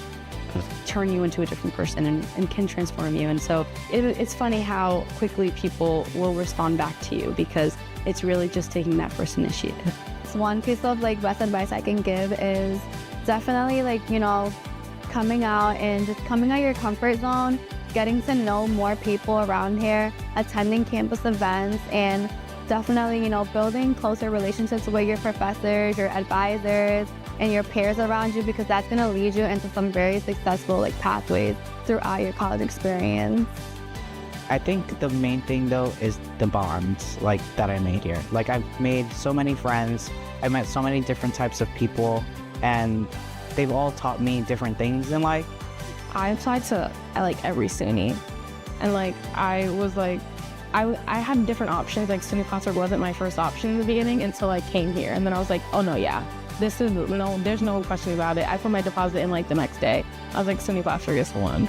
turn you into a different person and can transform you. And so it's funny how quickly people will respond back to you, because it's really just taking that first initiative. One piece of best advice I can give is definitely coming out and just coming out of your comfort zone, getting to know more people around here, attending campus events, and definitely building closer relationships with your professors, your advisors, and your peers around you, because that's going to lead you into some very successful pathways throughout your college experience. I think the main thing though is the bonds that I made here. I've made so many friends, I've met so many different types of people, and they've all taught me different things in life. I applied to every SUNY, and I had different options. SUNY Plattsburgh wasn't my first option in the beginning until I came here, and then I was like, oh no, yeah. There's no question about it. I put my deposit in the next day. I was like, SUNY Plattsburgh is the one.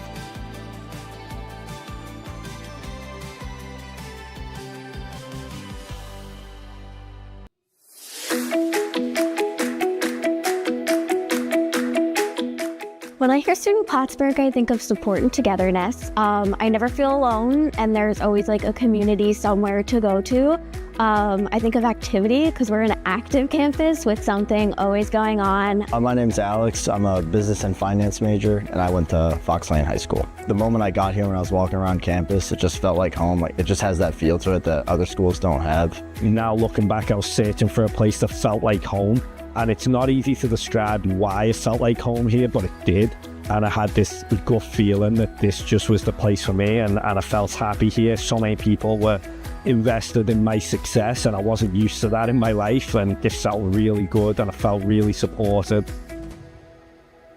When I hear SUNY Plattsburgh, I think of support and togetherness. I never feel alone, and there's always a community somewhere to go to. I think of activity because we're an active campus with something always going on. My name's Alex. I'm a business and finance major, and I went to Fox Lane High School. The moment I got here, when I was walking around campus, it just felt like home. It just has that feel to it that other schools don't have. Now looking back, I was searching for a place that felt like home. And it's not easy to describe why it felt like home here, but it did. And I had this gut feeling that this just was the place for me, and I felt happy here. So many people were invested in my success, and I wasn't used to that in my life, and this felt really good, and I felt really supported.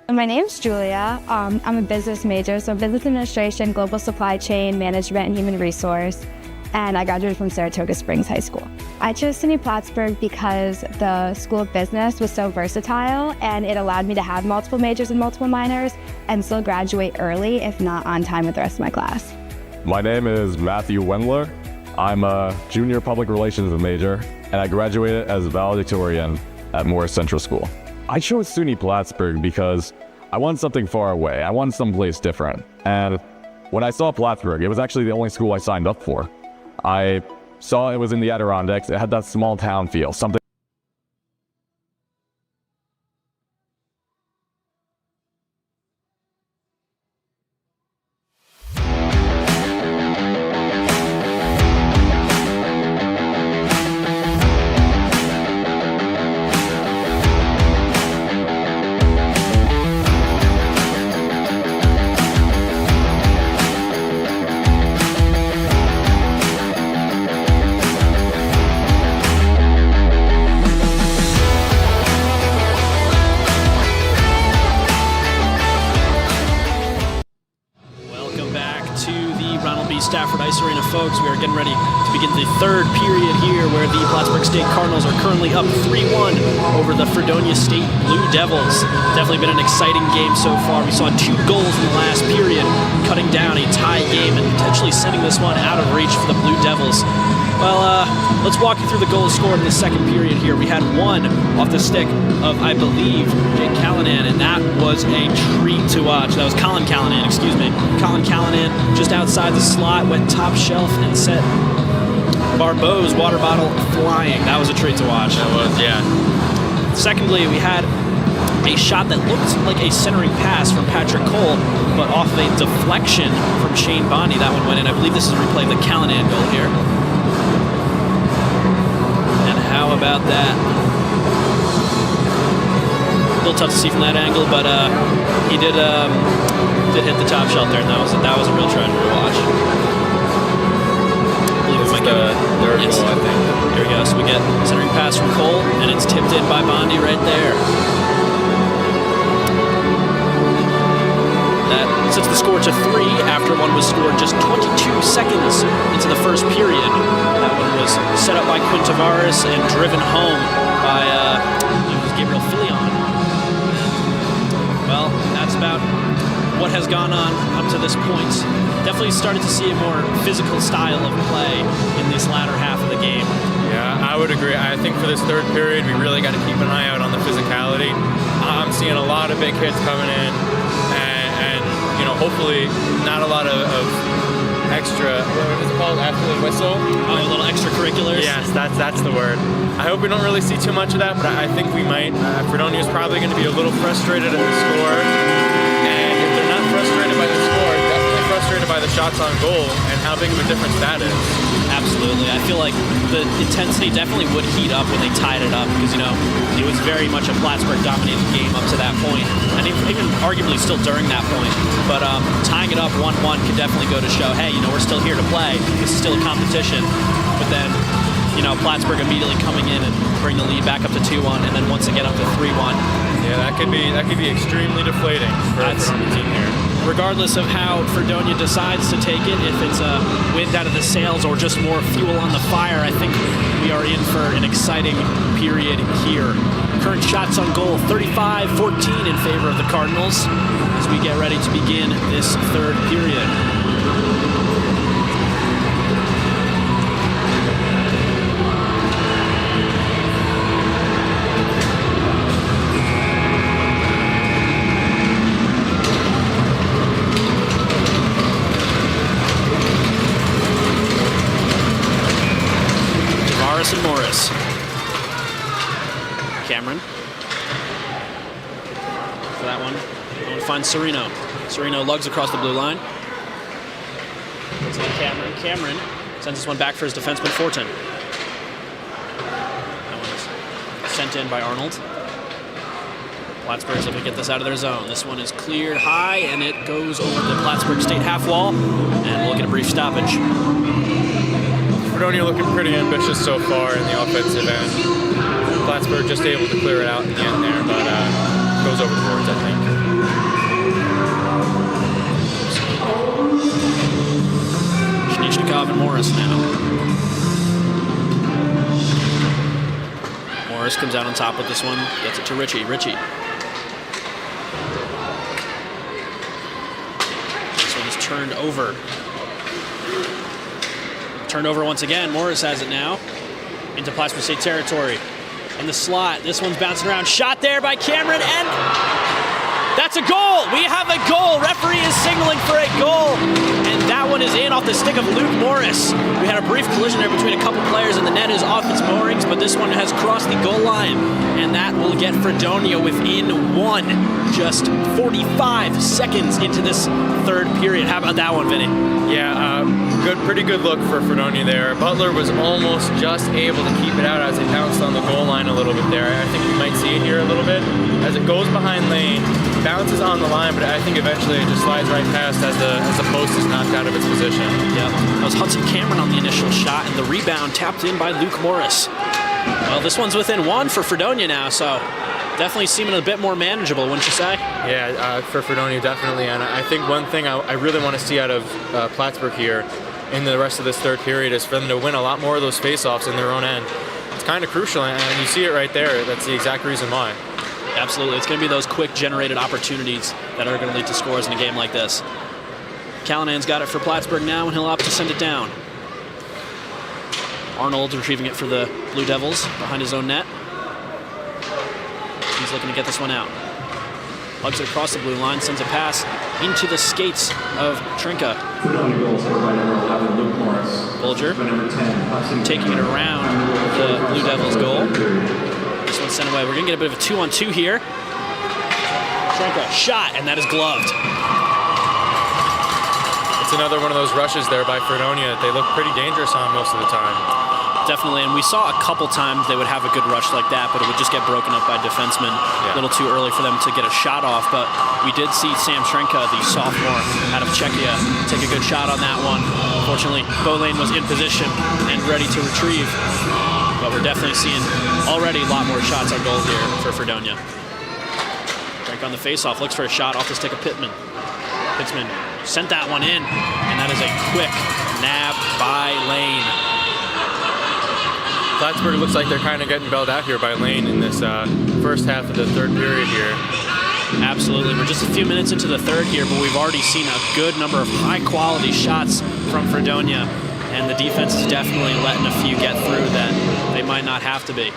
My name's Julia. I'm a business major, so business administration, global supply chain, management, and human resource. And I graduated from Saratoga Springs High School. I chose SUNY Plattsburgh because the School of Business was so versatile, and it allowed me to have multiple majors and multiple minors and still graduate early, if not on time with the rest of my class. My name is Matthew Wendler. I'm a junior public relations major, and I graduated as valedictorian at Morris Central School. I chose SUNY Plattsburgh because I wanted something far away. I wanted someplace different. And when I saw Plattsburgh, it was actually the only school I signed up for. I saw it was in the Adirondacks. It had that small town feel, something. Stafford Ice Arena, folks. We are getting ready to begin the third period here, where the Plattsburgh State Cardinals are currently up 3-1 over the Fredonia State Blue Devils. Definitely been an exciting game so far. We saw 2 goals in the last period, cutting down a tie game and potentially sending this one out of reach for the Blue Devils. Well, let's walk you through the goals scored in the second period here. We had one off the stick of, I believe, Jake Callanan, and that was a treat to watch. That was Colin Callanan, excuse me. Colin Callanan just outside the slot, went top shelf and set Barbeau's water bottle flying. That was a treat to watch. That was, yeah. Secondly, we had a shot that looked like a centering pass from Patrick Cole, but off of a deflection from Shane Bondi, that one went in. I believe this is a replay of the Callanan goal here. And how about that? A little tough to see from that angle, but he did hit the top shelf there, and that was a real treasure to watch. This is the third goal, I think. Here we go. So we get centering pass from Cole, and it's tipped in by Bondi right there. That sets the score to 3 after one was scored just 22 seconds into the first period. That one was set up by Quinn Tavares and driven home by it was Gabriel Filion. Well, that's about what has gone on up to this point. Definitely started to see a more physical style of play in this latter half of the game. Yeah, I would agree. I think for this third period, we really got to keep an eye out on the physicality. I'm seeing a lot of big hits coming in, and you know, hopefully not a lot of extra, what is it called, after the whistle? Oh, a little extracurriculars? Yes, that's the word. I hope we don't really see too much of that, but I think we might. Fredonia is probably going to be a little frustrated at the score, and if they're not frustrated by the score, definitely frustrated by the shots on goal and how big of a difference that is. Absolutely. I feel like the intensity definitely would heat up when they tied it up because, you know, it was very much a Plattsburgh-dominated game up to that point, and even arguably still during that point. But tying it up 1-1 could definitely go to show, hey, you know, we're still here to play. This is still a competition. But then, you know, Plattsburgh immediately coming in and bring the lead back up to 2-1, and then once again up to 3-1. Yeah, that could be extremely deflating for the team here. Regardless of how Fredonia decides to take it, if it's a wind out of the sails or just more fuel on the fire, I think we are in for an exciting period here. Current shots on goal, 35-14 in favor of the Cardinals as we get ready to begin this third period. And Morris. Cameron. For that one, I want to find Serino. Serino lugs across the blue line. It's Cameron. Cameron sends this one back for his defenseman, Fortin. That one is sent in by Arnold. Plattsburgh's looking to get this out of their zone. This one is cleared high, and it goes over the Plattsburgh State half wall, and we'll get a brief stoppage. Fredonia looking pretty ambitious so far in the offensive end. Plattsburgh just able to clear it out in the end there, but goes over towards, I think. Shnichnikov and Morris now. Morris comes out on top with this one, gets it to Richie. Richie. This one is turned over. Turned over once again. Morris has it now into Plattsburgh State territory. In the slot, this one's bouncing around. Shot there by Cameron, and that's a goal. We have a goal. Referee is signaling for a goal, and that one is in off the stick of Luke Morris. We had a brief collision there between a couple players, and the net is off its moorings, but this one has crossed the goal line, and that will get Fredonia within one, just 45 seconds into this third period. How about that one, Vinny? Yeah, pretty good look for Fredonia there. Butler was almost just able to keep it out as it bounced on the goal line a little bit there. I think we might see it here a little bit. As it goes behind lane, bounces on the line, but I think eventually it just slides right past as the post is knocked out of its position. Yeah, that was Hudson Cameron on the initial shot, and the rebound tapped in by Luke Morris. Well, this one's within one for Fredonia now, so definitely seeming a bit more manageable, wouldn't you say? Yeah, for Fredonia, definitely. And I think one thing I really want to see out of Plattsburgh here in the rest of this third period is for them to win a lot more of those face-offs in their own end. It's kind of crucial, and you see it right there. That's the exact reason why. Absolutely. It's going to be those quick generated opportunities that are going to lead to scores in a game like this. Callanan's got it for Plattsburgh now, and he'll opt to send it down. Arnold retrieving it for the Blue Devils behind his own net. He's looking to get this one out. Hugs it across the blue line, sends a pass into the skates of Trinka. Bulger taking it around the Blue Devils goal. This one's sent away. We're going to get a bit of a 2-on-2 here. Samstrenka, shot, and that is gloved. It's another one of those rushes there by Fredonia that they look pretty dangerous on most of the time. Definitely, and we saw a couple times they would have a good rush like that, but it would just get broken up by defensemen. A little too early for them to get a shot off, but we did see Samstrenka, the sophomore out of Czechia, take a good shot on that one. Unfortunately, Bolane was in position and ready to retrieve, but we're definitely seeing already a lot more shots on goal here for Fredonia. Frank on the faceoff, looks for a shot off the stick of Pittman. Pittman sent that one in, and that is a quick nab by Lane. Plattsburgh looks like they're kind of getting bailed out here by Lane in this first half of the third period here. Absolutely. We're just a few minutes into the third here, but we've already seen a good number of high-quality shots from Fredonia, and the defense is definitely letting a few get through that they might not have to be.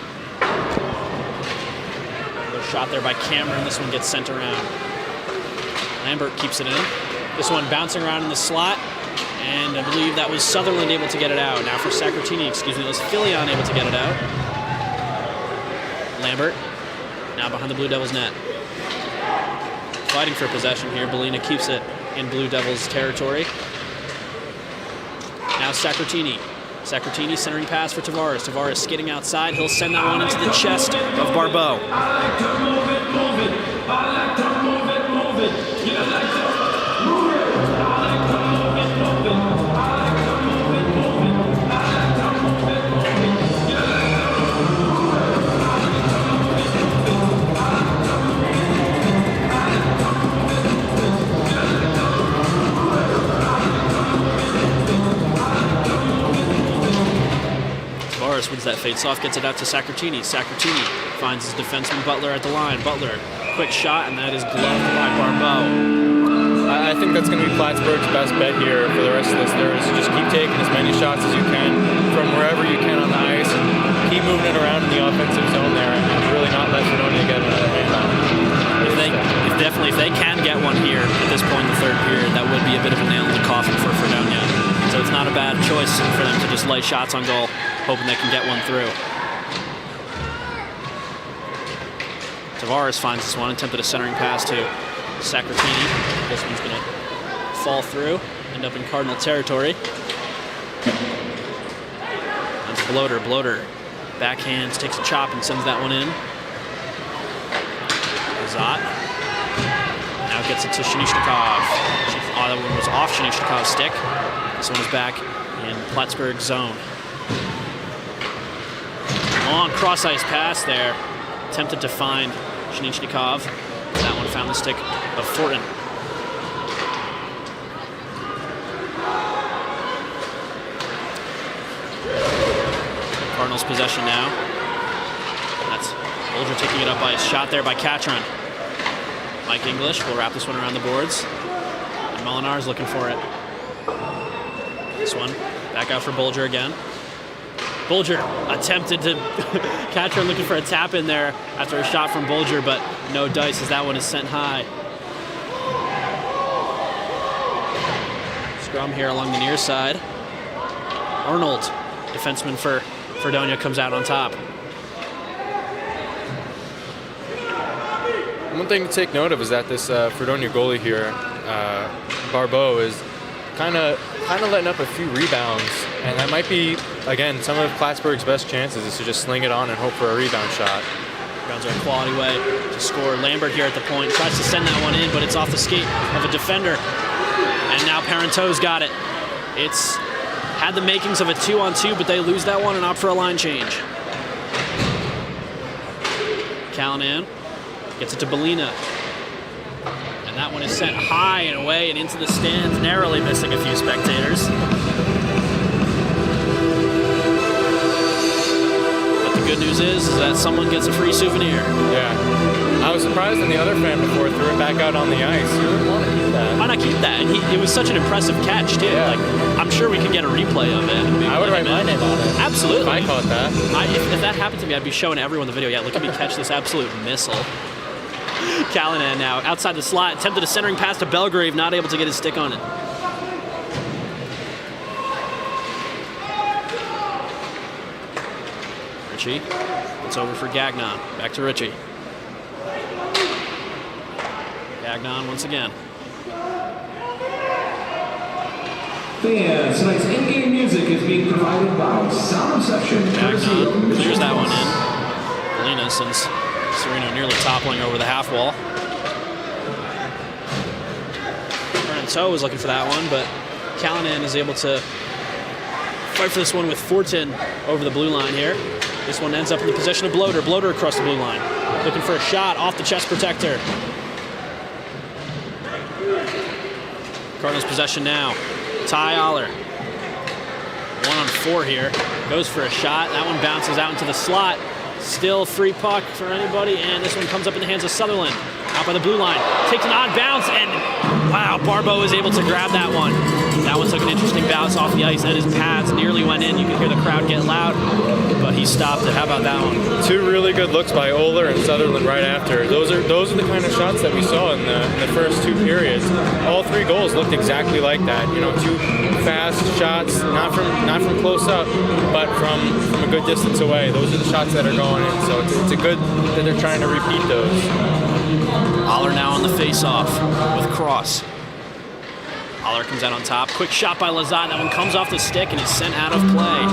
Another shot there by Cameron. This one gets sent around. Lambert keeps it in. This one bouncing around in the slot. And I believe that was Sutherland able to get it out. Now for Sacratini, excuse me, that was Filion able to get it out. Lambert, now behind the Blue Devils net. Fighting for possession here. Belina keeps it in Blue Devils territory. Now Sacratini. Sacratini centering pass for Tavares. Tavares skidding outside. He'll send that one into the chest of Barbeau. Wins that face-off, gets it out to Sacratini. Sacratini finds his defenseman Butler at the line. Butler, quick shot, and that is gloved by Barbeau. I think that's going to be Plattsburgh's best bet here for the rest of this. There is just keep taking as many shots as you can from wherever you can on the ice and keep moving it around in the offensive zone there and really not let Fredonia get another hand on it. If they can get one here at this point in the third period, that would be a bit of a nail in the coffin for Fredonia. So it's not a bad choice for them to just lay shots on goal, hoping they can get one through. Tavares finds this one, attempted a centering pass to Sacratini. This one's going to fall through, end up in Cardinal territory. That's Bloater. Bloater backhands, takes a chop and sends that one in. Zot now gets it to Shinishnikov. Oh, that one was off Shinishnikov's stick. This one is back in Plattsburgh zone. Long cross-ice pass there. Attempted to find Shinichnikov. That one found the stick of Fortin. Cardinals possession now. That's Bolger taking it up by a shot there by Catron. Mike English will wrap this one around the boards. And Molinar's looking for it. This one back out for Bolger again. Bolger attempted to Catron looking for a tap in there after a shot from Bolger, but no dice as that one is sent high. Scrum here along the near side. Arnold, defenseman for Fredonia, comes out on top. One thing to take note of is that this Fredonia goalie here, Barbeau, is kind of letting up a few rebounds, and that might be, again, some of Plattsburgh's best chances is to just sling it on and hope for a rebound shot. Rebounds are a quality way to score. Lambert here at the point tries to send that one in, but it's off the skate of a defender. And now Parenteau's got it. It's had the makings of a 2-on-2, but they lose that one and opt for a line change. Callanan gets it to Belina. And that one is sent high and away and into the stands, narrowly missing a few spectators. But the good news is that someone gets a free souvenir. Yeah. I was surprised when the other fan before threw it back out on the ice. You wouldn't want to keep that. Why not keep that? And it was such an impressive catch, too. Yeah. Like, I'm sure we could get a replay of it. I would write my name on it. Absolutely. If I caught that. If that happened to me, I'd be showing everyone the video. Yeah, look at me catch this absolute missile. Callanan now outside the slot, attempted a centering pass to Belgrave, not able to get his stick on it. Ritchie, it's over for Gagnon. Back to Ritchie. Gagnon once again. Fans, tonight's in-game music is being provided by Sound Reception. Gagnon clears that one in. Belina sends Sereno nearly toppling over the half wall. Toe was looking for that one, but Callanan is able to fight for this one with Fortin over the blue line here. This one ends up in the possession of Bloater. Bloater across the blue line, looking for a shot off the chest protector. Cardinals possession now. Ty Aller, 1-on-4 here, goes for a shot. That one bounces out into the slot. Still free puck for anybody, and this one comes up in the hands of Sutherland. Out by the blue line, takes an odd bounce, and wow, Barbeau is able to grab that one. That one took an interesting bounce off the ice, and his pads nearly went in. You could hear the crowd get loud, but he stopped it. How about that one? Two really good looks by Oler and Sutherland right after. Those are the kind of shots that we saw in the first two periods. All three goals looked exactly like that. You know, two fast shots, not from close up, but from a good distance away. Those are the shots that are going in. So it's a good that they're trying to repeat those. Aller now on the face-off with Cross. Aller comes out on top. Quick shot by Lazat. That one comes off the stick and is sent out of play.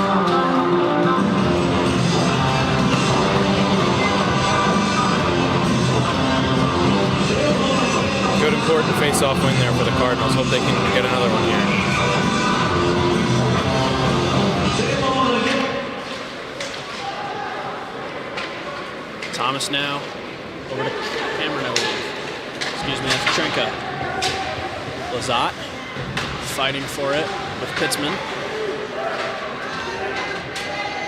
Good important face-off win there for the Cardinals. Hope they can get another one here. Thomas now over to Cameron, I believe. Excuse me, that's Trenka. Lazat fighting for it with Pitzman.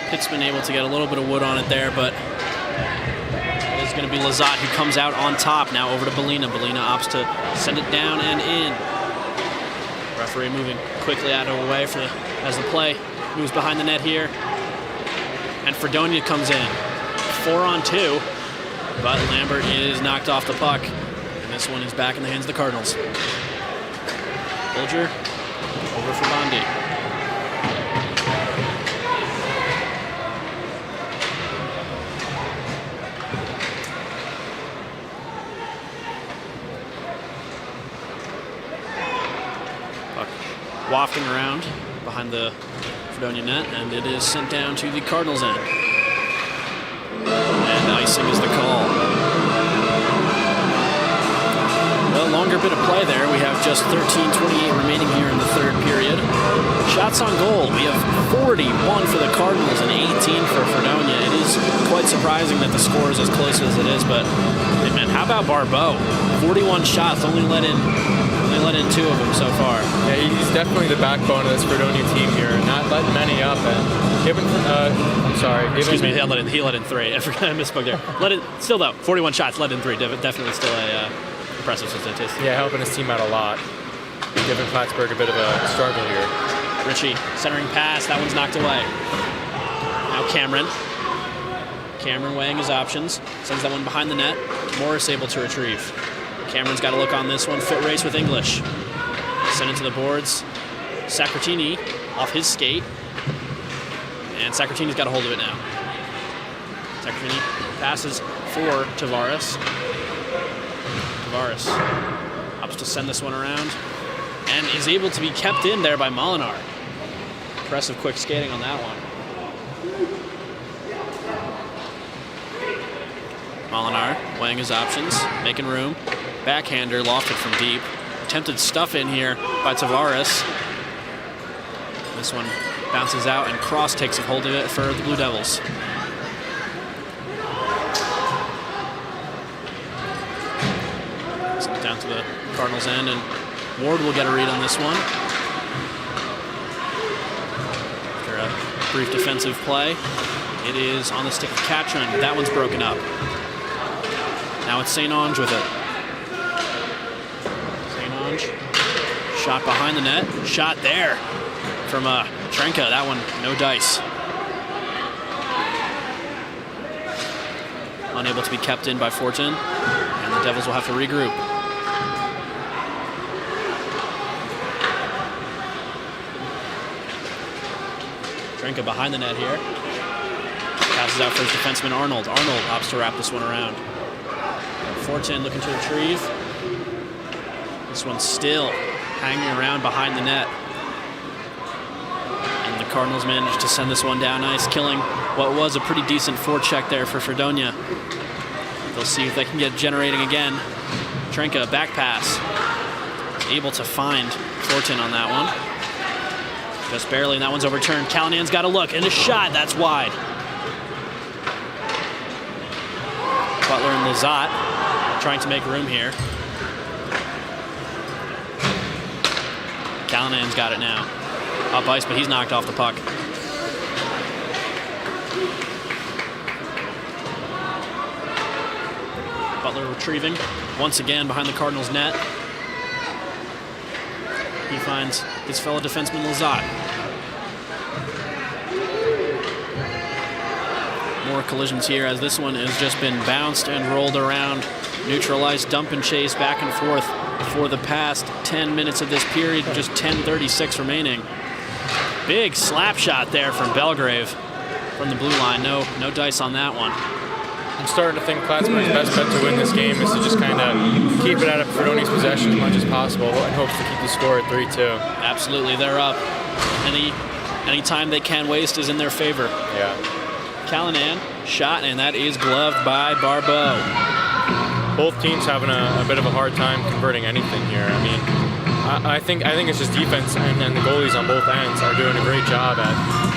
Pitzman able to get a little bit of wood on it there, but it is going to be Lazat who comes out on top. Now over to Belina. Belina opts to send it down and in. Referee moving quickly out of the way as the play moves behind the net here. And Fredonia comes in. 4-on-2, but Lambert is knocked off the puck. And this one is back in the hands of the Cardinals. Bulger over for Bondi. Puck wafting around behind the Fredonia net, and it is sent down to the Cardinals' end. And icing is the call. A longer bit of play there. We have just 13:28 remaining here in the third period. Shots on goal. We have 41 for the Cardinals and 18 for Fredonia. It is quite surprising that the score is as close as it is, but hey man, how about Barbeau? 41 shots, only let in 2 of them so far. Yeah, he's definitely the backbone of this Fredonia team here, not letting many up. And given, excuse me, he let in 3. I forgot, I misspoke there. Still though, 41 shots, let in 3. Definitely still a impressive statistic. Yeah, helping his team out a lot. Giving Plattsburgh a bit of a struggle here. Ritchie centering pass, that one's knocked away. Now Cameron weighing his options, sends that one behind the net. Morris able to retrieve. Cameron's got a look on this one. Foot race with English. Send it to the boards. Sacratini off his skate. And Sacratini's got a hold of it now. Sacratini passes for Tavares. Tavares opts to send this one around and is able to be kept in there by Molinar. Impressive quick skating on that one. Molinar weighing his options, making room. Backhander lofted from deep. Attempted stuff in here by Tavares. This one bounces out and Cross takes a hold of it for the Blue Devils. Sent down to the Cardinals' end, and Ward will get a read on this one. After a brief defensive play, it is on the stick of Catron. That one's broken up. Now it's St. Ange with it. St. Ange, shot behind the net, shot there from Trenka. That one, no dice. Unable to be kept in by Fortin, and the Devils will have to regroup. Trenka behind the net here. Passes out for his defenseman Arnold. Arnold opts to wrap this one around. Fortin looking to retrieve. This one's still hanging around behind the net. And the Cardinals managed to send this one down nice, killing what was a pretty decent forecheck there for Fredonia. They'll see if they can get generating again. Trenka, back pass. Able to find Thornton on that one. Just barely, and that one's overturned. Callinan's got a look, and a shot, that's wide. Butler and Lizotte trying to make room here. Callinan's got it now. Up ice, but he's knocked off the puck. Butler retrieving once again behind the Cardinals' net. He finds his fellow defenseman Lizotte. More collisions here as this one has just been bounced and rolled around. Neutralized dump and chase back and forth for the past 10 minutes of this period, just 10:36 remaining. Big slap shot there from Belgrave from the blue line. No dice on that one. I'm starting to think Plattsburgh's best bet to win this game is to just kind of keep it out of Fredonia's possession as much as possible in hopes to keep the score at 3-2. Absolutely, they're up. Any time they can waste is in their favor. Yeah. Callinan, shot, and that is gloved by Barbeau. Both teams having a bit of a hard time converting anything here. I mean, I think it's just defense and the goalies on both ends are doing a great job at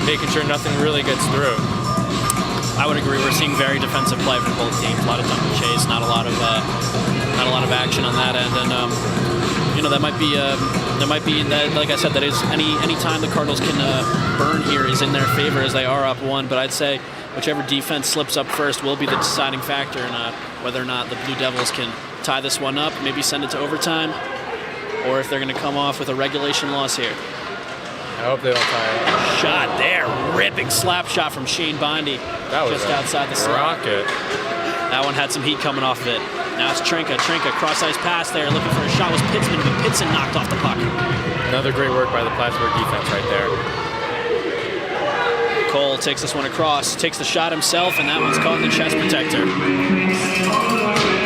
making sure nothing really gets through. I would agree. We're seeing very defensive play from both teams. A lot of dump and chase, not a lot of action on that end, and that might be that. Like I said, that is any time the Cardinals can burn here is in their favor as they are up one. But I'd say whichever defense slips up first will be the deciding factor in whether or not the Blue Devils can tie this one up, maybe send it to overtime, or if they're going to come off with a regulation loss here. I hope they don't tie it. Shot there, ripping slap shot from Shane Bondy. That was just outside the slot. rocket. That one had some heat coming off of it. Now it's Trenka, cross-ice pass there, looking for a shot was Pitzman, but Pitzman knocked off the puck. Another great work by the Plattsburgh defense right there. Cole takes this one across, takes the shot himself, and that one's caught in the chest protector.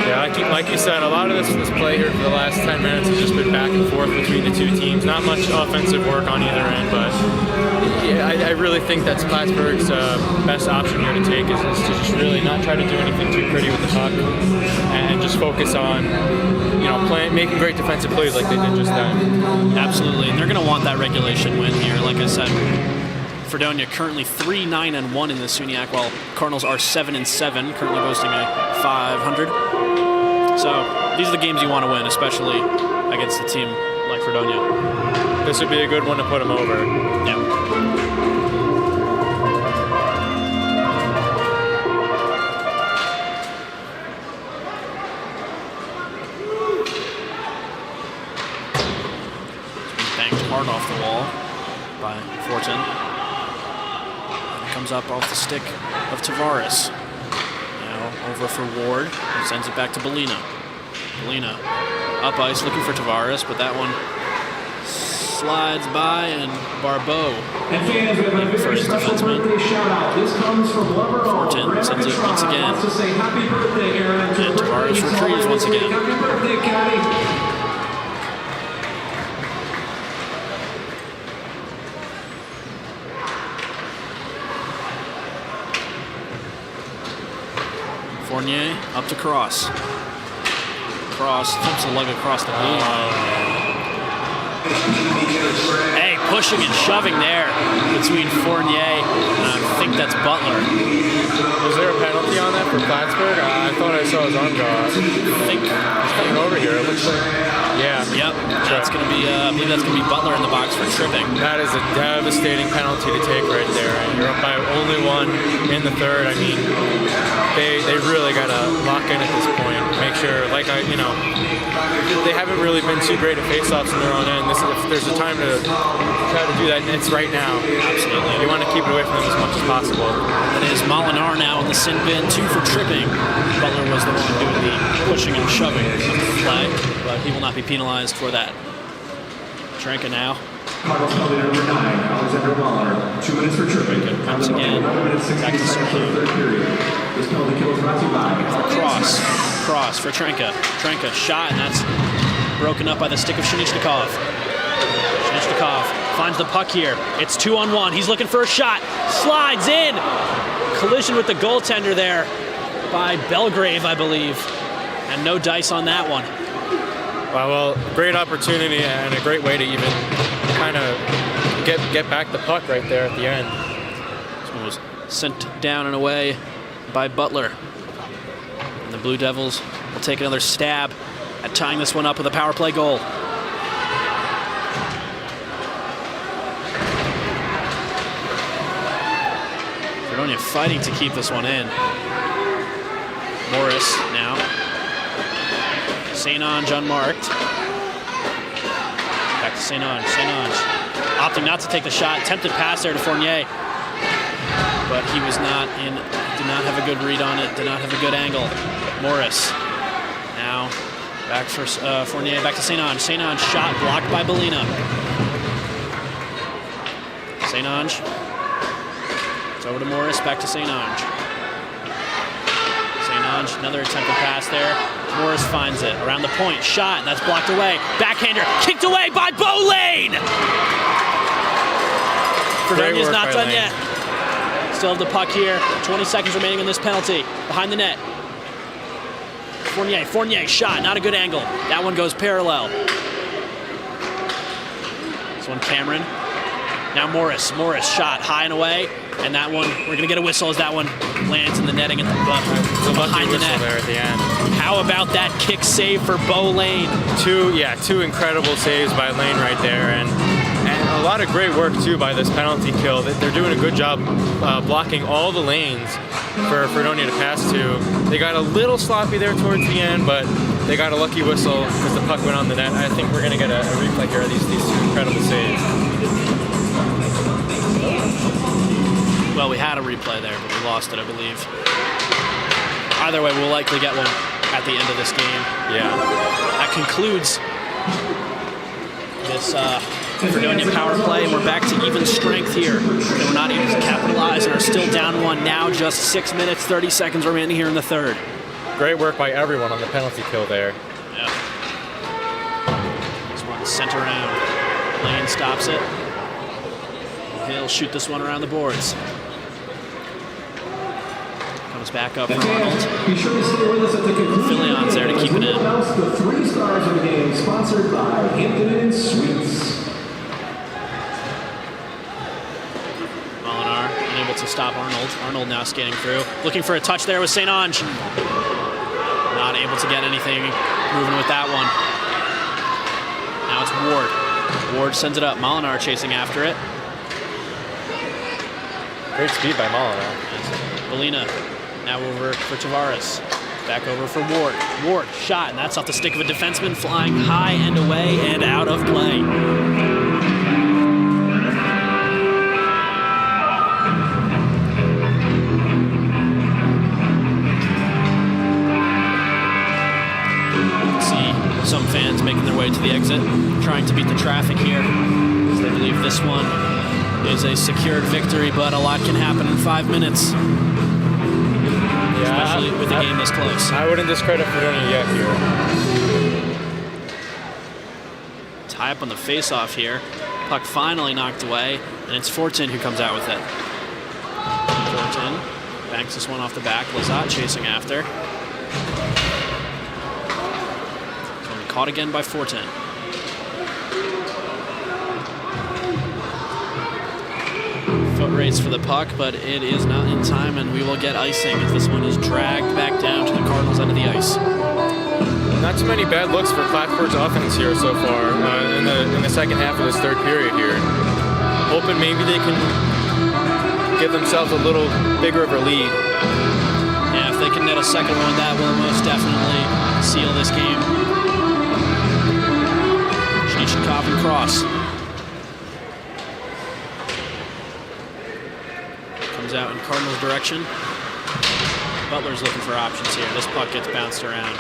Yeah, like you said, a lot of this play here for the last 10 minutes has just been back and forth between the two teams. Not much offensive work on either end, but yeah, I really think that's Plattsburgh's best option here to take is to just really not try to do anything too pretty with the puck and just focus on making great defensive plays like they did just then. Absolutely, and they're going to want that regulation win here. Like I said, Fredonia currently 3-9-1 in the SUNYAC, while Cardinals are 7-7, currently boasting a .500. So these are the games you want to win, especially against a team like Fredonia. This would be a good one to put them over. Yeah. Banked hard off the wall by Fortin. Comes up off the stick of Tavares. Now over for Ward. He sends it back to Bellina. Bellina up ice looking for Tavares, but that one slides by, and Barbeau, the first defenseman. Fortin sends it once again. And Tavares retrieves once again. Fournier up to Cross. Cross flips a lug across the blue line. Hey, pushing and shoving there between Fournier and I think that's Butler. Was there a penalty on that for Plattsburgh? I thought I saw his arm go out. I think he's coming over here. It looks like, yeah. Yep, that's going to be, I believe that's going to be Butler in the box for tripping. That is a devastating penalty to take right there. And you're up by only one in the third. I mean, they really got to lock in at this point. Make sure, they haven't really been too great at faceoffs in their own end. If there's a time to try to do that, it's right now. Absolutely. You want to keep it away from them as much as possible. That is Molinar now in the sin bin, 2 for tripping. Butler was the one doing the pushing and shoving of the play, but he will not be penalized for that. Trenka now. Cardinals penalty number 9, Alexander Molinar, 2 minutes for tripping. Once again, back to circle. This penalty kill is brought to you by Cross for Trenka. Trenka shot, and that's broken up by the stick of Shinichnikov. Shinichnikov finds the puck here. It's 2-on-1. He's looking for a shot. Slides in. Collision with the goaltender there by Belgrave, I believe. And no dice on that one. Wow, well, great opportunity and a great way to even kind of get back the puck right there at the end. This one was sent down and away by Butler. And the Blue Devils will take another stab at tying this one up with a power play goal. Fredonia fighting to keep this one in. Morris now. St. Ange unmarked. Back to St. Ange. St. Ange opting not to take the shot. Attempted pass there to Fournier. But he was not in, did not have a good read on it, did not have a good angle. Morris now back for Fournier, back to St. Ange. St. Ange shot blocked by Belina. St. Ange. It's over to Morris, back to St. Ange. St. Ange, another attempted pass there. Morris finds it around the point, shot, and that's blocked away. Backhander, kicked away by Bo Lane! Fredonia's not done yet. Still have the puck here. 20 seconds remaining on this penalty. Behind the net. Fournier shot, not a good angle. That one goes parallel. This one Cameron. Now Morris shot high and away. And that one, we're gonna get a whistle as that one lands in the netting at the behind the net. There at the end. How about that kick save for Bo Lane? Two incredible saves by Lane right there, and a lot of great work too by this penalty kill. They're doing a good job blocking all the lanes for Fredonia to pass to. They got a little sloppy there towards the end, but they got a lucky whistle because the puck went on the net. I think we're gonna get a replay here of these two incredible saves. Well, we had a replay there, but we lost it, I believe. Either way, we'll likely get one at the end of this game. Yeah. That concludes this Fredonia power play, and we're back to even strength here. And we're not able to capitalize and are still down one now, just 6 minutes, 30 seconds remaining here in the third. Great work by everyone on the penalty kill there. Yeah. This one sent around. Lane stops it. He'll shoot this one around the boards. Comes back up for Ronald. Be sure to stay with us at the conclusion. Fillion's there to keep it in. The 3 stars of the game, sponsored by Hampton Inn Suites. Molinar unable to stop Arnold. Arnold now skating through. Looking for a touch there with St. Ange. Not able to get anything moving with that one. Now it's Ward. Ward sends it up. Molinar chasing after it. Great speed by Molinar. Belina now over for Tavares. Back over for Ward. Ward shot, and that's off the stick of a defenseman, flying high and away and out of play. See some fans making their way to the exit, trying to beat the traffic here, as they believe this one is a secured victory, but a lot can happen in 5 minutes. Yeah, especially with a game this close. I wouldn't discredit Fredonia yet here. Tie up on the face-off here. Puck finally knocked away, and it's Fortin who comes out with it. Fortin banks this one off the back. Lazat chasing after. Caught again by Fortin. Foot race for the puck, but it is not in time, and we will get icing as this one is dragged back down to the Cardinals' end of the ice. Not too many bad looks for Plattsburgh's offense here so far in the second half of this third period here. Hoping maybe they can give themselves a little bigger of a lead. Yeah, if they can net a second one, that will most definitely seal this game. Shnichnikov and Cross. Comes out in Cardinals' direction. Butler's looking for options here. This puck gets bounced around.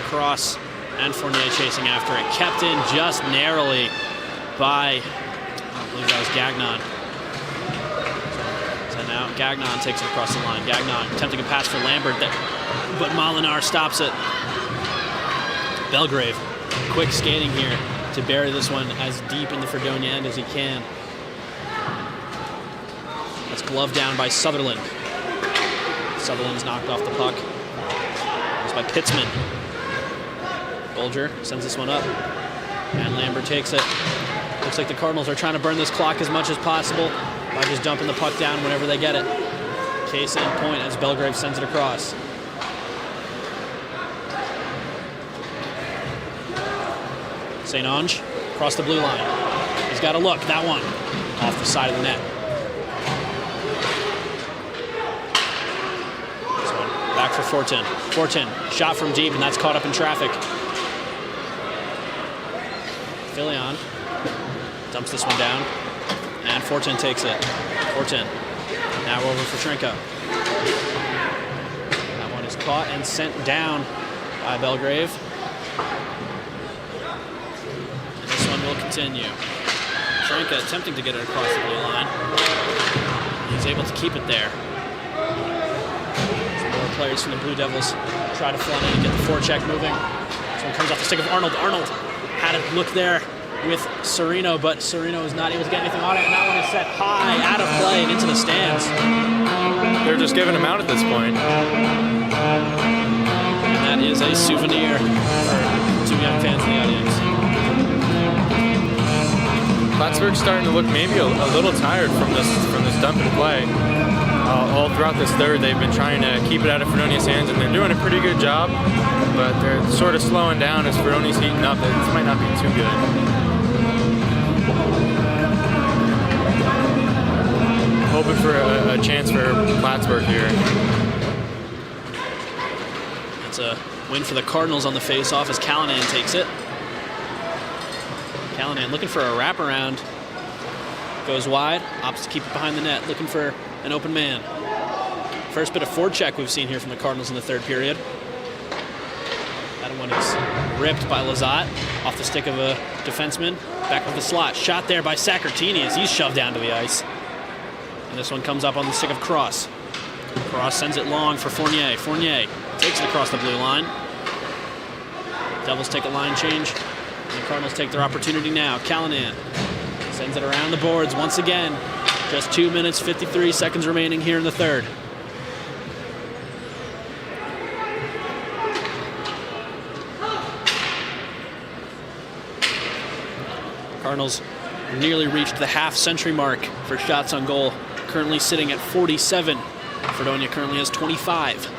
Cross and Fournier chasing after it. Kept in just narrowly by, I believe that was Gagnon. So now Gagnon takes it across the line. Gagnon attempting a pass for Lambert, but Molinar stops it. Belgrave Quick skating here to bury this one as deep in the Fredonia end as he can. That's gloved down by Sutherland. Sutherland's knocked off the puck. It's by Pitzman. Bulger sends this one up, and Lambert takes it. Looks like the Cardinals are trying to burn this clock as much as possible by just dumping the puck down whenever they get it. Case in point as Belgrave sends it across. St. Ange across the blue line. He's got a look. That one off the side of the net. This one back for Fortin. Fortin, shot from deep, and that's caught up in traffic. Filion dumps this one down, and Fortin takes it. Fortin now over for Trinka. That one is caught and sent down by Belgrave. And this one will continue. Trinka attempting to get it across the blue line. He's able to keep it there. Some more players from the Blue Devils try to flood in and get the forecheck moving. This one comes off the stick of Arnold. Arnold had a look there with Serino, but Serino is not able to get anything on it, and that one is set high, out of play, and into the stands. They're just giving him out at this point. And that is a souvenir for two young fans in the audience. Plattsburgh's starting to look maybe a little tired from this dump and play. All throughout this third, they've been trying to keep it out of Fredonia's hands, and they're doing a pretty good job, but they're sort of slowing down as Fredonia's heating up. This might not be too good. Hoping for a chance for Plattsburgh here. It's a win for the Cardinals on the face-off as Callanan takes it. Callanan looking for a wraparound. Goes wide, opts to keep it behind the net, looking for an open man. First bit of forecheck we've seen here from the Cardinals in the third period. That one is ripped by Lazat off the stick of a defenseman. Back of the slot. Shot there by Saccartini as he's shoved down to the ice. And this one comes up on the stick of Cross. Cross sends it long for Fournier. Fournier takes it across the blue line. Devils take a line change. And the Cardinals take their opportunity now. Callanan sends it around the boards once again. Just 2 minutes, 53 seconds remaining here in the third. Cardinals nearly reached the half-century mark for shots on goal, currently sitting at 47. Fredonia currently has 25.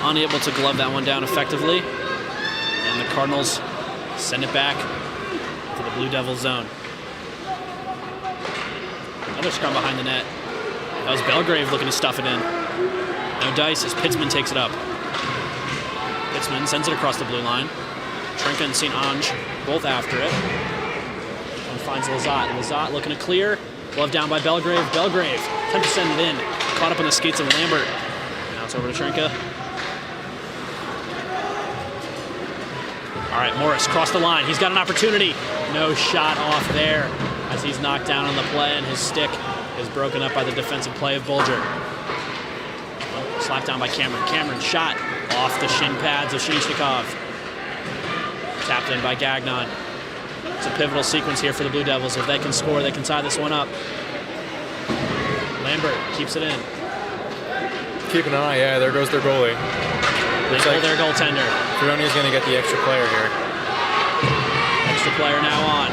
Unable to glove that one down effectively, and the Cardinals send it back to the Blue Devil zone. Another scrum behind the net. That was Belgrave looking to stuff it in. No dice as Pitzman takes it up. Pitzman sends it across the blue line. Trinka and St. Ange both after it. And finds Lazat. Lazat looking to clear. Glove down by Belgrave. Belgrave attempt to send it in. Caught up on the skates of Lambert. Now it's over to Trinka. All right, Morris crossed the line. He's got an opportunity. No shot off there as he's knocked down on the play, and his stick is broken up by the defensive play of Bulger. Slapped down by Cameron. Cameron's shot off the shin pads of Shishnikov. Tapped in by Gagnon. It's a pivotal sequence here for the Blue Devils. If they can score, they can tie this one up. Lambert keeps it in. Keep an eye, yeah, there goes their goalie. Looks like their goaltender. Fredonia's going to get the extra player here. Extra player now on.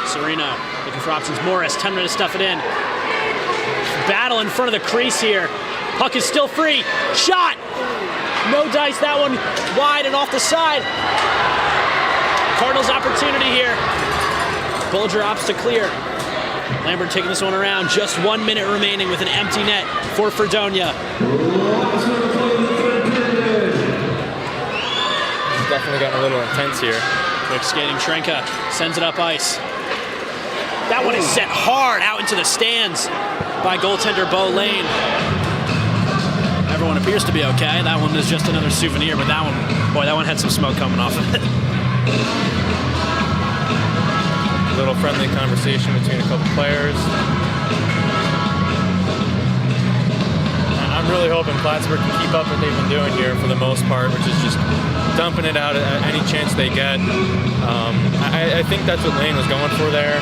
Serino looking for options. Morris, 10 minutes to stuff it in. Battle in front of the crease here. Puck is still free. Shot! No dice, that one wide and off the side. Cardinals opportunity here. Bulger opts to clear. Lambert taking this one around. Just 1 minute remaining with an empty net for Fredonia. Definitely gotten a little intense here. Quick skating, Trinka sends it up ice. That one is set hard out into the stands by goaltender Bo Lane. Everyone appears to be okay. That one is just another souvenir, but that one, boy, that one had some smoke coming off of it. A little friendly conversation between a couple players. I'm really hoping Plattsburgh can keep up what they've been doing here for the most part, which is just dumping it out at any chance they get. I think that's what Lane was going for there,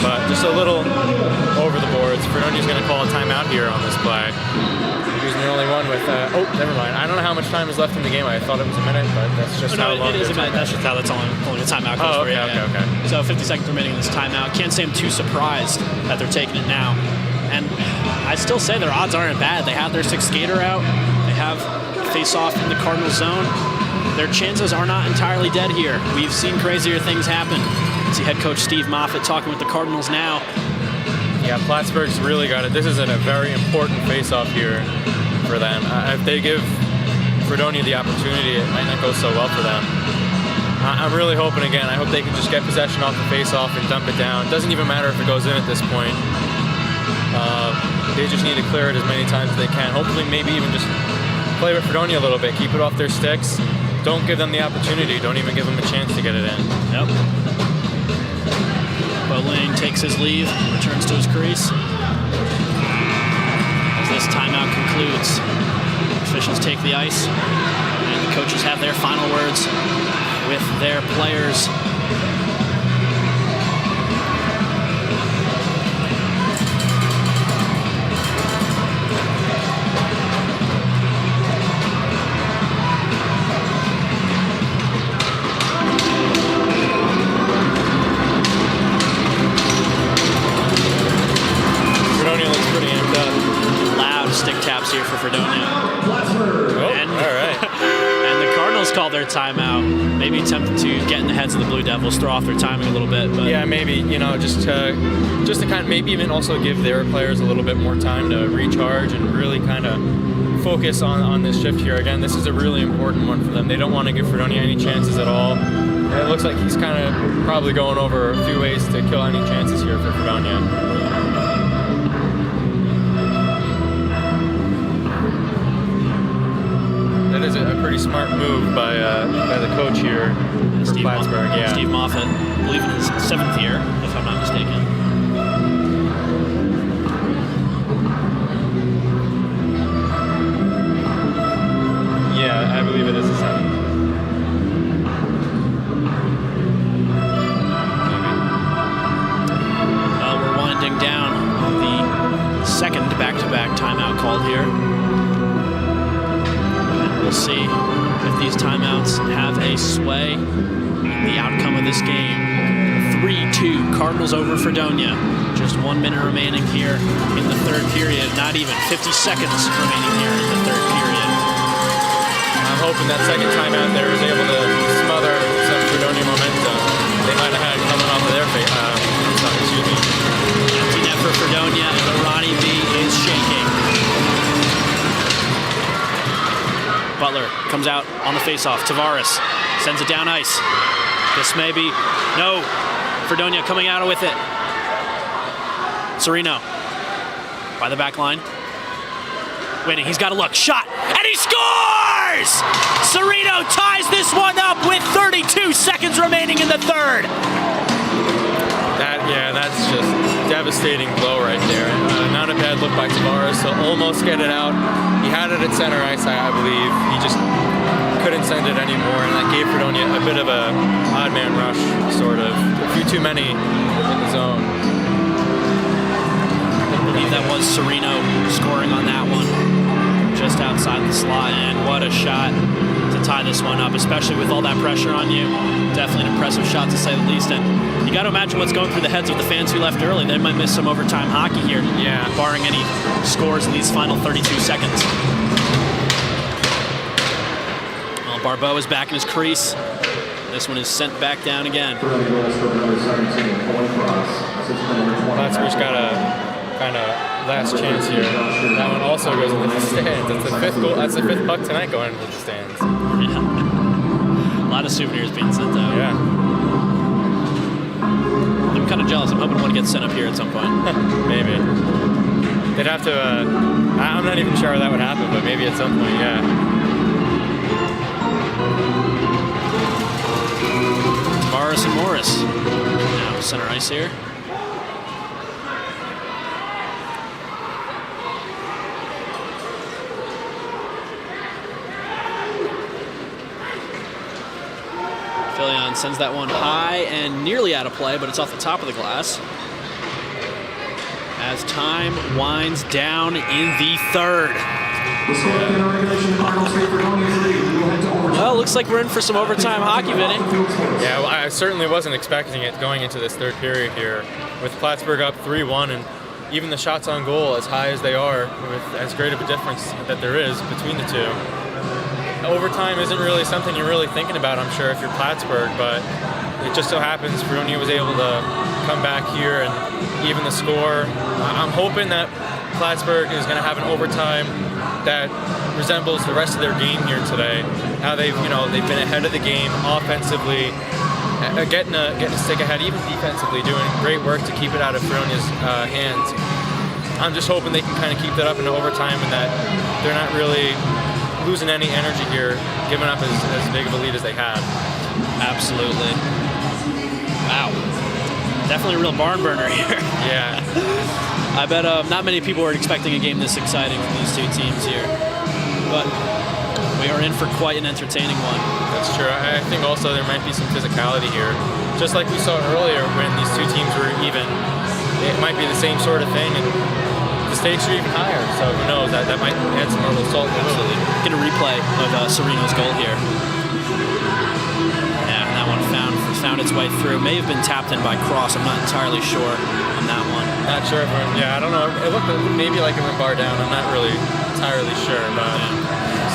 but just a little over the boards. Fredonia's going to call a timeout here on this play. Using the only one with, oh, never mind. I don't know how much time is left in the game. I thought it was a minute, but that's just how long it is a minute. That's just how that's only a timeout goes for. Okay. So 50 seconds remaining in this timeout. Can't say I'm too surprised that they're taking it now. And I still say their odds aren't bad. They have their sixth skater out. They have face-off in the Cardinal zone. Their chances are not entirely dead here. We've seen crazier things happen. See head coach Steve Moffitt talking with the Cardinals now. Yeah, Plattsburgh's really got it. This is a very important face-off here for them. If they give Fredonia the opportunity, it might not go so well for them. I'm really hoping again. I hope they can just get possession off the face-off and dump it down. It doesn't even matter if it goes in at this point. They just need to clear it as many times as they can. Hopefully, maybe even just play with Fredonia a little bit. Keep it off their sticks. Don't give them the opportunity. Don't even give them a chance to get it in. Yep. Lane takes his leave, returns to his crease. As this timeout concludes, officials take the ice, and the coaches have their final words with their players. Here for Fredonia. And, all right. And the Cardinals call their timeout. Maybe attempting to get in the heads of the Blue Devils, throw off their timing a little bit. But yeah, maybe, just to kind of maybe even also give their players a little bit more time to recharge and really kind of focus on this shift here. Again, this is a really important one for them. They don't want to give Fredonia any chances at all. And it looks like he's kind of probably going over a few ways to kill any chances here for Fredonia. That is a pretty smart move by the coach here for Plattsburgh. Yeah, Steve Moffitt, I believe in his 7th year, if I'm not mistaken. Yeah, I believe it is a 7th. Well, we're winding down the second back-to-back timeout called here. We'll see if these timeouts have a sway in the outcome of this game. 3-2, Cardinals over Fredonia. Just 1 minute remaining here in the third period. Not even 50 seconds remaining here in the third period. I'm hoping that second timeout there was able to smother some Fredonia momentum they might have had coming off of their face. Empty net for Fredonia, but Ronnie B is shaking. Butler comes out on the faceoff. Tavares sends it down ice. This may be, no. Fredonia coming out with it. Serino by the back line. Waiting, he's got a look. Shot, and he scores! Serino ties this one up with 32 seconds remaining in the third. That's just devastating blow right there. Not a bad look by Tavares, so almost get it out. He had it at center ice, I believe. He just couldn't send it anymore, and that gave Fredonia a bit of a odd man rush, sort of. A few too many in the zone. I believe that was Serino scoring on that one, just outside the slot, and what a shot to tie this one up, especially with all that pressure on you. Definitely an impressive shot, to say the least. And you got to imagine what's going through the heads of the fans who left early. They might miss some overtime hockey here, barring any scores in these final 32 seconds. Well, Barbeau is back in his crease. This one is sent back down again. Plattsburgh's got a kind of last chance here. That one also goes into the stands. That's the fifth goal. That's the fifth puck tonight going into the stands. Yeah. A lot of souvenirs being sent out. Yeah. I'm kind of jealous. I'm hoping one gets sent up here at some point. Maybe. They'd have to, I'm not even sure how that would happen, but maybe at some point, yeah. Tavares and Morris. Now center ice here. Fredonia sends that one high and nearly out of play, but it's off the top of the glass. As time winds down in the third. Well, looks like we're in for some overtime hockey, Vinny. Yeah, well, I certainly wasn't expecting it going into this third period here. With Plattsburgh up 3-1 and even the shots on goal as high as they are, with as great of a difference that there is between the two. Overtime isn't really something you're really thinking about, I'm sure, if you're Plattsburgh, but it just so happens Fredonia was able to come back here and even the score. I'm hoping that Plattsburgh is going to have an overtime that resembles the rest of their game here today. How they've been ahead of the game offensively, getting a stick ahead, even defensively, doing great work to keep it out of Fredonia's hands. I'm just hoping they can kind of keep that up into overtime and that they're not really losing any energy here, giving up as big of a lead as they have. Absolutely. Wow. Definitely a real barn burner here. Yeah. I bet not many people were expecting a game this exciting from these two teams here. But we are in for quite an entertaining one. That's true. I think also there might be some physicality here. Just like we saw earlier when these two teams were even, it might be the same sort of thing. And the stakes are even higher, so who knows? That might add some more salt. Absolutely. Get a replay of Sereno's goal here. Yeah, that one found its way through. May have been tapped in by Cross. I'm not entirely sure on that one. Not sure. I don't know. It looked maybe like it went bar down. I'm not really entirely sure, but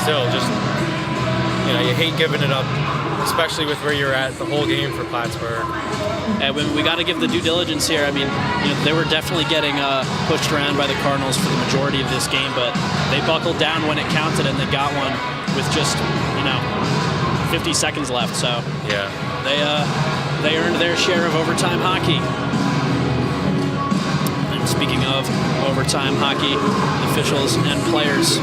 still, just you hate giving it up, especially with where you're at the whole game for Plattsburgh. And we got to give the due diligence here. I mean, they were definitely getting pushed around by the Cardinals for the majority of this game, but they buckled down when it counted, and they got one with just 50 seconds left. So yeah, they earned their share of overtime hockey. And speaking of overtime hockey, officials and players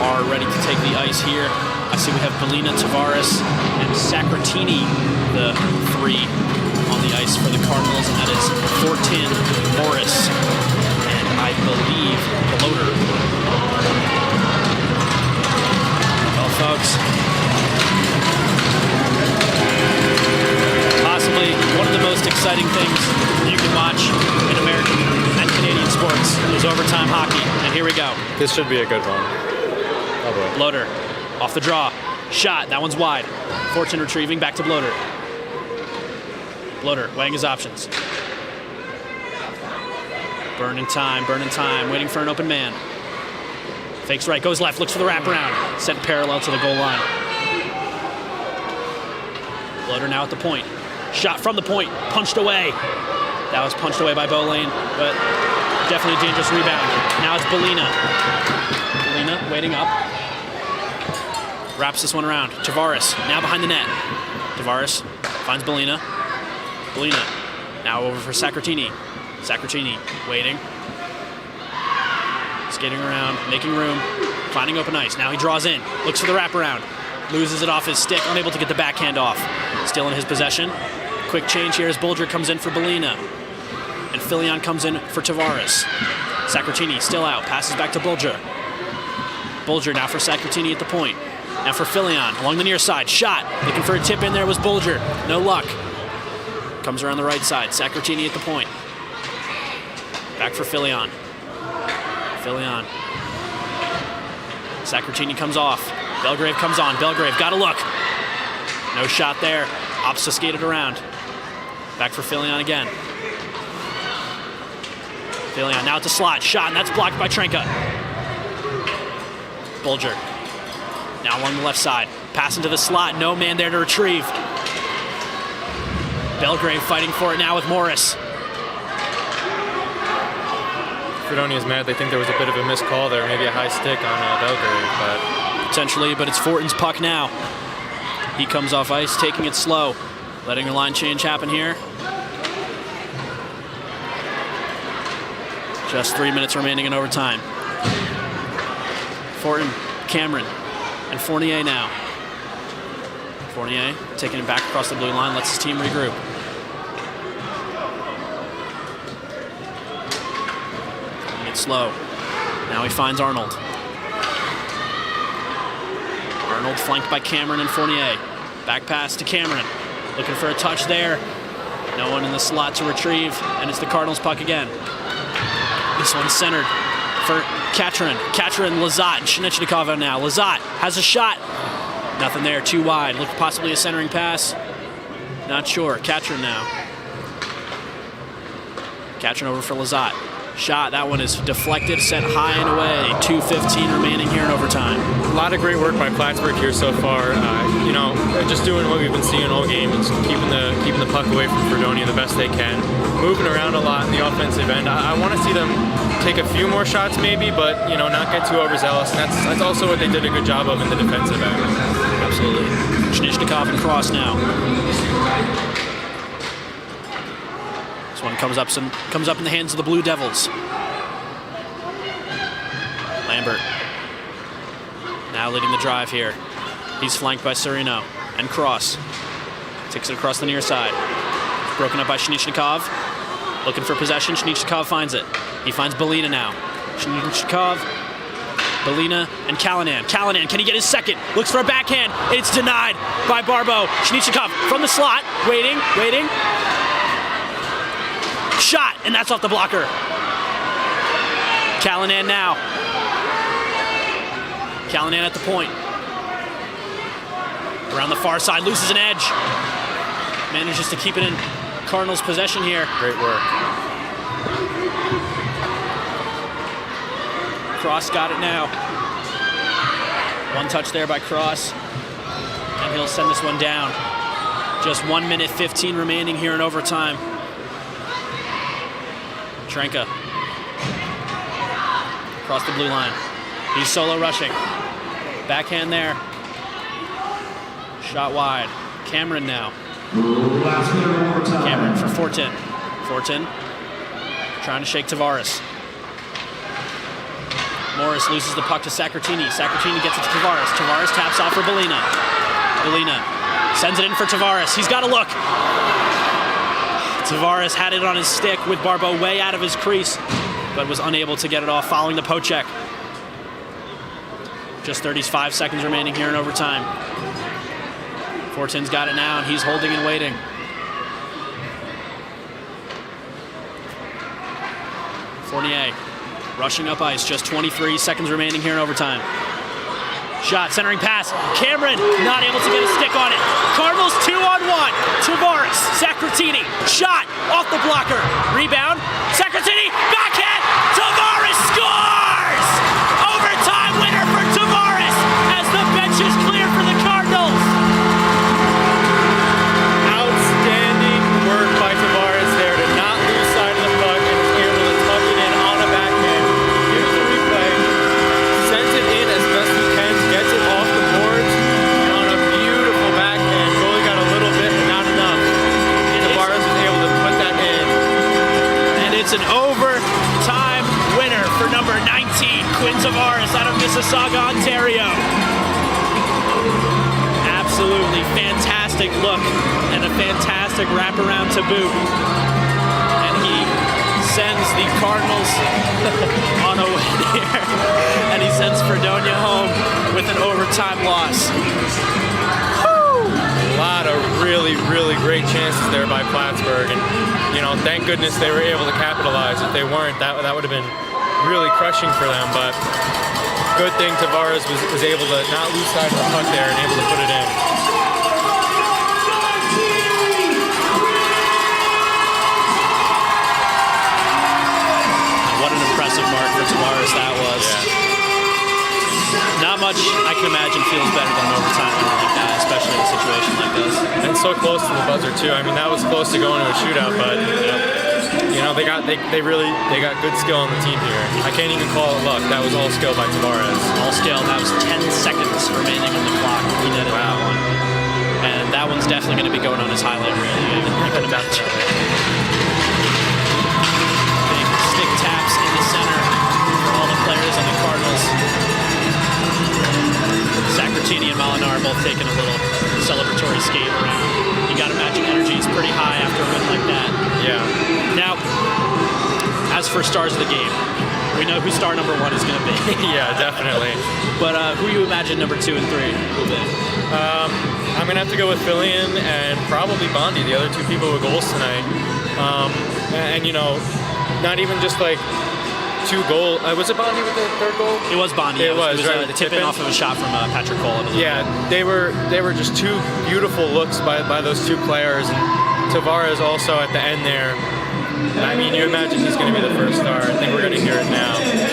are ready to take the ice here. I see we have Belina, Tavares, and Sacratini, the three on the ice for the Cardinals, and that is Fortin, Morris, and I believe Bloater. Well, folks, possibly one of the most exciting things you can watch in American and Canadian sports is overtime hockey, and here we go. This should be a good one. Oh boy. Bloater, off the draw, shot, that one's wide. Fortin retrieving, back to Bloater. Bloater weighing his options. Burning time, waiting for an open man. Fakes right, goes left, looks for the wraparound. Sent parallel to the goal line. Bloater now at the point. Shot from the point, punched away. That was punched away by Bolane, but definitely a dangerous rebound. Now it's Belina. Belina waiting up. Wraps this one around. Tavares now behind the net. Tavares finds Belina. Belina now over for Sacratini. Sacratini waiting. Skating around, making room, finding open ice. Now he draws in, looks for the wraparound. Loses it off his stick, unable to get the backhand off. Still in his possession. Quick change here as Bulger comes in for Belina. And Filion comes in for Tavares. Sacratini still out, passes back to Bulger. Bulger now for Sacratini at the point. Now for Filion, along the near side, shot. Looking for a tip in there was Bulger. No luck. Comes around the right side, Sacratini at the point. Back for Filion. Filion. Sacratini comes off. Belgrave comes on. Belgrave got a look. No shot there. Obfuscated around. Back for Filion again. Filion now at the slot. Shot, and that's blocked by Trenka. Bulger. Now along the left side. Pass into the slot. No man there to retrieve. Belgrave fighting for it now with Morris. Fredonia's mad. They think there was a bit of a missed call there, maybe a high stick on Belgrave, but potentially, but it's Fortin's puck now. He comes off ice, taking it slow, letting a line change happen here. Just 3 minutes remaining in overtime. Fortin, Cameron, and Fournier now. Fournier taking it back across the blue line, lets his team regroup. Slow. Now he finds Arnold. Arnold flanked by Cameron and Fournier. Back pass to Cameron. Looking for a touch there. No one in the slot to retrieve, and it's the Cardinals puck again. This one's centered for Katrin. Katrin, Lazat, and Shinichnikov out now. Lazat has a shot. Nothing there, too wide. Look, possibly a centering pass. Not sure. Katrin now. Katrin over for Lazat. Shot, that one is deflected, sent high and away. 2:15 remaining here in overtime. A lot of great work by Plattsburgh here so far. You know, just doing what we've been seeing all game, and keeping the puck away from Fredonia the best they can. Moving around a lot in the offensive end. I want to see them take a few more shots maybe, but you know, not get too overzealous. And that's also what they did a good job of in the defensive end. Absolutely. Shinichnikov and Cross now. This one comes up in the hands of the Blue Devils. Lambert now leading the drive here. He's flanked by Serino and Cross. Takes it across the near side. Broken up by Shinichnikov. Looking for possession. Shinichnikov finds it. He finds Belina now. Shinichnikov, Belina, and Callanan. Callanan, can he get his second? Looks for a backhand. It's denied by Barbeau. Shinichnikov from the slot. Waiting. Shot, and that's off the blocker. Callanan now. Callanan at the point. Around the far side, loses an edge. Manages to keep it in Cardinals' possession here. Great work. Cross got it now. One touch there by Cross. And he'll send this one down. Just 1 minute 15 remaining here in overtime. Trenka. Across the blue line. He's solo rushing. Backhand there. Shot wide. Cameron now. Cameron for Fortin. Fortin trying to shake Tavares. Morris loses the puck to Saccartini. Saccartini gets it to Tavares. Tavares taps off for Belina. Belina sends it in for Tavares. He's got a look. Tavares had it on his stick with Barbeau way out of his crease, but was unable to get it off following the poke check. Just 35 seconds remaining here in overtime. Fortin's got it now, and he's holding and waiting. Fournier rushing up ice, just 23 seconds remaining here in overtime. Shot, centering pass. Cameron not able to get a stick on it. Cardinals 2-on-1. Tavares, Saccartini. Shot off the blocker. Rebound. Saccartini. Backhand. Tavares scores! Overtime winner for Tavares as the bench is clear for the Cardinals. Outstanding work by Tavares there to not lose sight of the puck and was able to tuck it in on a backhand. Here's the replay. Sends it in as best he can. Gets it off the boards and on a beautiful backhand. Goalie got a little bit, but not enough. Tavares was able to put that in. And it's an overtime winner for number 19, Quinn Tavares out of Mississauga, Ontario. Absolutely fantastic look and a fantastic wraparound to boot. And he sends the Cardinals on a win here. And he sends Fredonia home with an overtime loss. A lot of really, really great chances there by Plattsburgh, and you know, thank goodness they were able to capitalize. If they weren't, that would have been really crushing for them. But good thing Tavares was able to not lose sight of the puck there and able to put it in. What an impressive mark for Tavares that was. Yeah. Not much I can imagine feels better than an overtime winner like that, especially in a situation like this. And so close to the buzzer too. I mean, that was close to going to a shootout, but you know, they got good skill on the team here. I can't even call it luck. That was all skill by Tavares. All skill. That was 10 seconds remaining on the clock. He netted that one. And that one's definitely going to be going on his highlight reel. You can imagine. Big stick taps in the center for all the players on the Cardinals. Saccartini and Molinar both taking a little celebratory skate around. You got to imagine energy is pretty high after a win like that. Yeah. Now, as for stars of the game, We know who star number 1 is going to be. Yeah, definitely. But who do you imagine number 2 and 3 will be? I'm going to have to go with Fillion and probably Bondi, the other 2 people with goals tonight. And, you know, not even just like 2 goals. Was it Bondi with the 3rd goal? It was Bondi. It was right? a tip-in off of a shot from Patrick Cole. Yeah, they were just 2 beautiful looks by those 2 players. And Tavares also at the end there. I mean, you imagine he's going to be the first star. I think we're going to hear it now. Yeah.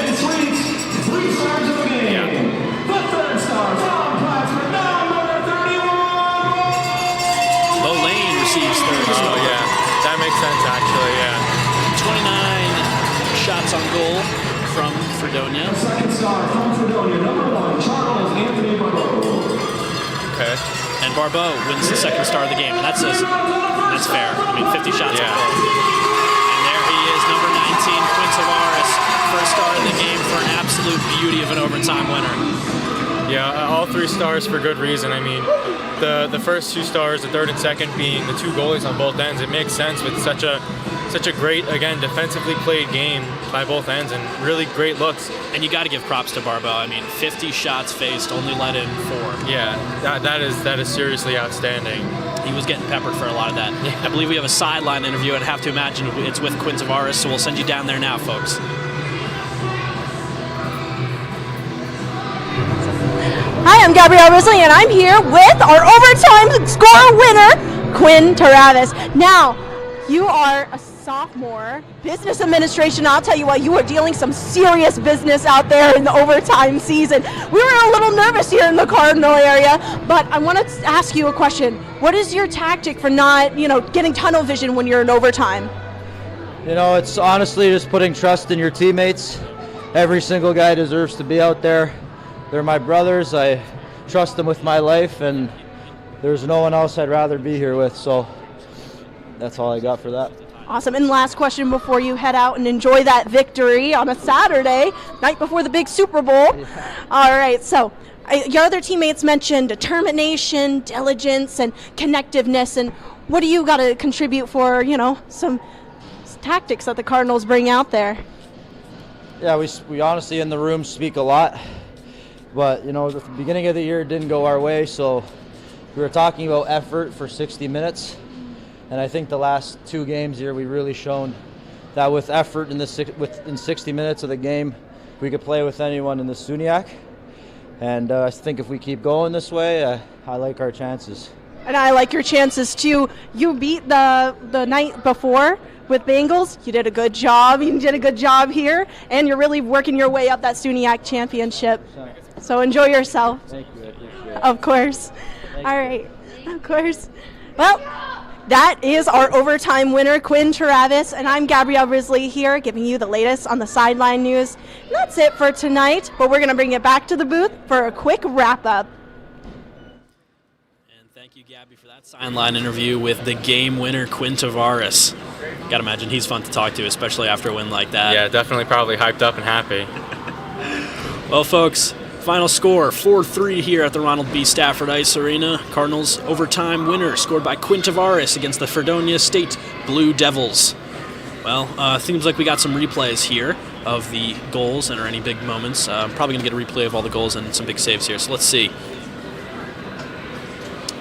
Low Lane receives 3rd. Oh, yeah. That makes sense, actually, yeah. 29 shots on goal from Fredonia. Second star from Fredonia, number 1, Charles Anthony Barbeau. Okay. And Barbeau wins the 2nd star of the game. And that's fair. I mean, 50 shots on goal. And there he is, number 19, Quinn Tavares. First star of the game for an absolute beauty of an overtime winner. Yeah, all 3 stars for good reason. I mean, the first 2 stars, the 3rd and 2nd being the 2 goalies on both ends, it makes sense with such a great, again, defensively played game by both ends and really great looks. And you got to give props to Barbeau. I mean, 50 shots faced, only let in 4. Yeah, that is seriously outstanding. He was getting peppered for a lot of that. Yeah. I believe we have a sideline interview. I'd have to imagine it's with Quinn Tavares, so we'll send you down there now, folks. Hi, I'm Gabrielle Risley, and I'm here with our overtime score winner, Quinn Tavares. Now, you are a sophomore, business administration. I'll tell you what, you are dealing some serious business out there in the overtime season. We were a little nervous here in the Cardinal area, but I want to ask you a question. What is your tactic for not, getting tunnel vision when you're in overtime? It's honestly just putting trust in your teammates. Every single guy deserves to be out there. They're my brothers. I trust them with my life, and there's no one else I'd rather be here with, so that's all I got for that. Awesome. And last question before you head out and enjoy that victory on a Saturday, night before the big Super Bowl. Yeah. All right, so your other teammates mentioned determination, diligence, and connectiveness, and what do you got to contribute for, some tactics that the Cardinals bring out there? Yeah, we honestly in the room speak a lot. But, at the beginning of the year, it didn't go our way, so we were talking about effort for 60 minutes. And I think the last 2 games here, we really shown that with effort in 60 minutes of the game, we could play with anyone in the SUNYAC. And I think if we keep going this way, I like our chances. And I like your chances, too. You beat the night before with Bengals. You did a good job. You did a good job here. And you're really working your way up that SUNYAC championship. So enjoy yourself. Thank you. I appreciate it. Of course. All right. Of course. Well, that is our overtime winner, Quinn Tavares, and I'm Gabrielle Risley here giving you the latest on the sideline news. And that's it for tonight, but we're going to bring it back to the booth for a quick wrap-up. And thank you, Gabby, for that sideline interview with the game winner, Quinn Tavares. Got to imagine he's fun to talk to, especially after a win like that. Yeah, definitely probably hyped up and happy. Well, folks, final score, 4-3 here at the Ronald B. Stafford Ice Arena. Cardinals overtime winner scored by Quinn Tavares against the Fredonia State Blue Devils. Well, seems like we got some replays here of the goals and or any big moments. Probably going to get a replay of all the goals and some big saves here, so let's see.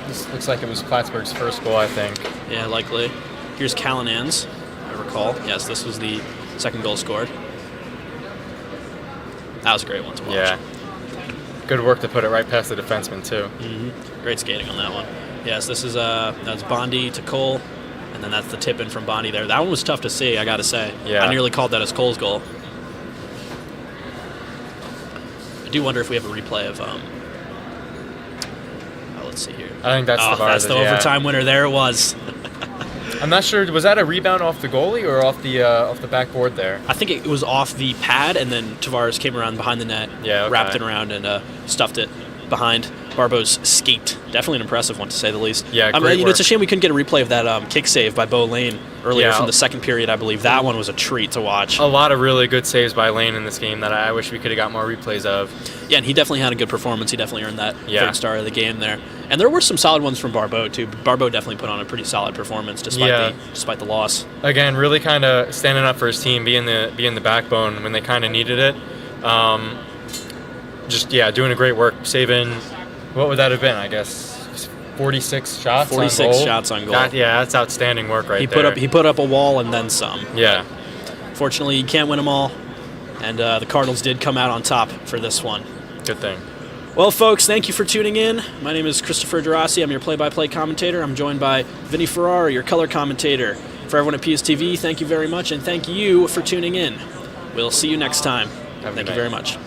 This looks like it was Plattsburgh's first goal, I think. Yeah, likely. Here's Callinan's, I recall. Yes, this was the second goal scored. That was a great one to watch. Yeah. Good work to put it right past the defenseman, too. Mm-hmm. Great skating on that one. Yes, this is that's Bondi to Cole, and then that's the tip-in from Bondi there. That one was tough to see, I got to say. Yeah. I nearly called that as Cole's goal. I do wonder if we have a replay of let's see here. I think that's That's the overtime winner. There it was. I'm not sure. Was that a rebound off the goalie or off the backboard there? I think it was off the pad, and then Tavares came around behind the net, wrapped it around, and stuffed it behind. Barbeau's skate. Definitely an impressive one, to say the least. Yeah, great work. It's a shame we couldn't get a replay of that kick save by Bo Lane earlier from the second period, I believe. That one was a treat to watch. A lot of really good saves by Lane in this game that I wish we could have got more replays of. Yeah, and he definitely had a good performance. He definitely earned that third star of the game there. And there were some solid ones from Barbeau, too. Barbeau definitely put on a pretty solid performance despite the loss. Again, really kind of standing up for his team, being the backbone when they kind of needed it. Doing a great work, saving, what would that have been, I guess, 46 shots 46 on goal? shots on goal. That's outstanding work right there. there. He put up a wall and then some. Yeah. Fortunately, you can't win them all, and the Cardinals did come out on top for this one. Good thing. Well, folks, thank you for tuning in. My name is Christopher Gerasi. I'm your play-by-play commentator. I'm joined by Vinny Ferrari, your color commentator. For everyone at PSTV, thank you very much, and thank you for tuning in. We'll see you next time. Thank you very much.